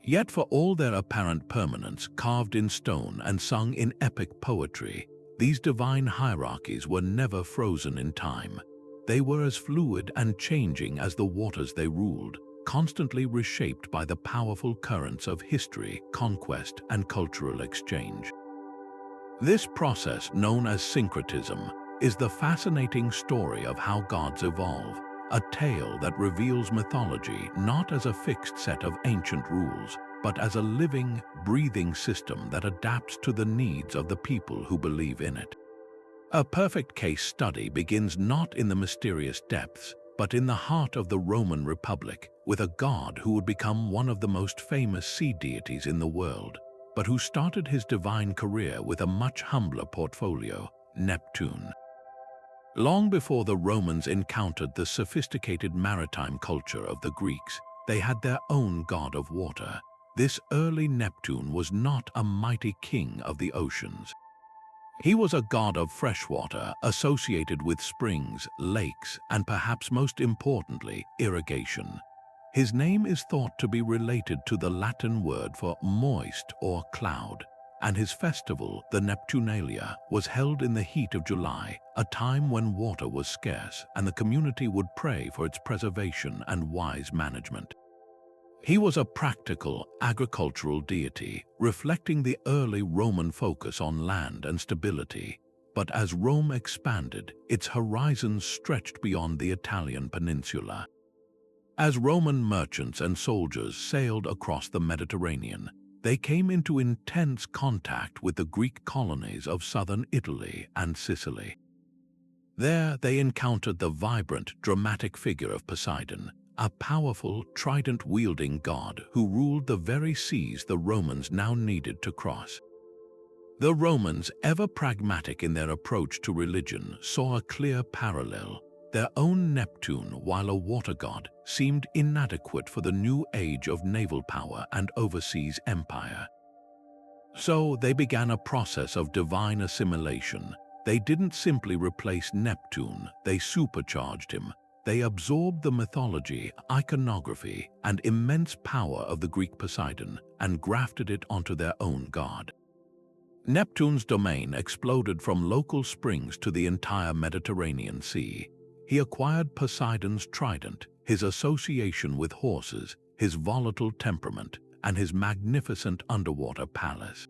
Yet for all their apparent permanence, carved in stone and sung in epic poetry, these divine hierarchies were never frozen in time. They were as fluid and changing as the waters they ruled, constantly reshaped by the powerful currents of history, conquest, and cultural exchange. This process, known as syncretism, is the fascinating story of how gods evolve, a tale that reveals mythology not as a fixed set of ancient rules, but as a living, breathing system that adapts to the needs of the people who believe in it. A perfect case study begins not in the mysterious depths, but in the heart of the Roman Republic, with a god who would become one of the most famous sea deities in the world, but who started his divine career with a much humbler portfolio, Neptune. Long before the Romans encountered the sophisticated maritime culture of the Greeks, they had their own god of water. This early Neptune was not a mighty king of the oceans. He was a god of freshwater associated with springs, lakes, and perhaps most importantly, irrigation. His name is thought to be related to the Latin word for moist or cloud. and his festival, the Neptunalia, was held in the heat of July, a time when water was scarce and the community would pray for its preservation and wise management. He was a practical, agricultural deity, reflecting the early Roman focus on land and stability. But as Rome expanded, its horizons stretched beyond the Italian peninsula. As Roman merchants and soldiers sailed across the Mediterranean, they came into intense contact with the Greek colonies of southern Italy and Sicily. There they encountered the vibrant, dramatic figure of Poseidon, a powerful, trident-wielding god who ruled the very seas the Romans now needed to cross. The Romans, ever pragmatic in their approach to religion, saw a clear parallel. Their own Neptune, while a water god, seemed inadequate for the new age of naval power and overseas empire. So they began a process of divine assimilation. They didn't simply replace Neptune, they supercharged him. They absorbed the mythology, iconography, and immense power of the Greek Poseidon and grafted it onto their own god. Neptune's domain exploded from local springs to the entire Mediterranean Sea. He acquired Poseidon's trident, his association with horses, his volatile temperament, and his magnificent underwater palace.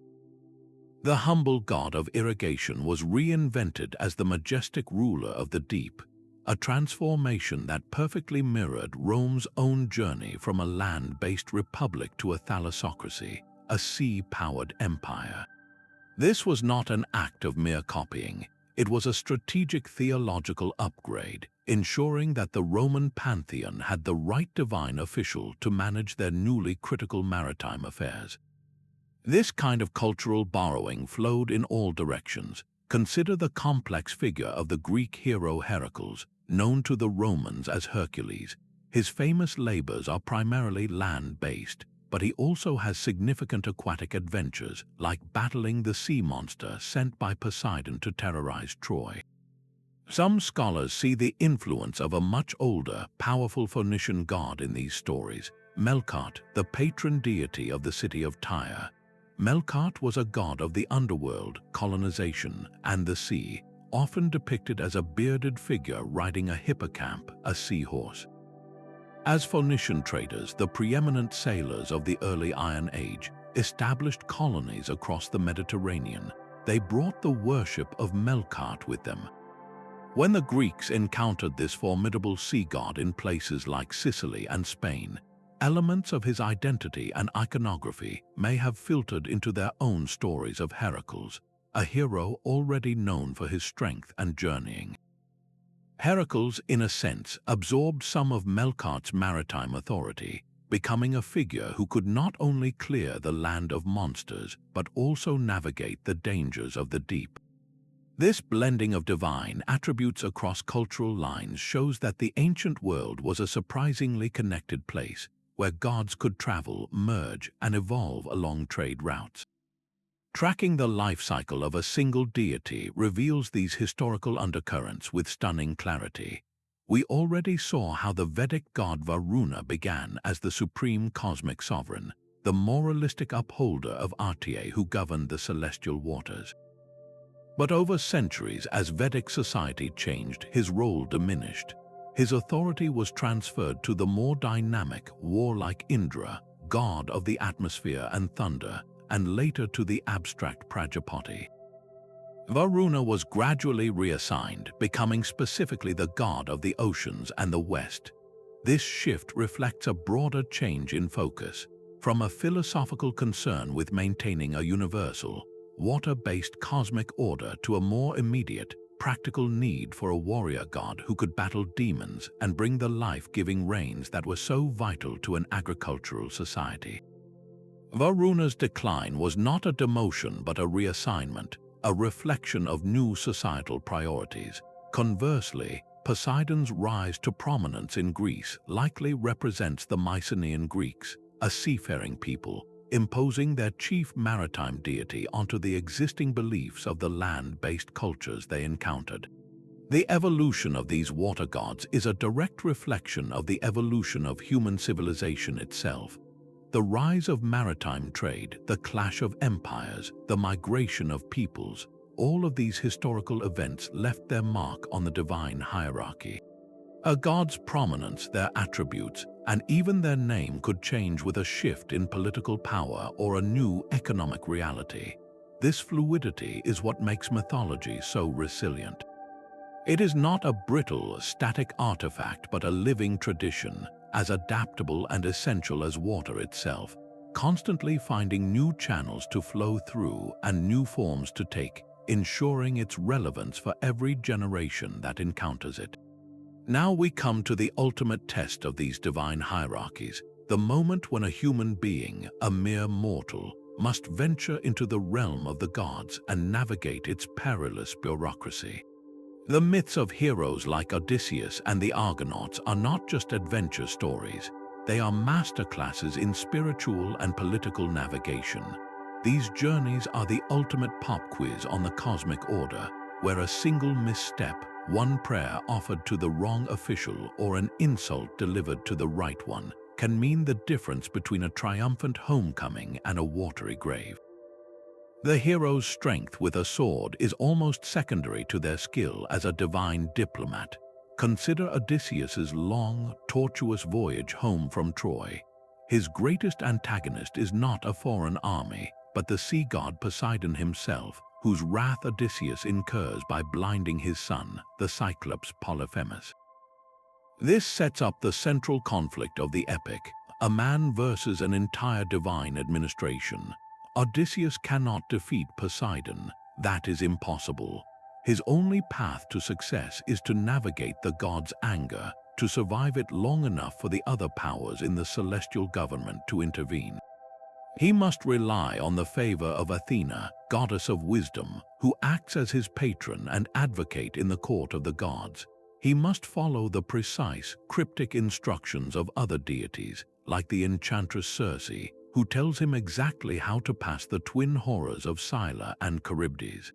The humble god of irrigation was reinvented as the majestic ruler of the deep, a transformation that perfectly mirrored Rome's own journey from a land-based republic to a thalassocracy, a sea-powered empire. This was not an act of mere copying. It was a strategic theological upgrade, ensuring that the Roman pantheon had the right divine official to manage their newly critical maritime affairs. This kind of cultural borrowing flowed in all directions. Consider the complex figure of the Greek hero Heracles, known to the Romans as Hercules. His famous labors are primarily land-based, but he also has significant aquatic adventures, like battling the sea monster sent by Poseidon to terrorize Troy. Some scholars see the influence of a much older, powerful Phoenician god in these stories, Melkart, the patron deity of the city of Tyre. Melkart was a god of the underworld, colonization, and the sea, often depicted as a bearded figure riding a hippocamp, a seahorse. As Phoenician traders, the preeminent sailors of the early Iron Age, established colonies across the Mediterranean. They brought the worship of Melkart with them. When the Greeks encountered this formidable sea god in places like Sicily and Spain, elements of his identity and iconography may have filtered into their own stories of Heracles, a hero already known for his strength and journeying. Heracles, in a sense, absorbed some of Melkart's maritime authority, becoming a figure who could not only clear the land of monsters, but also navigate the dangers of the deep. This blending of divine attributes across cultural lines shows that the ancient world was a surprisingly connected place, where gods could travel, merge, and evolve along trade routes. Tracking the life cycle of a single deity reveals these historical undercurrents with stunning clarity. We already saw how the Vedic god Varuna began as the supreme cosmic sovereign, the moralistic upholder of Artie who governed the celestial waters. But over centuries, as Vedic society changed, his role diminished. His authority was transferred to the more dynamic, warlike Indra, god of the atmosphere and thunder, and later to the abstract Prajapati. Varuna was gradually reassigned, becoming specifically the god of the oceans and the West. This shift reflects a broader change in focus, from a philosophical concern with maintaining a universal, water-based cosmic order to a more immediate, practical need for a warrior god who could battle demons and bring the life-giving rains that were so vital to an agricultural society. Varuna's decline was not a demotion but a reassignment, a reflection of new societal priorities. Conversely, Poseidon's rise to prominence in Greece likely represents the Mycenaean Greeks, a seafaring people, imposing their chief maritime deity onto the existing beliefs of the land-based cultures they encountered. The evolution of these water gods is a direct reflection of the evolution of human civilization itself. The rise of maritime trade, the clash of empires, the migration of peoples, all of these historical events left their mark on the divine hierarchy. A god's prominence, their attributes, and even their name could change with a shift in political power or a new economic reality. This fluidity is what makes mythology so resilient. It is not a brittle, static artifact, but a living tradition, as adaptable and essential as water itself, constantly finding new channels to flow through and new forms to take, ensuring its relevance for every generation that encounters it. Now we come to the ultimate test of these divine hierarchies, the moment when a human being, a mere mortal, must venture into the realm of the gods and navigate its perilous bureaucracy. The myths of heroes like Odysseus and the Argonauts are not just adventure stories, they are masterclasses in spiritual and political navigation. These journeys are the ultimate pop quiz on the cosmic order, where a single misstep, one prayer offered to the wrong official, or an insult delivered to the right one, can mean the difference between a triumphant homecoming and a watery grave. The hero's strength with a sword is almost secondary to their skill as a divine diplomat. Consider Odysseus's long, tortuous voyage home from Troy. His greatest antagonist is not a foreign army, but the sea god Poseidon himself, whose wrath Odysseus incurs by blinding his son, the Cyclops Polyphemus. This sets up the central conflict of the epic, a man versus an entire divine administration. Odysseus cannot defeat Poseidon. That is impossible. His only path to success is to navigate the god's anger, to survive it long enough for the other powers in the celestial government to intervene. He must rely on the favor of Athena, goddess of wisdom, who acts as his patron and advocate in the court of the gods. He must follow the precise, cryptic instructions of other deities, like the enchantress Circe, who tells him exactly how to pass the twin horrors of Scylla and Charybdis.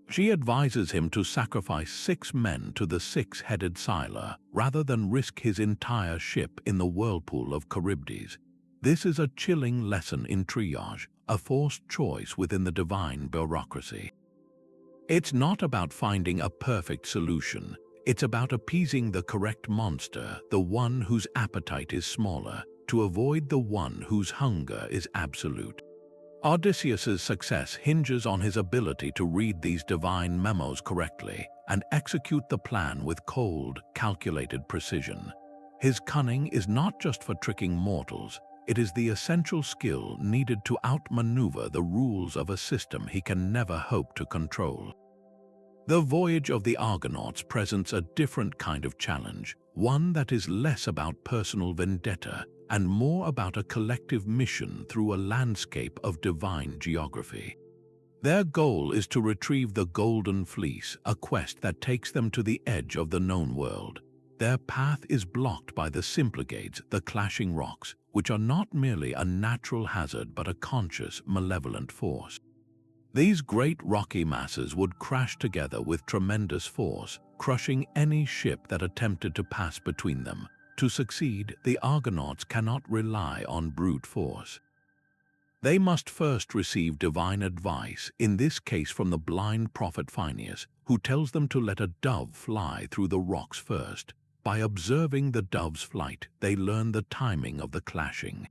She advises him to sacrifice 6 men to the 6-headed Scylla, rather than risk his entire ship in the whirlpool of Charybdis. This is a chilling lesson in triage, a forced choice within the divine bureaucracy. It's not about finding a perfect solution. It's about appeasing the correct monster, the one whose appetite is smaller, to avoid the one whose hunger is absolute. Odysseus's success hinges on his ability to read these divine memos correctly and execute the plan with cold, calculated precision. His cunning is not just for tricking mortals, it is the essential skill needed to outmaneuver the rules of a system he can never hope to control. The voyage of the Argonauts presents a different kind of challenge, one that is less about personal vendetta and more about a collective mission through a landscape of divine geography. Their goal is to retrieve the Golden Fleece, a quest that takes them to the edge of the known world. Their path is blocked by the Symplegades, the clashing rocks, which are not merely a natural hazard but a conscious, malevolent force. These great rocky masses would crash together with tremendous force, crushing any ship that attempted to pass between them. To succeed, the Argonauts cannot rely on brute force. They must first receive divine advice, in this case from the blind prophet Phineus, who tells them to let a dove fly through the rocks first. By observing the dove's flight, they learn the timing of the clashing.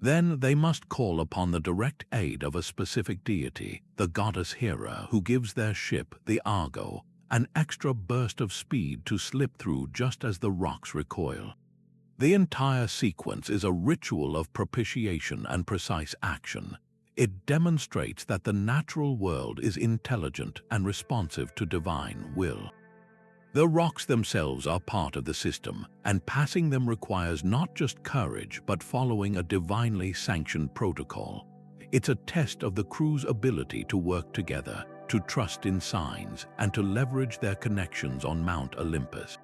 Then they must call upon the direct aid of a specific deity, the goddess Hera, who gives their ship, the Argo, an extra burst of speed to slip through just as the rocks recoil. The entire sequence is a ritual of propitiation and precise action. It demonstrates that the natural world is intelligent and responsive to divine will. The rocks themselves are part of the system, and passing them requires not just courage but following a divinely sanctioned protocol. It's a test of the crew's ability to work together, to trust in signs, and to leverage their connections on Mount Olympus.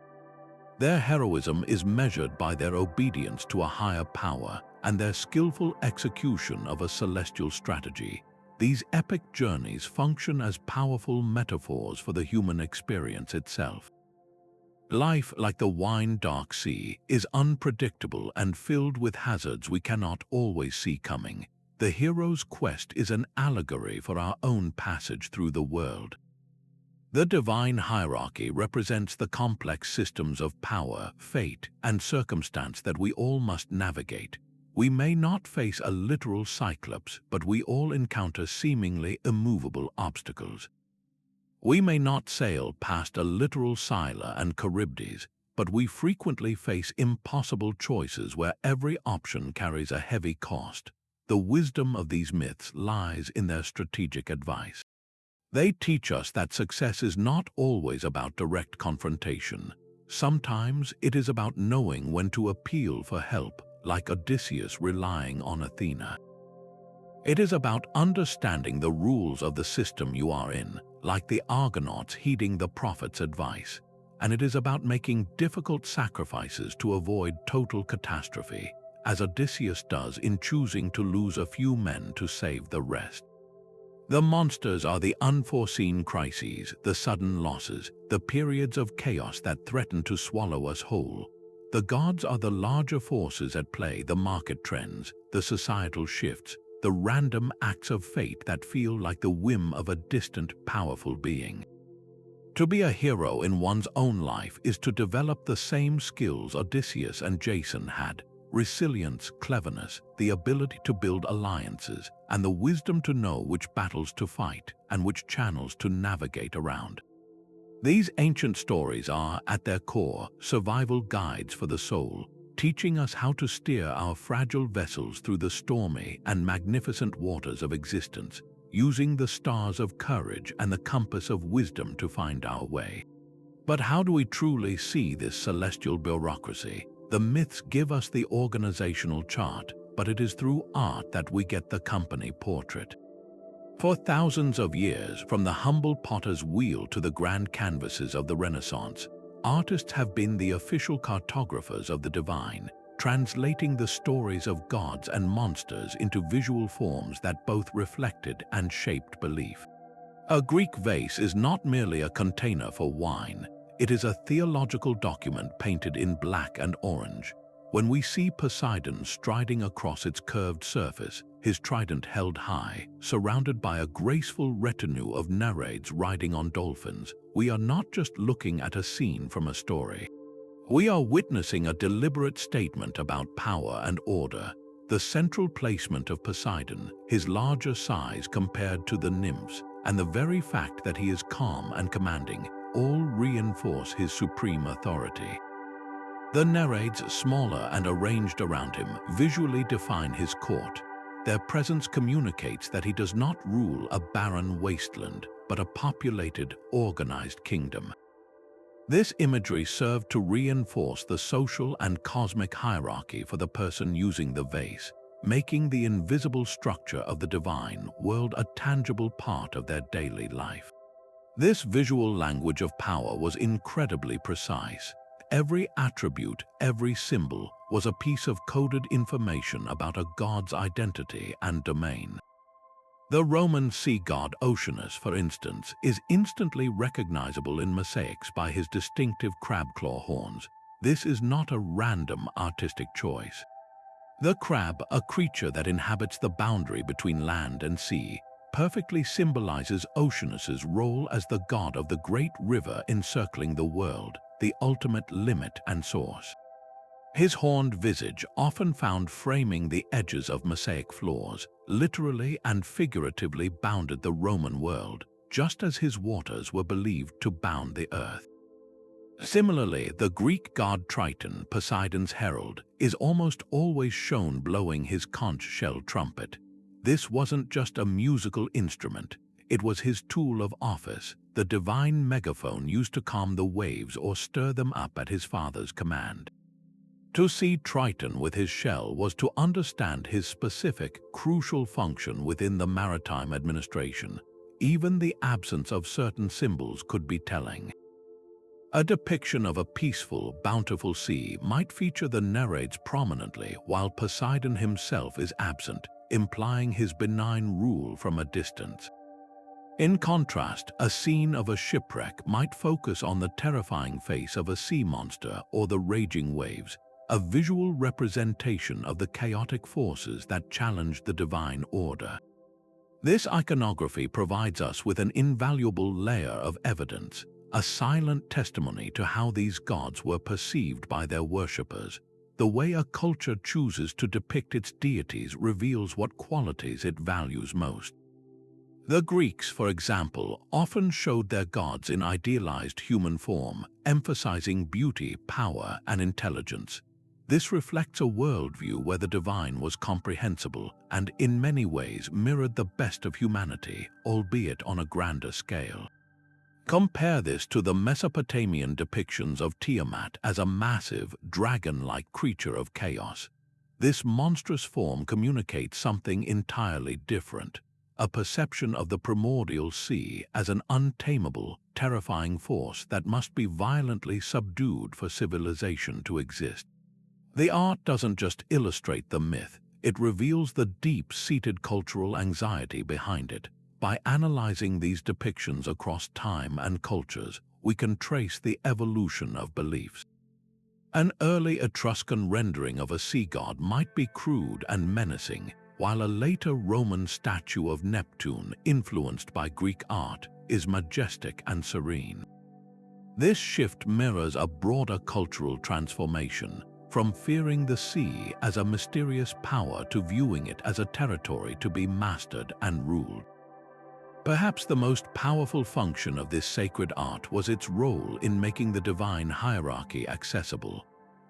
Their heroism is measured by their obedience to a higher power and their skillful execution of a celestial strategy. These epic journeys function as powerful metaphors for the human experience itself. Life, like the wine-dark sea, is unpredictable and filled with hazards we cannot always see coming. The hero's quest is an allegory for our own passage through the world. The divine hierarchy represents the complex systems of power, fate, and circumstance that we all must navigate. We may not face a literal cyclops, but we all encounter seemingly immovable obstacles. We may not sail past a literal Scylla and Charybdis, but we frequently face impossible choices where every option carries a heavy cost. The wisdom of these myths lies in their strategic advice. They teach us that success is not always about direct confrontation. Sometimes it is about knowing when to appeal for help, like Odysseus relying on Athena. It is about understanding the rules of the system you are in, like the Argonauts heeding the prophet's advice. And it is about making difficult sacrifices to avoid total catastrophe, as Odysseus does in choosing to lose a few men to save the rest. The monsters are the unforeseen crises, the sudden losses, the periods of chaos that threaten to swallow us whole. The gods are the larger forces at play, the market trends, the societal shifts, the random acts of fate that feel like the whim of a distant, powerful being. To be a hero in one's own life is to develop the same skills Odysseus and Jason had: resilience, cleverness, the ability to build alliances, and the wisdom to know which battles to fight and which channels to navigate around. These ancient stories are, at their core, survival guides for the soul, teaching us how to steer our fragile vessels through the stormy and magnificent waters of existence, using the stars of courage and the compass of wisdom to find our way. But how do we truly see this celestial bureaucracy? The myths give us the organizational chart, but it is through art that we get the company portrait. For thousands of years, from the humble potter's wheel to the grand canvases of the Renaissance, artists have been the official cartographers of the divine, translating the stories of gods and monsters into visual forms that both reflected and shaped belief. A Greek vase is not merely a container for wine. It is a theological document painted in black and orange. When we see Poseidon striding across its curved surface, his trident held high, surrounded by a graceful retinue of Nereids riding on dolphins, we are not just looking at a scene from a story. We are witnessing a deliberate statement about power and order. The central placement of Poseidon, his larger size compared to the nymphs, and the very fact that he is calm and commanding, all reinforce his supreme authority. The Nereids, smaller and arranged around him, visually define his court. Their presence communicates that he does not rule a barren wasteland, but a populated, organized kingdom. This imagery served to reinforce the social and cosmic hierarchy for the person using the vase, making the invisible structure of the divine world a tangible part of their daily life. This visual language of power was incredibly precise. Every attribute, every symbol, was a piece of coded information about a god's identity and domain. The Roman sea god Oceanus, for instance, is instantly recognizable in mosaics by his distinctive crab-claw horns. This is not a random artistic choice. The crab, a creature that inhabits the boundary between land and sea, perfectly symbolizes Oceanus's role as the god of the great river encircling the world, the ultimate limit and source. His horned visage, often found framing the edges of mosaic floors, literally and figuratively bounded the Roman world, just as his waters were believed to bound the earth. Similarly, the Greek god Triton, Poseidon's herald, is almost always shown blowing his conch shell trumpet. This wasn't just a musical instrument, it was his tool of office, the divine megaphone used to calm the waves or stir them up at his father's command. To see Triton with his shell was to understand his specific, crucial function within the maritime administration. Even the absence of certain symbols could be telling. A depiction of a peaceful, bountiful sea might feature the Nereids prominently while Poseidon himself is absent, implying his benign rule from a distance. In contrast, a scene of a shipwreck might focus on the terrifying face of a sea monster or the raging waves, a visual representation of the chaotic forces that challenge the divine order. This iconography provides us with an invaluable layer of evidence, a silent testimony to how these gods were perceived by their worshippers. The way a culture chooses to depict its deities reveals what qualities it values most. The Greeks, for example, often showed their gods in idealized human form, emphasizing beauty, power, and intelligence. This reflects a worldview where the divine was comprehensible and in many ways mirrored the best of humanity, albeit on a grander scale. Compare this to the Mesopotamian depictions of Tiamat as a massive, dragon-like creature of chaos. This monstrous form communicates something entirely different, a perception of the primordial sea as an untamable, terrifying force that must be violently subdued for civilization to exist. The art doesn't just illustrate the myth, it reveals the deep-seated cultural anxiety behind it. By analyzing these depictions across time and cultures, we can trace the evolution of beliefs. An early Etruscan rendering of a sea god might be crude and menacing, while a later Roman statue of Neptune, influenced by Greek art, is majestic and serene. This shift mirrors a broader cultural transformation, from fearing the sea as a mysterious power to viewing it as a territory to be mastered and ruled. Perhaps the most powerful function of this sacred art was its role in making the divine hierarchy accessible.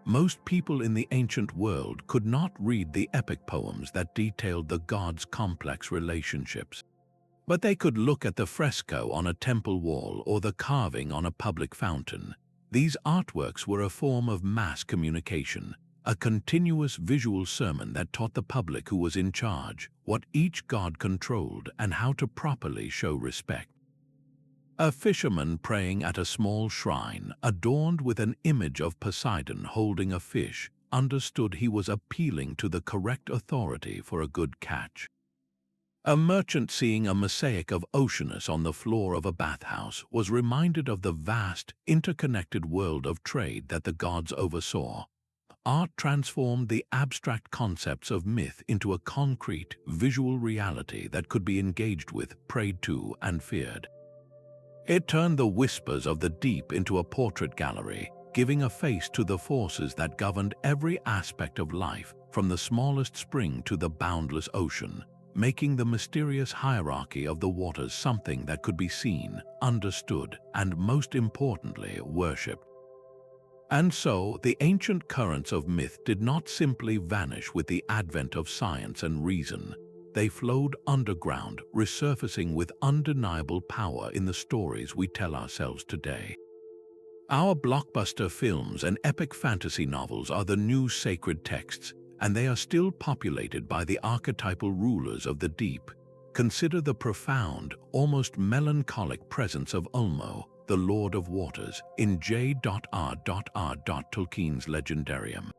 Most people in the ancient world could not read the epic poems that detailed the gods' complex relationships. But they could look at the fresco on a temple wall or the carving on a public fountain. These artworks were a form of mass communication, a continuous visual sermon that taught the public who was in charge, what each god controlled, and how to properly show respect. A fisherman praying at a small shrine, adorned with an image of Poseidon holding a fish, understood he was appealing to the correct authority for a good catch. A merchant seeing a mosaic of Oceanus on the floor of a bathhouse was reminded of the vast, interconnected world of trade that the gods oversaw. Art transformed the abstract concepts of myth into a concrete, visual reality that could be engaged with, prayed to, and feared. It turned the whispers of the deep into a portrait gallery, giving a face to the forces that governed every aspect of life, from the smallest spring to the boundless ocean, making the mysterious hierarchy of the waters something that could be seen, understood, and most importantly, worshipped. And so, the ancient currents of myth did not simply vanish with the advent of science and reason. They flowed underground, resurfacing with undeniable power in the stories we tell ourselves today. Our blockbuster films and epic fantasy novels are the new sacred texts, and they are still populated by the archetypal rulers of the deep. Consider the profound, almost melancholic presence of Ulmo, the Lord of Waters, in J.R.R. Tolkien's Legendarium.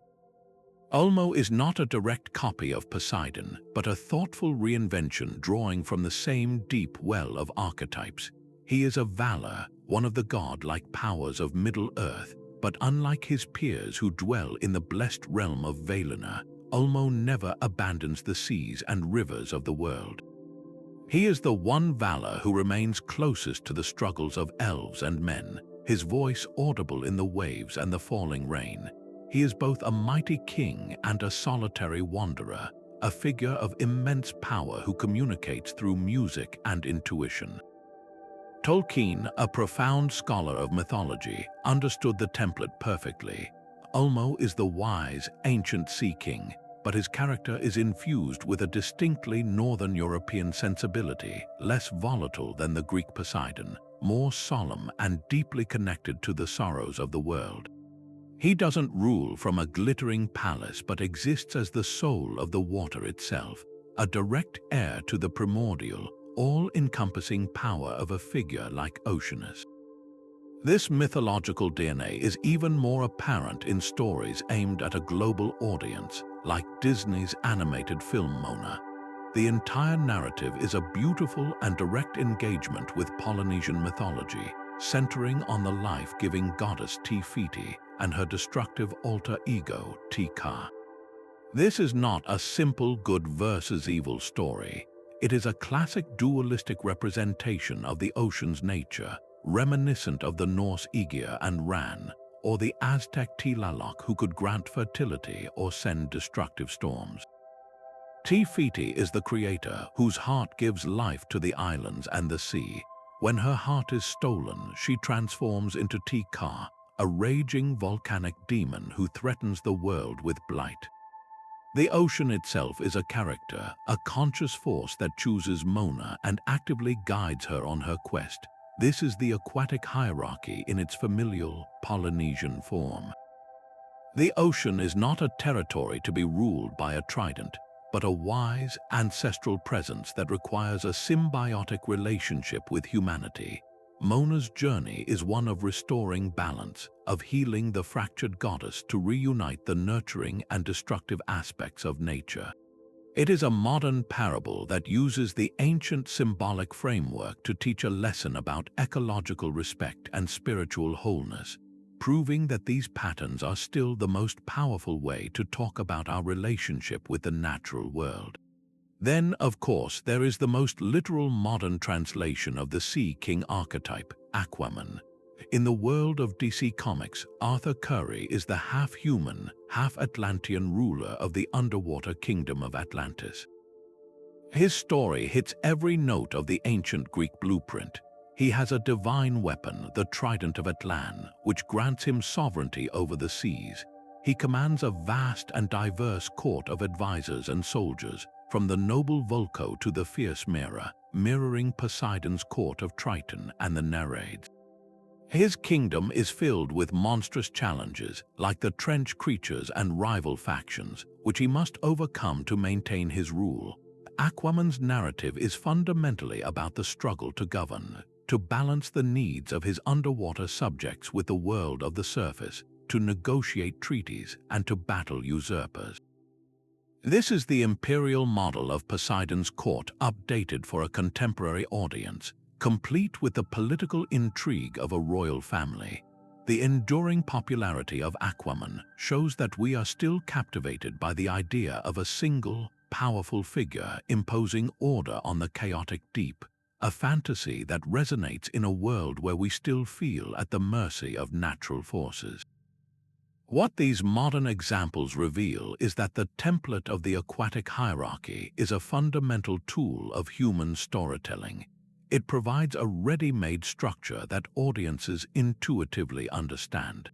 Ulmo is not a direct copy of Poseidon, but a thoughtful reinvention drawing from the same deep well of archetypes. He is a Valor, one of the godlike powers of Middle-earth, but unlike his peers who dwell in the blessed realm of Valinor, Ulmo never abandons the seas and rivers of the world. He is the one Valor who remains closest to the struggles of elves and men, his voice audible in the waves and the falling rain. He is both a mighty king and a solitary wanderer, a figure of immense power who communicates through music and intuition. Tolkien, a profound scholar of mythology, understood the template perfectly. Ulmo is the wise, ancient sea king, but his character is infused with a distinctly Northern European sensibility, less volatile than the Greek Poseidon, more solemn and deeply connected to the sorrows of the world. He doesn't rule from a glittering palace but exists as the soul of the water itself, a direct heir to the primordial, all-encompassing power of a figure like Oceanus. This mythological DNA is even more apparent in stories aimed at a global audience, like Disney's animated film Moana. The entire narrative is a beautiful and direct engagement with Polynesian mythology, centering on the life-giving goddess Te-Fiti and her destructive alter ego, Te-Ka. This is not a simple good versus evil story. It is a classic dualistic representation of the ocean's nature, reminiscent of the Norse Igeer and Ran, or the Aztec Tylalock, who could grant fertility or send destructive storms. Te-Fiti is the creator whose heart gives life to the islands and the sea. When her heart is stolen, she transforms into Te-Ka, a raging volcanic demon who threatens the world with blight. The ocean itself is a character, a conscious force that chooses Mona and actively guides her on her quest. This is the aquatic hierarchy in its familial Polynesian form. The ocean is not a territory to be ruled by a trident, but a wise, ancestral presence that requires a symbiotic relationship with humanity. Mona's journey is one of restoring balance, of healing the fractured goddess to reunite the nurturing and destructive aspects of nature. It is a modern parable that uses the ancient symbolic framework to teach a lesson about ecological respect and spiritual wholeness, proving that these patterns are still the most powerful way to talk about our relationship with the natural world. Then, of course, there is the most literal modern translation of the Sea King archetype, Aquaman. In the world of DC Comics, Arthur Curry is the half-human, half-Atlantean ruler of the underwater kingdom of Atlantis. His story hits every note of the ancient Greek blueprint. He has a divine weapon, the Trident of Atlan, which grants him sovereignty over the seas. He commands a vast and diverse court of advisors and soldiers, from the noble Vulco to the fierce Mera, mirroring Poseidon's court of Triton and the Nereids. His kingdom is filled with monstrous challenges, like the trench creatures and rival factions, which he must overcome to maintain his rule. Aquaman's narrative is fundamentally about the struggle to govern, to balance the needs of his underwater subjects with the world of the surface, to negotiate treaties, and to battle usurpers. This is the imperial model of Poseidon's court updated for a contemporary audience, complete with the political intrigue of a royal family. The enduring popularity of Aquaman shows that we are still captivated by the idea of a single, powerful figure imposing order on the chaotic deep, a fantasy that resonates in a world where we still feel at the mercy of natural forces. What these modern examples reveal is that the template of the aquatic hierarchy is a fundamental tool of human storytelling. It provides a ready-made structure that audiences intuitively understand.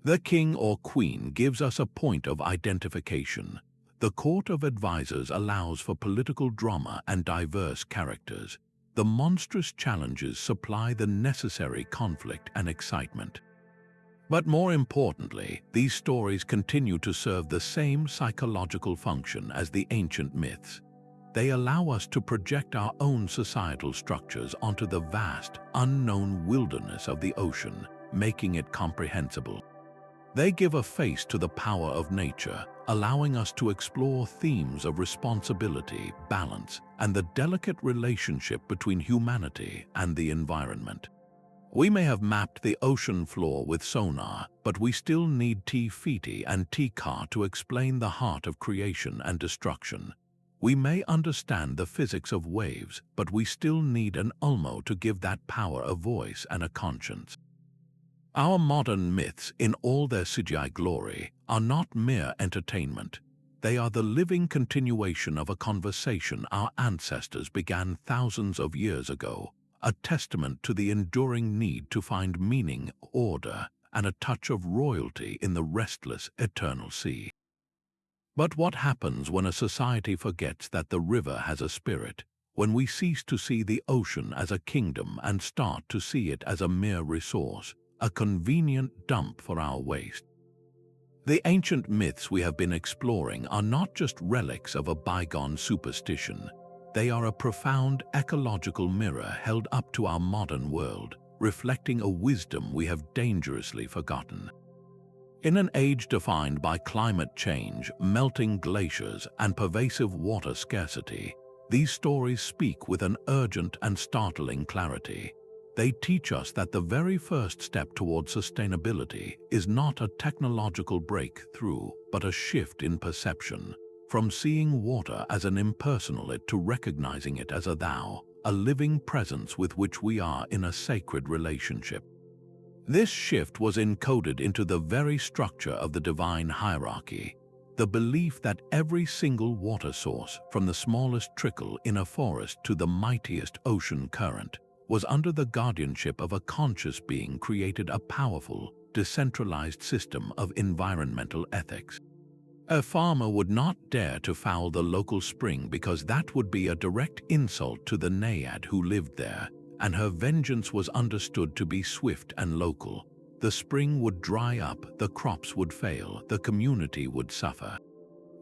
The king or queen gives us a point of identification. The court of advisors allows for political drama and diverse characters. The monstrous challenges supply the necessary conflict and excitement. But more importantly, these stories continue to serve the same psychological function as the ancient myths. They allow us to project our own societal structures onto the vast, unknown wilderness of the ocean, making it comprehensible. They give a face to the power of nature, allowing us to explore themes of responsibility, balance, and the delicate relationship between humanity and the environment. We may have mapped the ocean floor with sonar, but we still need Te-Fiti and Te-Ka to explain the heart of creation and destruction. We may understand the physics of waves, but we still need an Ulmo to give that power a voice and a conscience. Our modern myths, in all their CGI glory, are not mere entertainment. They are the living continuation of a conversation our ancestors began thousands of years ago, a testament to the enduring need to find meaning, order, and a touch of royalty in the restless, eternal sea. But what happens when a society forgets that the river has a spirit, when we cease to see the ocean as a kingdom and start to see it as a mere resource, a convenient dump for our waste? The ancient myths we have been exploring are not just relics of a bygone superstition. They are a profound ecological mirror held up to our modern world, reflecting a wisdom we have dangerously forgotten. In an age defined by climate change, melting glaciers, and pervasive water scarcity, these stories speak with an urgent and startling clarity. They teach us that the very first step toward sustainability is not a technological breakthrough, but a shift in perception, from seeing water as an impersonal it to recognizing it as a thou, a living presence with which we are in a sacred relationship. This shift was encoded into the very structure of the divine hierarchy, the belief that every single water source, from the smallest trickle in a forest to the mightiest ocean current, was under the guardianship of a conscious being, created a powerful, decentralized system of environmental ethics. A farmer would not dare to foul the local spring because that would be a direct insult to the naiad who lived there, and her vengeance was understood to be swift and local. The spring would dry up, the crops would fail, the community would suffer.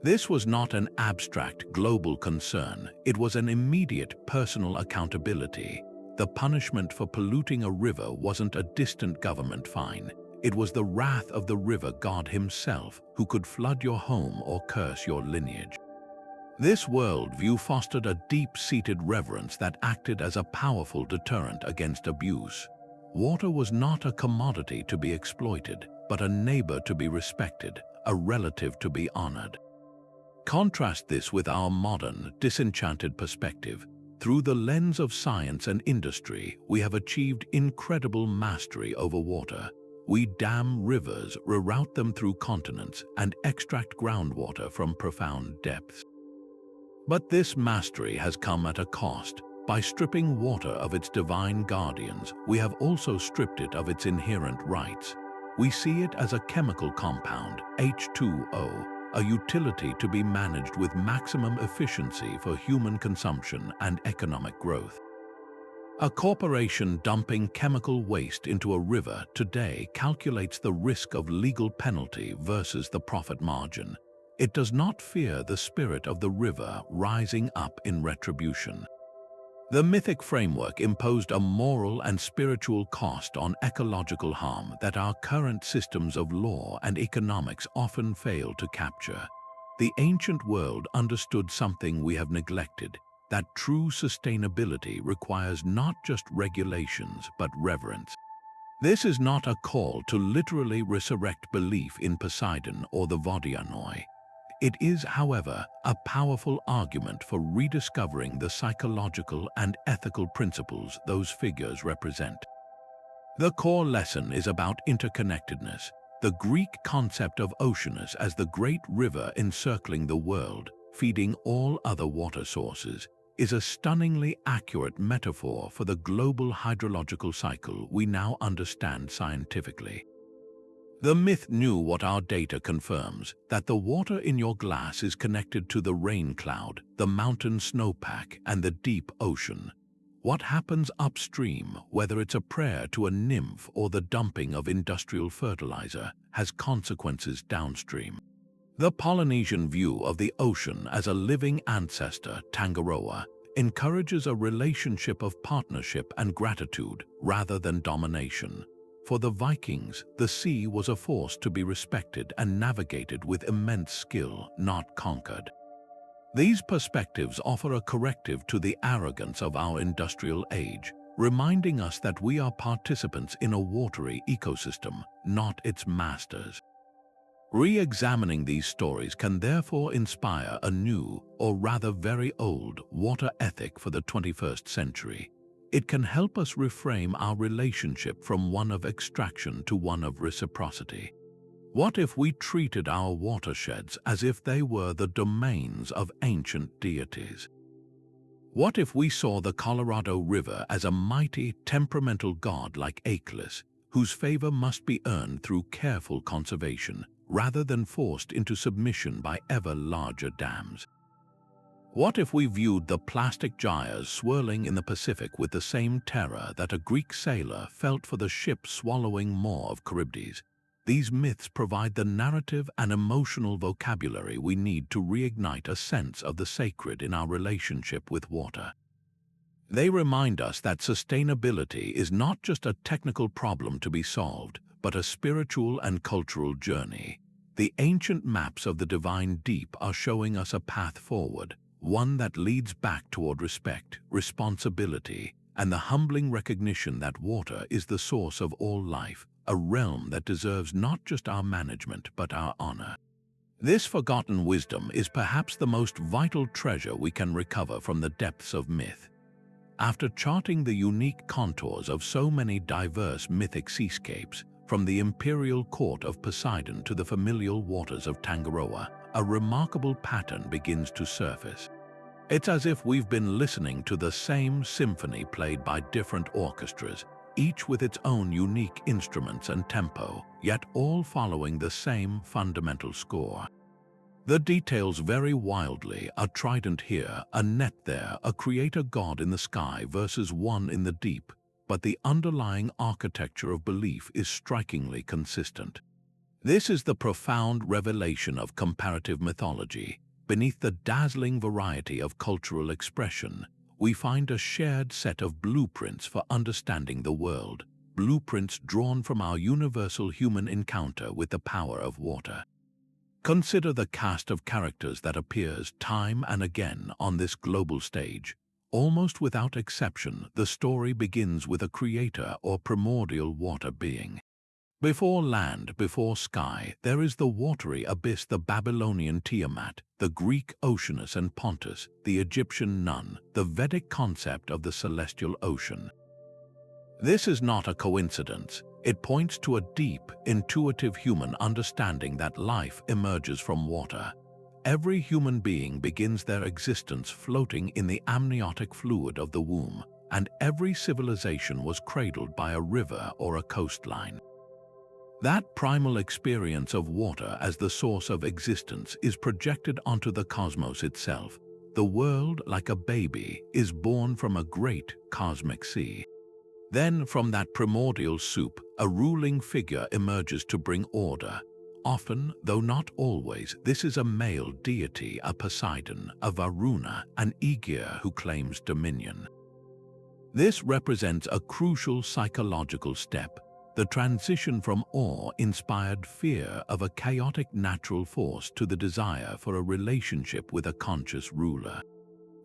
This was not an abstract global concern, it was an immediate personal accountability. The punishment for polluting a river wasn't a distant government fine. It was the wrath of the river god himself who could flood your home or curse your lineage. This worldview fostered a deep-seated reverence that acted as a powerful deterrent against abuse. Water was not a commodity to be exploited, but a neighbor to be respected, a relative to be honored. Contrast this with our modern, disenchanted perspective. Through the lens of science and industry, we have achieved incredible mastery over water. We dam rivers, reroute them through continents, and extract groundwater from profound depths. But this mastery has come at a cost. By stripping water of its divine guardians, we have also stripped it of its inherent rights. We see it as a chemical compound, H2O, a utility to be managed with maximum efficiency for human consumption and economic growth. A corporation dumping chemical waste into a river today calculates the risk of legal penalty versus the profit margin. It does not fear the spirit of the river rising up in retribution. The mythic framework imposed a moral and spiritual cost on ecological harm that our current systems of law and economics often fail to capture. The ancient world understood something we have neglected, that true sustainability requires not just regulations but reverence. This is not a call to literally resurrect belief in Poseidon or the Vodyanoi. It is, however, a powerful argument for rediscovering the psychological and ethical principles those figures represent. The core lesson is about interconnectedness. The Greek concept of Oceanus as the great river encircling the world, feeding all other water sources, is a stunningly accurate metaphor for the global hydrological cycle we now understand scientifically. The myth knew what our data confirms, that the water in your glass is connected to the rain cloud, the mountain snowpack, and the deep ocean. What happens upstream, whether it's a prayer to a nymph or the dumping of industrial fertilizer, has consequences downstream. The Polynesian view of the ocean as a living ancestor, Tangaroa, encourages a relationship of partnership and gratitude rather than domination. For the Vikings, the sea was a force to be respected and navigated with immense skill, not conquered. These perspectives offer a corrective to the arrogance of our industrial age, reminding us that we are participants in a watery ecosystem, not its masters. Re-examining these stories can therefore inspire a new, or rather very old, water ethic for the 21st century. It can help us reframe our relationship from one of extraction to one of reciprocity. What if we treated our watersheds as if they were the domains of ancient deities? What if we saw the Colorado River as a mighty, temperamental god like Aeolus, whose favor must be earned through careful conservation, rather than forced into submission by ever larger dams? What if we viewed the plastic gyres swirling in the Pacific with the same terror that a Greek sailor felt for the ship swallowing more of Charybdis? These myths provide the narrative and emotional vocabulary we need to reignite a sense of the sacred in our relationship with water. They remind us that sustainability is not just a technical problem to be solved, but but a spiritual and cultural journey. The ancient maps of the divine deep are showing us a path forward, one that leads back toward respect, responsibility, and the humbling recognition that water is the source of all life, a realm that deserves not just our management but our honor. This forgotten wisdom is perhaps the most vital treasure we can recover from the depths of myth. After charting the unique contours of so many diverse mythic seascapes, from the imperial court of Poseidon to the familial waters of Tangaroa, a remarkable pattern begins to surface. It's as if we've been listening to the same symphony played by different orchestras, each with its own unique instruments and tempo, yet all following the same fundamental score. The details vary wildly: a trident here, a net there, a creator god in the sky versus one in the deep, but the underlying architecture of belief is strikingly consistent. This is the profound revelation of comparative mythology. Beneath the dazzling variety of cultural expression, we find a shared set of blueprints for understanding the world, blueprints drawn from our universal human encounter with the power of water. Consider the cast of characters that appears time and again on this global stage. Almost without exception, the story begins with a creator or primordial water being. Before land, before sky, there is the watery abyss, the Babylonian Tiamat, the Greek Oceanus and Pontus, the Egyptian Nun, the Vedic concept of the celestial ocean. This is not a coincidence. It points to a deep, intuitive human understanding that life emerges from water. Every human being begins their existence floating in the amniotic fluid of the womb, and every civilization was cradled by a river or a coastline. That primal experience of water as the source of existence is projected onto the cosmos itself. The world, like a baby, is born from a great cosmic sea. Then, from that primordial soup, a ruling figure emerges to bring order. Often, though not always, this is a male deity, a Poseidon, a Varuna, an Igeer who claims dominion. This represents a crucial psychological step, the transition from awe-inspired fear of a chaotic natural force to the desire for a relationship with a conscious ruler.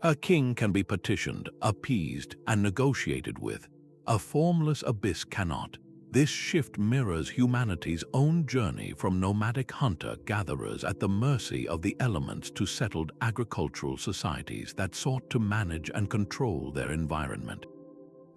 A king can be petitioned, appeased, and negotiated with. A formless abyss cannot. This shift mirrors humanity's own journey from nomadic hunter-gatherers at the mercy of the elements to settled agricultural societies that sought to manage and control their environment.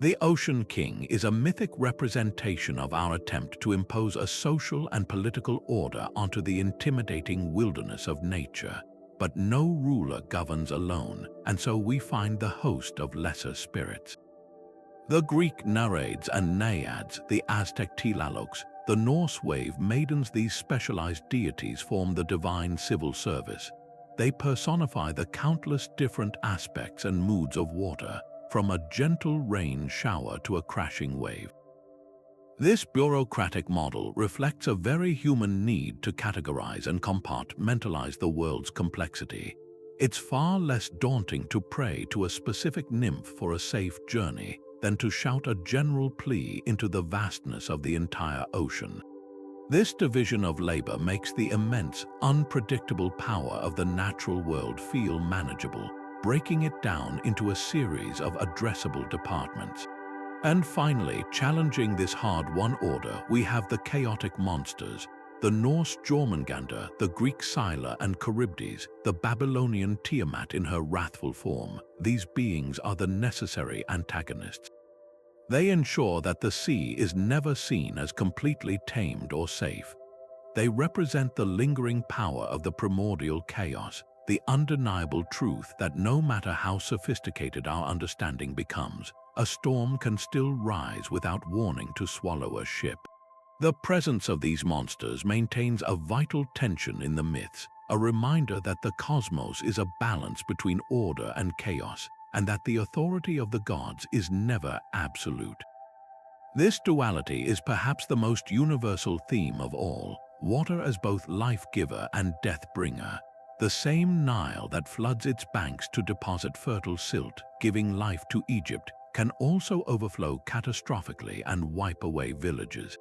The Ocean King is a mythic representation of our attempt to impose a social and political order onto the intimidating wilderness of nature. But no ruler governs alone, and so we find the host of lesser spirits. The Greek Nereids and Naiads, the Aztec Tylalocks, the Norse wave maidens, these specialized deities form the divine civil service. They personify the countless different aspects and moods of water, from a gentle rain shower to a crashing wave. This bureaucratic model reflects a very human need to categorize and compartmentalize the world's complexity. It's far less daunting to pray to a specific nymph for a safe journey than to shout a general plea into the vastness of the entire ocean. This division of labor makes the immense, unpredictable power of the natural world feel manageable, breaking it down into a series of addressable departments. And finally, challenging this hard-won order, we have the chaotic monsters, the Norse Jormungandr, the Greek Scylla and Charybdis, the Babylonian Tiamat in her wrathful form. These beings are the necessary antagonists. They ensure that the sea is never seen as completely tamed or safe. They represent the lingering power of the primordial chaos, the undeniable truth that no matter how sophisticated our understanding becomes, a storm can still rise without warning to swallow a ship. The presence of these monsters maintains a vital tension in the myths, a reminder that the cosmos is a balance between order and chaos, and that the authority of the gods is never absolute. This duality is perhaps the most universal theme of all, water as both life-giver and death-bringer. The same Nile that floods its banks to deposit fertile silt, giving life to Egypt, can also overflow catastrophically and wipe away villages.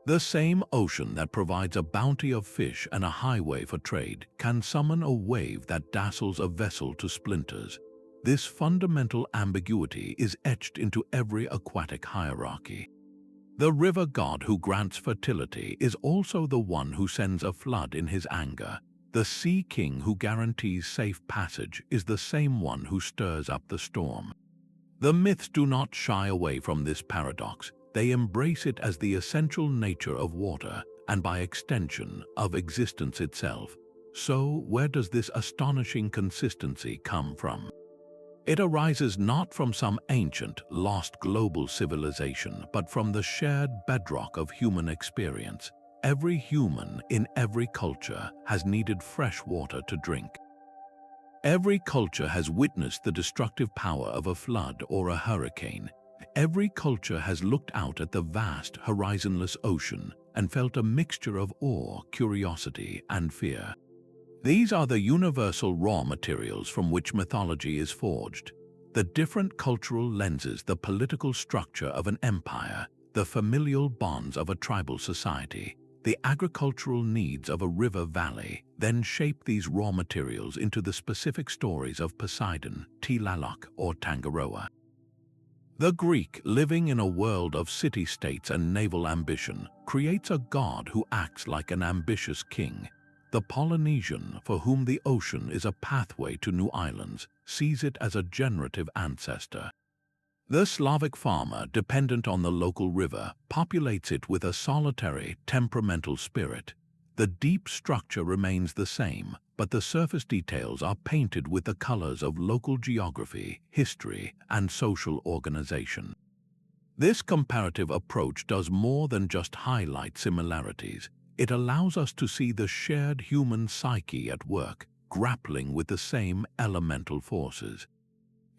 The same ocean that provides a bounty of fish and a highway for trade can summon a wave that dazzles a vessel to splinters. This fundamental ambiguity is etched into every aquatic hierarchy. The river god who grants fertility is also the one who sends a flood in his anger. The sea king who guarantees safe passage is the same one who stirs up the storm. The myths do not shy away from this paradox. They embrace it as the essential nature of water, and by extension, of existence itself. So, where does this astonishing consistency come from? It arises not from some ancient, lost global civilization, but from the shared bedrock of human experience. Every human in every culture has needed fresh water to drink. Every culture has witnessed the destructive power of a flood or a hurricane. Every culture has looked out at the vast, horizonless ocean and felt a mixture of awe, curiosity, and fear. These are the universal raw materials from which mythology is forged. The different cultural lenses, the political structure of an empire, the familial bonds of a tribal society, the agricultural needs of a river valley, then shape these raw materials into the specific stories of Poseidon, Tylalock, or Tangaroa. The Greek, living in a world of city-states and naval ambition, creates a god who acts like an ambitious king. The Polynesian, for whom the ocean is a pathway to new islands, sees it as a generative ancestor. The Slavic farmer, dependent on the local river, populates it with a solitary, temperamental spirit. The deep structure remains the same, but the surface details are painted with the colors of local geography, history, and social organization. This comparative approach does more than just highlight similarities. It allows us to see the shared human psyche at work, grappling with the same elemental forces.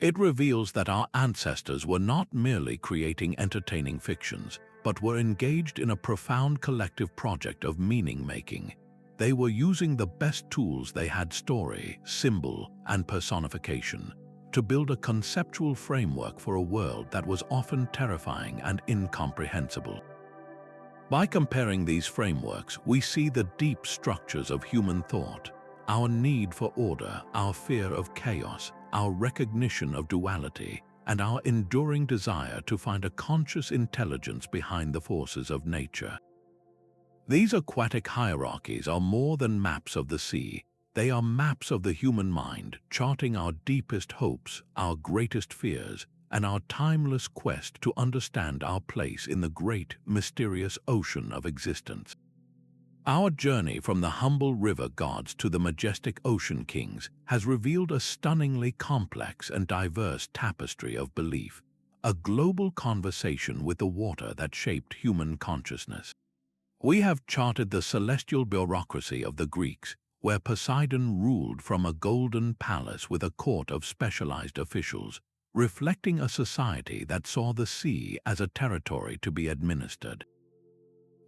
It reveals that our ancestors were not merely creating entertaining fictions, but were engaged in a profound collective project of meaning-making. They were using the best tools they had: story, symbol, and personification, to build a conceptual framework for a world that was often terrifying and incomprehensible. By comparing these frameworks, we see the deep structures of human thought, our need for order, our fear of chaos, our recognition of duality, and our enduring desire to find a conscious intelligence behind the forces of nature. These aquatic hierarchies are more than maps of the sea. They are maps of the human mind, charting our deepest hopes, our greatest fears, and our timeless quest to understand our place in the great, mysterious ocean of existence. Our journey from the humble river gods to the majestic ocean kings has revealed a stunningly complex and diverse tapestry of belief, a global conversation with the water that shaped human consciousness. We have charted the celestial bureaucracy of the Greeks, where Poseidon ruled from a golden palace with a court of specialized officials, reflecting a society that saw the sea as a territory to be administered.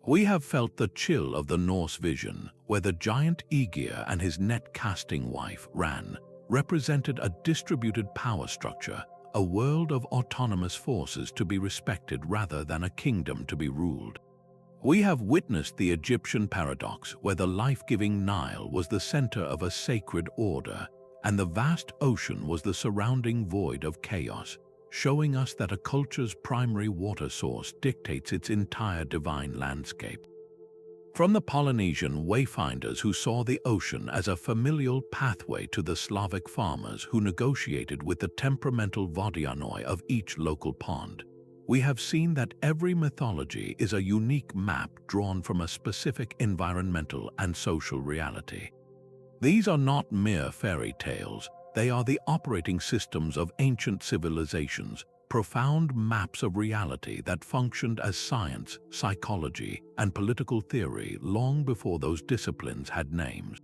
We have felt the chill of the Norse vision, where the giant Igeer and his net-casting wife, Ran, represented a distributed power structure, a world of autonomous forces to be respected rather than a kingdom to be ruled. We have witnessed the Egyptian paradox, where the life-giving Nile was the center of a sacred order, and the vast ocean was the surrounding void of chaos, showing us that a culture's primary water source dictates its entire divine landscape. From the Polynesian wayfinders who saw the ocean as a familial pathway to the Slavic farmers who negotiated with the temperamental Vodyanoi of each local pond, we have seen that every mythology is a unique map drawn from a specific environmental and social reality. These are not mere fairy tales. They are the operating systems of ancient civilizations, profound maps of reality that functioned as science, psychology, and political theory long before those disciplines had names.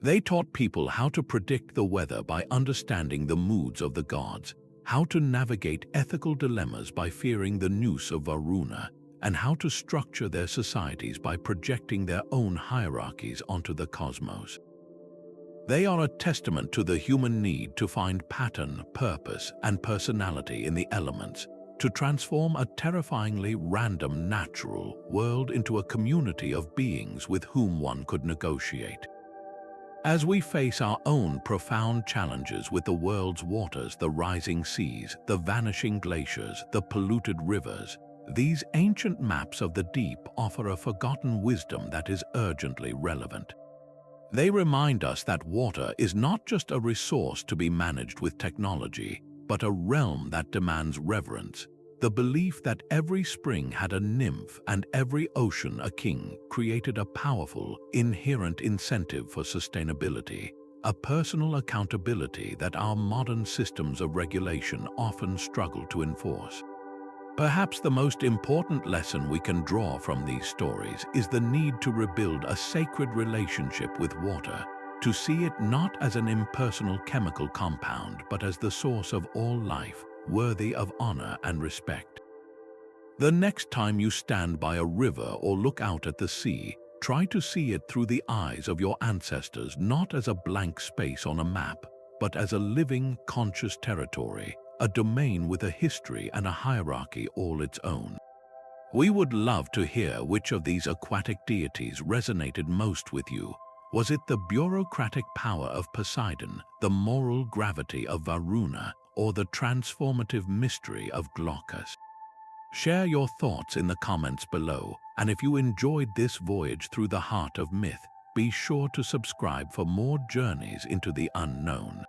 They taught people how to predict the weather by understanding the moods of the gods, how to navigate ethical dilemmas by fearing the noose of Varuna, and how to structure their societies by projecting their own hierarchies onto the cosmos. They are a testament to the human need to find pattern, purpose, and personality in the elements, to transform a terrifyingly random natural world into a community of beings with whom one could negotiate. As we face our own profound challenges with the world's waters, the rising seas, the vanishing glaciers, the polluted rivers, these ancient maps of the deep offer a forgotten wisdom that is urgently relevant. They remind us that water is not just a resource to be managed with technology, but a realm that demands reverence. The belief that every spring had a nymph and every ocean a king created a powerful, inherent incentive for sustainability, a personal accountability that our modern systems of regulation often struggle to enforce. Perhaps the most important lesson we can draw from these stories is the need to rebuild a sacred relationship with water, to see it not as an impersonal chemical compound but as the source of all life, worthy of honor and respect. The next time you stand by a river or look out at the sea, try to see it through the eyes of your ancestors, not as a blank space on a map, but as a living, conscious territory, a domain with a history and a hierarchy all its own. We would love to hear which of these aquatic deities resonated most with you. Was it the bureaucratic power of Poseidon, the moral gravity of Varuna, or the transformative mystery of Glaucus? Share your thoughts in the comments below, and if you enjoyed this voyage through the heart of myth, be sure to subscribe for more journeys into the unknown.